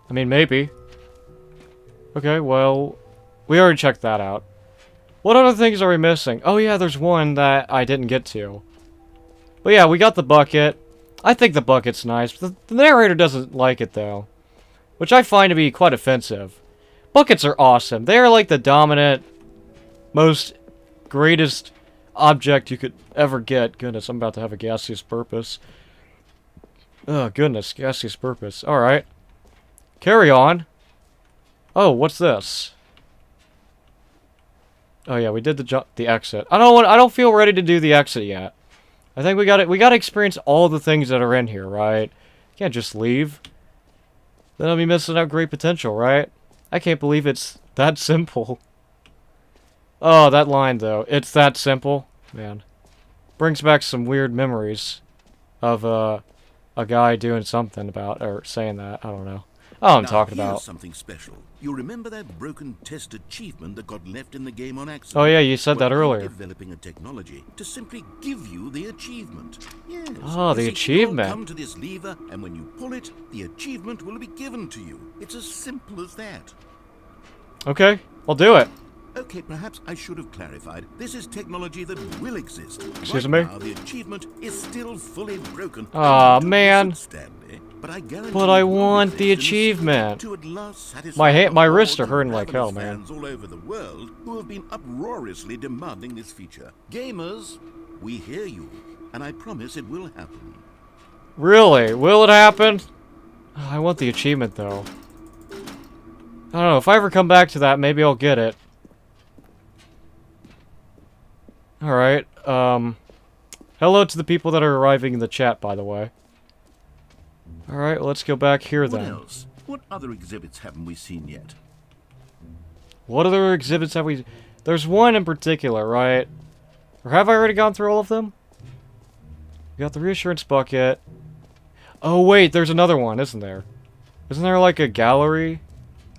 I mean, maybe. Okay, well... We already checked that out. What other things are we missing? Oh yeah, there's one that I didn't get to. But yeah, we got the bucket. I think the bucket's nice. The narrator doesn't like it, though. Which I find to be quite offensive. Buckets are awesome. They are like the dominant, most greatest object you could ever get. Goodness, I'm about to have a gaseous purpose. Oh, goodness, gaseous purpose. Alright. Carry on. Oh, what's this? Oh yeah, we did the exit. I don't feel ready to do the exit yet. I think we gotta experience all the things that are in here, right? Can't just leave. Then I'll be missing out great potential, right? I can't believe it's that simple. Oh, that line though. It's that simple. Man. Brings back some weird memories of a guy doing something about, or saying that. I don't know. Oh, I'm Now, talking here's about. something special. You remember that broken test achievement that got left in the game on accident? Oh yeah, you said that Well, I'm earlier. developing a technology to simply give you the achievement. Yes. Oh, You the see, achievement. you'll come to this lever, and when you pull it, the achievement will be given to you. It's as simple as that. Okay, I'll do it. Okay, perhaps I should have clarified. This is technology that will exist. Excuse Right me? now, the achievement is still fully broken. Aw, And you man. listen, Stanley, but I guarantee But I it will want the exist in a achievement. to at last satisfy My the wrists are hordes of hurting like hell, ravenous man. fans all over the world who have been uproariously demanding this feature. Gamers, we hear you, and I promise it will happen. Really? Will it happen? Oh, I want the achievement, though. I don't know. If I ever come back to that, maybe I'll get it. Alright, hello to the people that are arriving in the chat, by the way. Alright, let's go back here What then. else? What other exhibits haven't we seen yet? What other exhibits have we... There's one in particular, right? Or have I already gone through all of them? We got the reassurance bucket. Oh, wait, there's another one, isn't there? Isn't there, like, a gallery?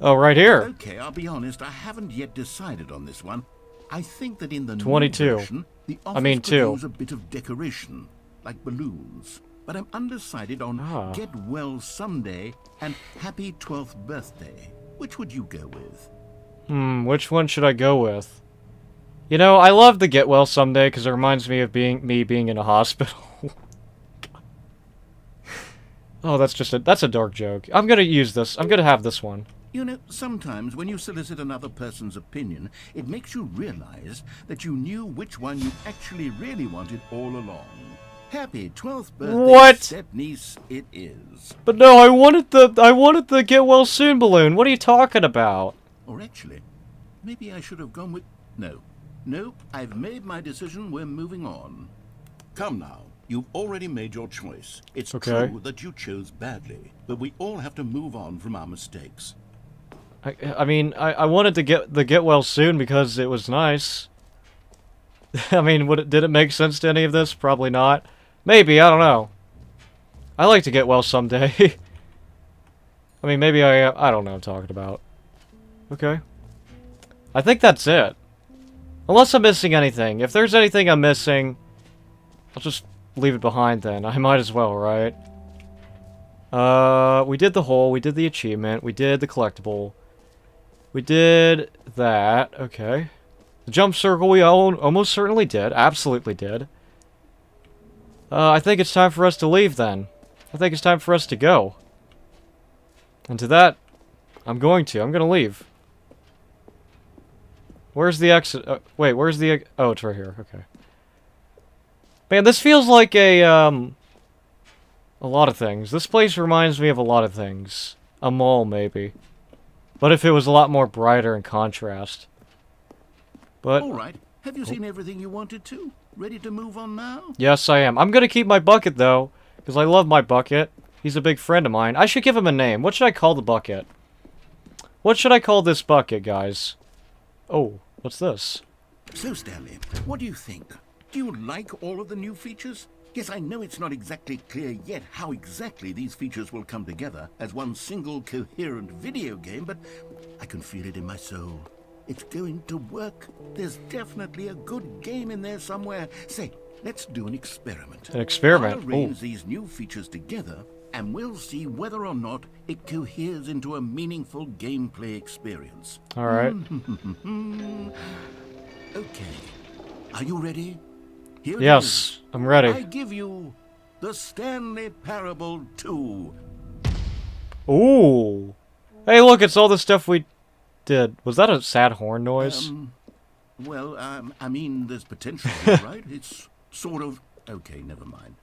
Oh, right here. Okay, I'll be honest, I haven't yet decided on this one. I think that in the new 22. version, the I office mean, could 2. use a bit of decoration, like balloons. But I'm undecided on Ah. Get Well Someday and Happy 12th Birthday. Which would you go with? Which one should I go with? You know, I love the Get Well Someday because it reminds me of me being in a hospital. Oh, that's a dark joke. I'm gonna use this. I'm gonna have this one. You know, sometimes when you solicit another person's opinion, it makes you realize that you knew which one you actually really wanted all along. Happy 12th birthday, What? step-niece it is. But no, I wanted the get well soon balloon. What are you talking about? Or actually, maybe I should have gone with... No, I've made my decision. We're moving on. Come now. You've already made your choice. It's Okay. true that you chose badly, but we all have to move on from our mistakes. I mean, I wanted to get well soon because it was nice. I mean, did it make sense to any of this? Probably not. Maybe, I don't know. I like to get well someday. I mean, maybe I don't know what I'm talking about. Okay. I think that's it. Unless I'm missing anything. If there's anything I'm missing, I'll just leave it behind then. I might as well, right? We did the hole, we did the achievement, we did the collectible. We did that, okay. The jump circle we almost certainly did, absolutely did. I think it's time for us to leave then. I think it's time for us to go. And to that, I'm gonna leave. Where's the exit? Wait, where's the... Oh, it's right here, okay. Man, this feels like a lot of things. This place reminds me of a lot of things. A mall, maybe. But if it was a lot more brighter in contrast. But... All right. Have you seen everything you wanted to? Ready to move on now? Yes, I am. I'm gonna keep my bucket, though. Because I love my bucket. He's a big friend of mine. I should give him a name. What should I call the bucket? What should I call this bucket, guys? Oh, what's this? So, Stanley, what do you think? Do you like all of the new features? Yes, I know it's not exactly clear yet how exactly these features will come together as one single coherent video game, but I can feel it in my soul. It's going to work. There's definitely a good game in there somewhere. Say, let's do an experiment. An experiment? I'll arrange these new features together, and we'll see whether or not it coheres into a meaningful gameplay experience. Alright. Okay. Are you ready? Here it Yes, is. I'm ready. I give you the Stanley Parable 2. Ooh. Hey, look, it's all the stuff we did. Was that a sad horn noise? Well, I mean, there's potential here, right? It's sort of... Okay, never mind.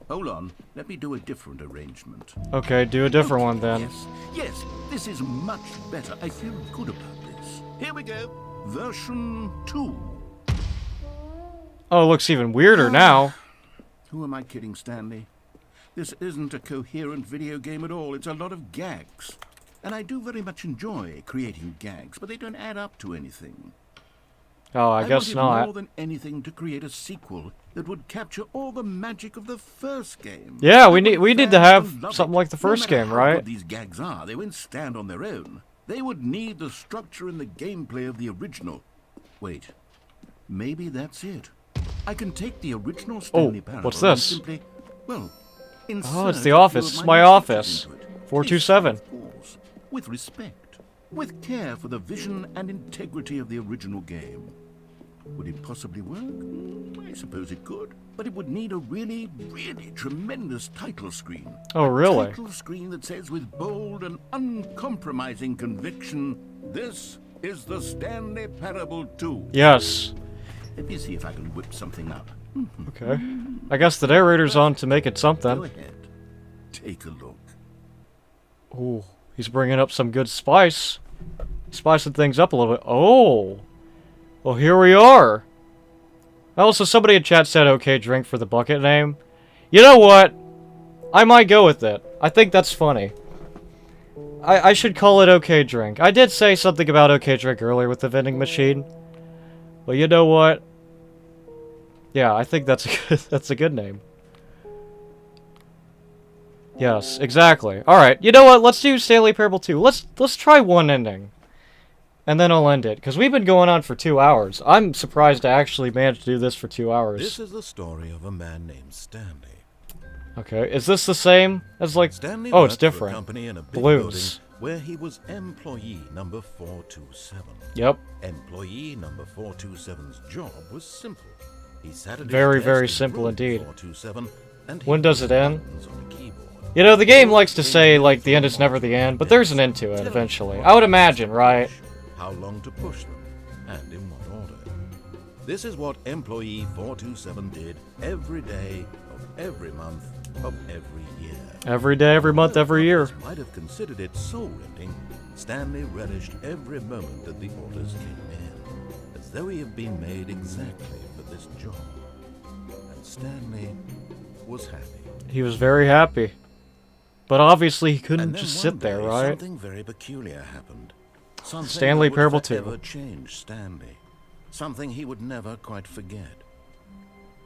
Hold on. Let me do a different arrangement. Okay, do a different one then. Yes, this is much better. I feel good about this. Here we go. Version 2. Oh, it looks even weirder now. Who am I kidding, Stanley? This isn't a coherent video game at all. It's a lot of gags. And I do very much enjoy creating gags, but they don't add up to anything. Oh, I guess wanted not. more than anything to create a sequel that would capture all the magic of the first game. Yeah, we I want need to fans have love something it. like the first No matter game, how right? good these gags are, they won't stand on their own. They would need the structure and the gameplay of the original. Wait, maybe that's it. I can take the original Stanley Parable what's and this? simply, well, Oh, it's insert the a few office. of It's my my new office. features into it. 427. Tastefully, of course, with respect, with care for the vision and integrity of the original game. Would it possibly work? I suppose it could, but it would need a really, really tremendous title screen. Oh, really? A title screen that says with bold and uncompromising conviction, "This is the Stanley Parable 2." Yes. Let me see if I can whip something up. Okay. I guess the narrator's on to make it Go something. ahead. Take a look. Ooh, he's bringing up some good spice. Spicing things up a little bit. Oh. Well, here we are. Also, somebody in chat said okay drink for the bucket name. You know what? I might go with it. I think that's funny. I should call it okay drink. I did say something about okay drink earlier with the vending machine. But you know what? Yeah, I think that's a good name. Yes, exactly. Alright, you know what? Let's do Stanley Parable 2. Let's try one ending. And then I'll end it. Because we've been going on for 2 hours. I'm surprised I actually managed to do this for 2 hours. This is the story of a man named Stanley. Okay, is this the same as like... Stanley Oh, it's worked for a different. company in a big Balloons. building where he was employee number 427. Yep. Employee number 427's job was simple. He sat at his Very, desk very in simple room indeed. 427 and When he does pushed it end? buttons on the keyboard. You know, the game likes to say, like, the end is never the end, but there's an end to it, eventually. I would imagine, right? How long to push them, and in what order. This is what employee 427 did every day of every month of every year. Every day, every month, every year. Others might have considered it soul-rending. Stanley relished every moment that the orders came in, as though he had been made exactly for this job. And Stanley was happy. He was very happy. But obviously he couldn't And then just one sit there, day, right? Something very peculiar happened. Something Stanley that would Parable 2. forever change Stanley. Something he would never quite forget.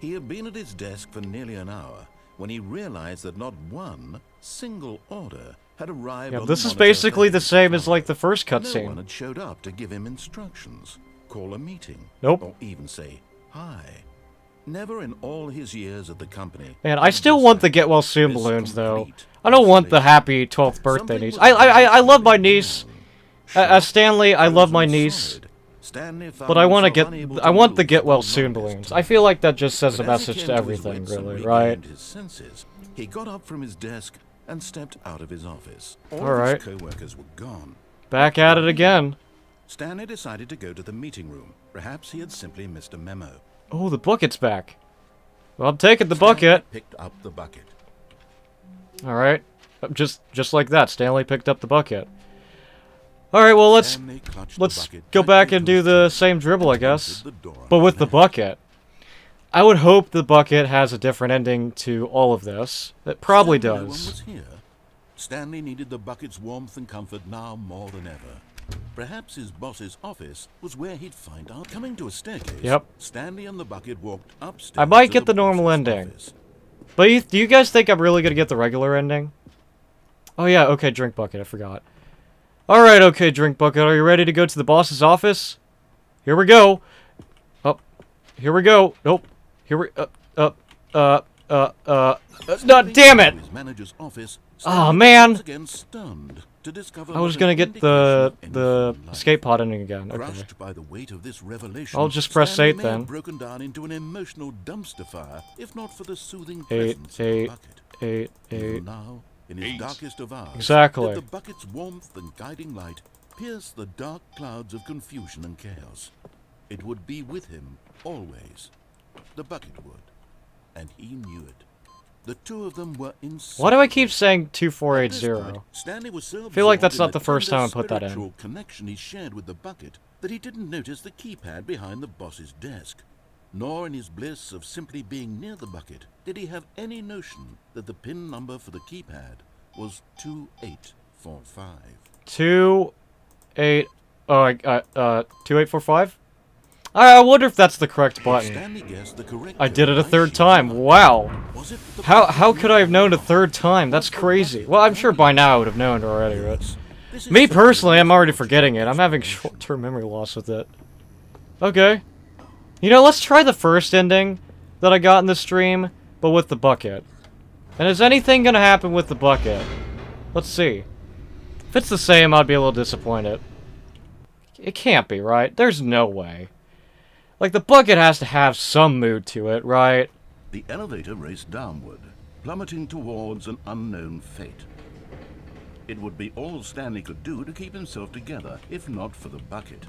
He had been at his desk for nearly an hour when he realized that not one single order had arrived. Yeah, on this the is monitor basically the for same him. as like the first No one cutscene. had showed up to give him instructions, call a meeting, Nope. or even say hi. Never in all his years at the company. Man, I had still this want the happened. get well soon This balloons though. complete I don't want the isolation. happy 12th birthday Something niece. was I love my very niece. wrong. As Stanley, I love my Frozen niece. solid. Stanley found But I want to himself get, unable I want move the get for well the soon longest balloons. time. I feel like that just says a But as he message came to his everything, wits and really, right? regained his senses, he got up from his desk and stepped out of his office. All All of right. his co-workers were gone. Back at it again. Stanley decided to go to the meeting room. Perhaps he had simply missed a memo. Oh, the bucket's back. Well, I'm taking the Stanley bucket. picked up the bucket. All right, just like that, Stanley picked up the bucket. All right, well Stanley clutched the let's bucket go tightly back to and his do the chest same dribble, I and guess, entered the door but with the now. bucket. I would hope the bucket has a different ending to all of this. It probably Stanley, no one does. was here. Stanley needed the bucket's warmth and comfort now more than ever. Perhaps his boss's office was where he'd find out. Coming to a staircase, Yep. Stanley and the bucket walked upstairs. I might to get the normal boss's ending. office. But do you guys think I'm really gonna get the regular ending? Oh yeah, okay, drink bucket, I forgot. Alright, okay, drink bucket, are you ready to go to the boss's office? Here we go. Oh, here we go. Nope. Here we, no, damn it! His manager's office, Aw, Stanley man. was again stunned to discover I was not gonna an get indication the of anything like escape pod ending again. Okay. Crushed by the weight of this revelation, I'll just press Stanley 8 may then. have broken down into an emotional dumpster fire, if not for the soothing 8, presence of the 8, bucket. 8, Even 8. now, in his darkest of hours, Exactly. did the bucket's warmth and guiding light pierce the dark clouds of confusion and chaos. It would be with him always. The bucket would, and he knew it. The two of them were inseparable. Why do I keep saying At this 2480? point, Stanley was so Feel like absorbed that's in not the first tender time I put that in. spiritual connection he shared with the bucket that he didn't notice the keypad behind the boss's desk. Nor in his bliss of simply being near the bucket did he have any notion that the pin number for the keypad was 2845. 2845? I wonder if that's the correct button. Stanley guessed the correct I did it a code third right time. sheet. Wow. Was it the How bucket could I have known a third time? That's crazy. Well, I'm sure by now I would have known it already, but This is me so personally, I'm already unfortunate. forgetting it. I'm having short-term memory loss with it. Okay. You know, let's try the first ending that I got in the stream, but with the bucket. And is anything gonna happen with the bucket? Let's see. If it's the same, I'd be a little disappointed. It can't be, right? There's no way. Like, the bucket has to have some mood to it, right? The elevator raced downward, plummeting towards an unknown fate. It would be all Stanley could do to keep himself together, if not for the bucket.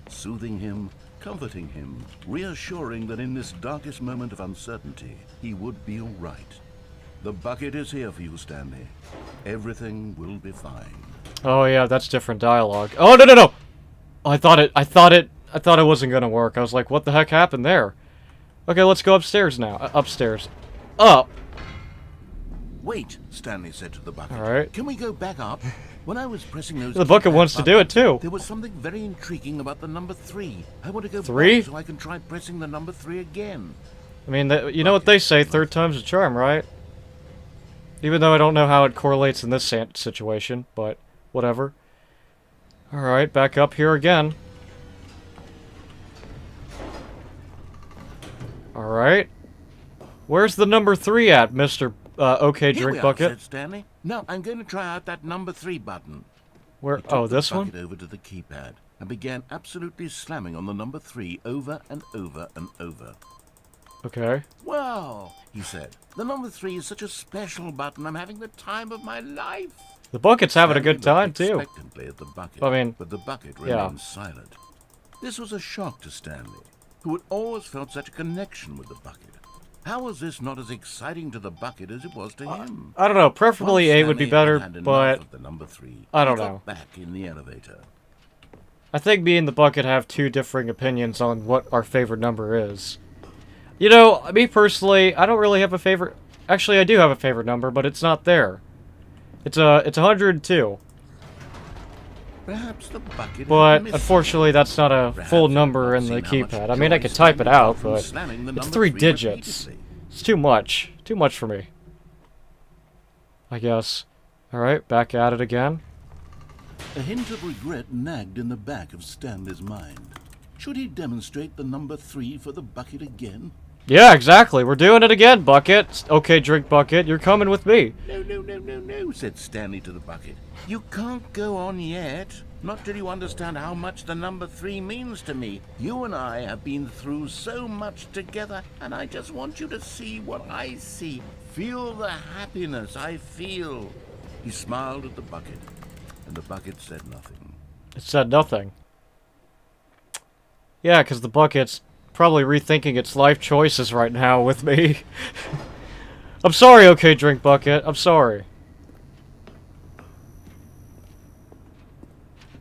Soothing him, comforting him, reassuring that in this darkest moment of uncertainty, he would be all right. The bucket is here for you, Stanley. Everything will be fine. Oh yeah, that's different dialogue. Oh no no no! I thought it wasn't gonna work. I was like, what the heck happened there? Okay, let's go upstairs now. Upstairs. Up. Wait, Stanley said to the bucket. All right. Can we go back up? When I was pressing those The bucket keypad wants to do it buttons, too. There was something very intriguing about the number 3. I want to go 3? back so I can try pressing the number 3 again. I mean, you know what they say, third time's a charm, right? Even though I don't know how it correlates in this situation, but whatever. Alright, back up here again. Alright. Where's the number 3 at, Mr. OK Here Drink we are, Bucket? said Stanley. Now I'm going to try out that number 3 button. Where? He took Oh, the this bucket one? over to the keypad and began absolutely slamming on the number 3 over and over and over. Okay. Wow, he said. The number 3 is such a special button. I'm having the time of my life. The bucket's having a good Stanley time, looked too. expectantly at the bucket, I mean, but the bucket yeah. remained silent. This was a shock to Stanley, who had always felt such a connection with the bucket. How was this not as exciting to the bucket as it was to him? I don't know. Preferably Once 8 would be Stanley better, had enough but of the number 3, I don't he got know. back in the elevator. I think me and the bucket have two differing opinions on what our favorite number is. You know, me personally, I don't really have a favorite. Actually, I do have a favorite number, but it's not there. It's 102. Perhaps the bucket But had missed unfortunately, that's not a Perhaps full you've number not in the seen how much keypad. I mean, I joy could type it Stanley out, got from but slamming the it's number 3 3 digits. repeatedly. It's too much. Too much for me. I guess. Alright, back at it again. A hint of regret nagged in the back of Stanley's mind. Should he demonstrate the number 3 for the bucket again? Yeah, exactly. We're doing it again, Bucket. Okay, drink bucket. You're coming with me. No, said Stanley to the bucket. You can't go on yet. Not till you understand how much the number 3 means to me. You and I have been through so much together, and I just want you to see what I see. Feel the happiness I feel. He smiled at the bucket, and the bucket said nothing. It said nothing. Yeah, because the bucket's probably rethinking its life choices right now with me. I'm sorry, okay, drink bucket. I'm sorry.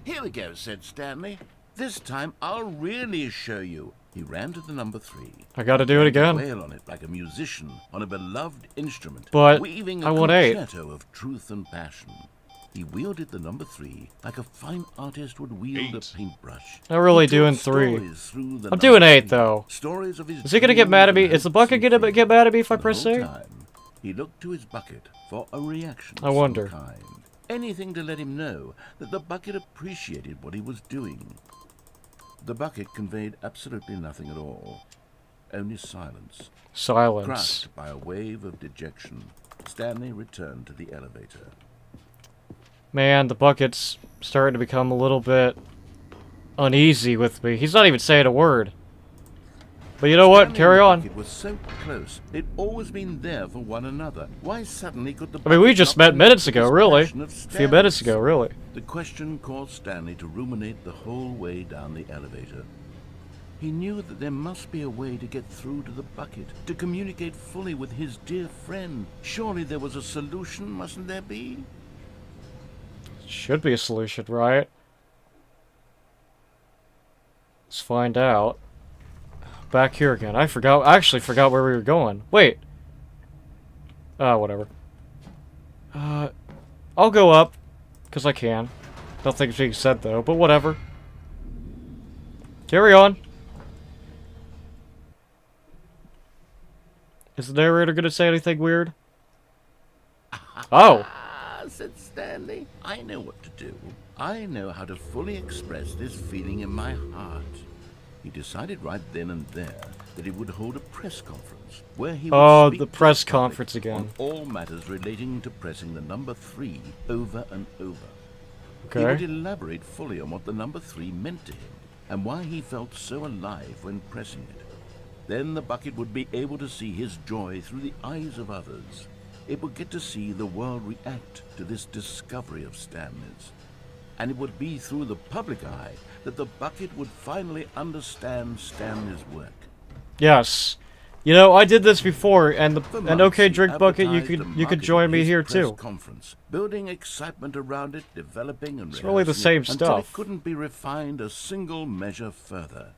Here we go, said Stanley. This time I'll really show you. He ran to the number 3. I gotta do it again. Wail on it like a musician on a beloved instrument, But weaving I a want 8. concerto of truth and passion. He wielded the number 3 like a fine artist would wield a paintbrush. Not really He told doing 3. stories through the I'm doing number 8 3, though. Stories of his Is he gonna get mad at me? dreams Is the and bucket hopes gonna and get mad at me if I the press whole 8? time, he looked to his bucket for a reaction I of wonder. some kind. Anything to let him know that the bucket appreciated what he was doing. The bucket conveyed absolutely nothing at all. Only silence. Silence. Crushed by a wave of dejection, Stanley returned to the elevator. Man, the bucket's starting to become a little bit uneasy with me. He's not even saying a word. But you know what? Stanley Carry and the on. bucket was so close. They'd always been there for one another. Why suddenly could the I mean, we bucket just not met minutes connect to ago, this really. passion of A few minutes Stanley's? ago, really. The question caused Stanley to ruminate the whole way down the elevator. He knew that there must be a way to get through to the bucket, to communicate fully with his dear friend. Surely there was a solution, mustn't there be? Should be a solution, right? Let's find out. Back here again. I actually forgot where we were going. Wait. Whatever. I'll go up, because I can. Nothing's being said, though, but whatever. Carry on. Is the narrator gonna say anything weird? Oh. Said Stanley. I know what to do. I know how to fully express this feeling in my heart. He decided right then and there that he would hold a press conference where he would Oh, speak the to press public conference again. on all matters relating to pressing the number 3 over and over. Okay. He would elaborate fully on what the number 3 meant to him and why he felt so alive when pressing it. Then the bucket would be able to see his joy through the eyes of others. It would get to see the world react to this discovery of Stanley's. And it would be through the public eye that the bucket would finally understand Stanley's work. Yes. You know, I did this before, and For and months, okay, he drink bucket, you advertised could and you could marketed join me his here press too. Conference, building excitement around it, developing and It's really the rehearsing same it until stuff. it couldn't be refined a single measure further.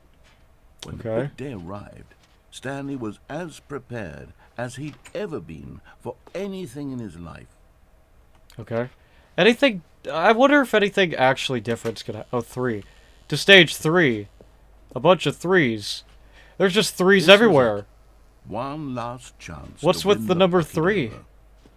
When the Okay. big day arrived, Stanley was as prepared as he'd ever been for anything in his life. Okay. Anything? I wonder if anything actually different's gonna. Oh, 3. To stage 3, a bunch of 3s. There's just 3s This was everywhere. it. One last chance. What's to with win the number bucket 3? over.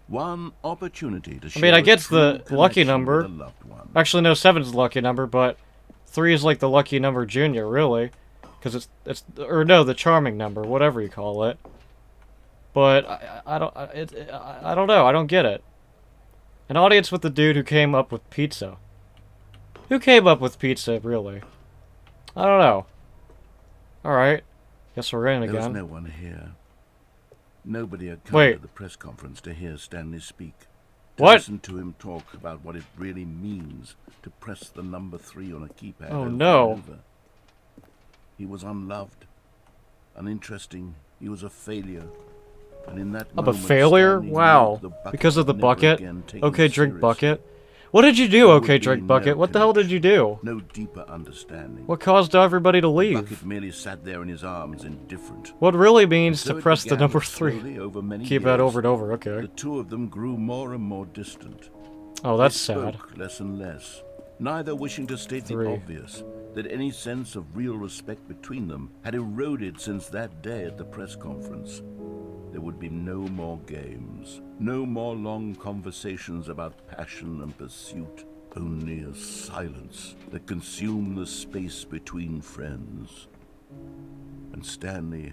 One opportunity to. I mean, I share a get the true lucky connection number. with a loved one. Actually, no, 7's the lucky number, but 3 is like the lucky number junior, really, because it's or no, the charming number, whatever you call it. But I don't know. I don't get it. An audience with the dude who came up with pizza. Who came up with pizza, really? I don't know. Alright. Guess we're in There was again. no one here. Nobody had come Wait. to the press conference to hear Stanley speak. To What? listen to him talk about what it really means to press the number 3 on a keypad. Oh, over no. and over. He was unloved, uninteresting. He was a failure. And in that I'm a moment, failure? Stanley Wow. knew the bucket Because of the would never bucket? again take him Okay, drink seriously. bucket. What did you do, There would okay, be drink no bucket? What the hell did you do? No deeper understanding. What caused everybody to The leave? bucket merely sat there in his arms, indifferent. What really means So to it press the began number that 3. slowly, over many Keep that years, over and over, okay. The two of them grew more and more distant. Oh, that's They sad. spoke less and less, neither wishing to state 3. the obvious, that any sense of real respect between them had eroded since that day at the press conference. There would be no more games, no more long conversations about passion and pursuit, only a silence that consumed the space between friends. And Stanley,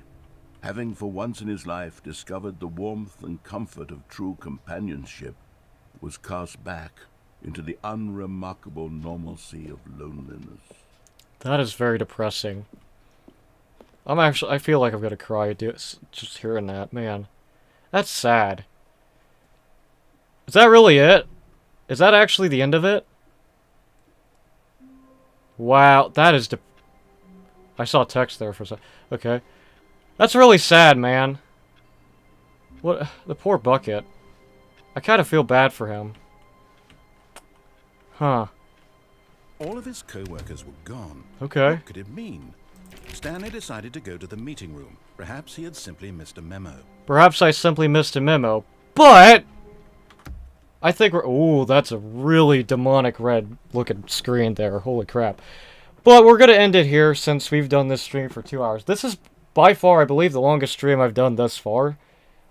having for once in his life discovered the warmth and comfort of true companionship, was cast back into the unremarkable normalcy of loneliness. That is very depressing. I feel like I'm gonna cry just hearing that, man. That's sad. Is that really it? Is that actually the end of it? Wow, that is I saw text there for a second. Okay. That's really sad, man. What? The poor bucket. I kind of feel bad for him. Huh. All of his co-workers were gone. Okay. What could it mean? Stanley decided to go to the meeting room. Perhaps he had simply missed a memo. Perhaps I simply missed a memo, but I think we're... Ooh, that's a really demonic red-looking screen there. Holy crap. But we're going to end it here since we've done this stream for 2 hours. This is by far, I believe, the longest stream I've done thus far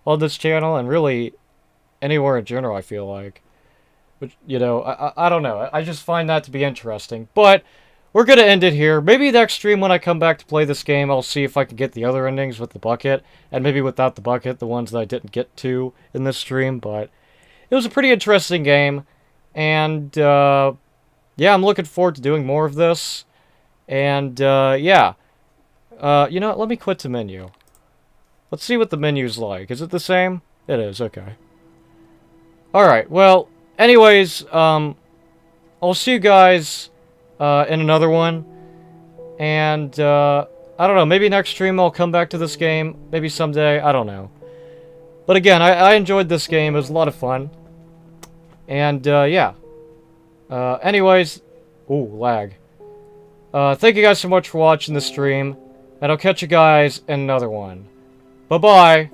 on this channel, and really anywhere in general, I feel like. Which, you know, I don't know. I just find that to be interesting. But we're going to end it here. Maybe next stream when I come back to play this game, I'll see if I can get the other endings with the bucket. And maybe without the bucket, the ones that I didn't get to in this stream. But it was a pretty interesting game. And, yeah, I'm looking forward to doing more of this. And, yeah. You know what? Let me quit the menu. Let's see what the menu's like. Is it the same? It is, okay. Alright, well, anyways, I'll see you guys in another one. And, I don't know, maybe next stream I'll come back to this game. Maybe someday, I don't know. But again, I enjoyed this game. It was a lot of fun. And, yeah. Anyways, ooh, lag. Thank you guys so much for watching the stream. And I'll catch you guys in another one. Bye-bye.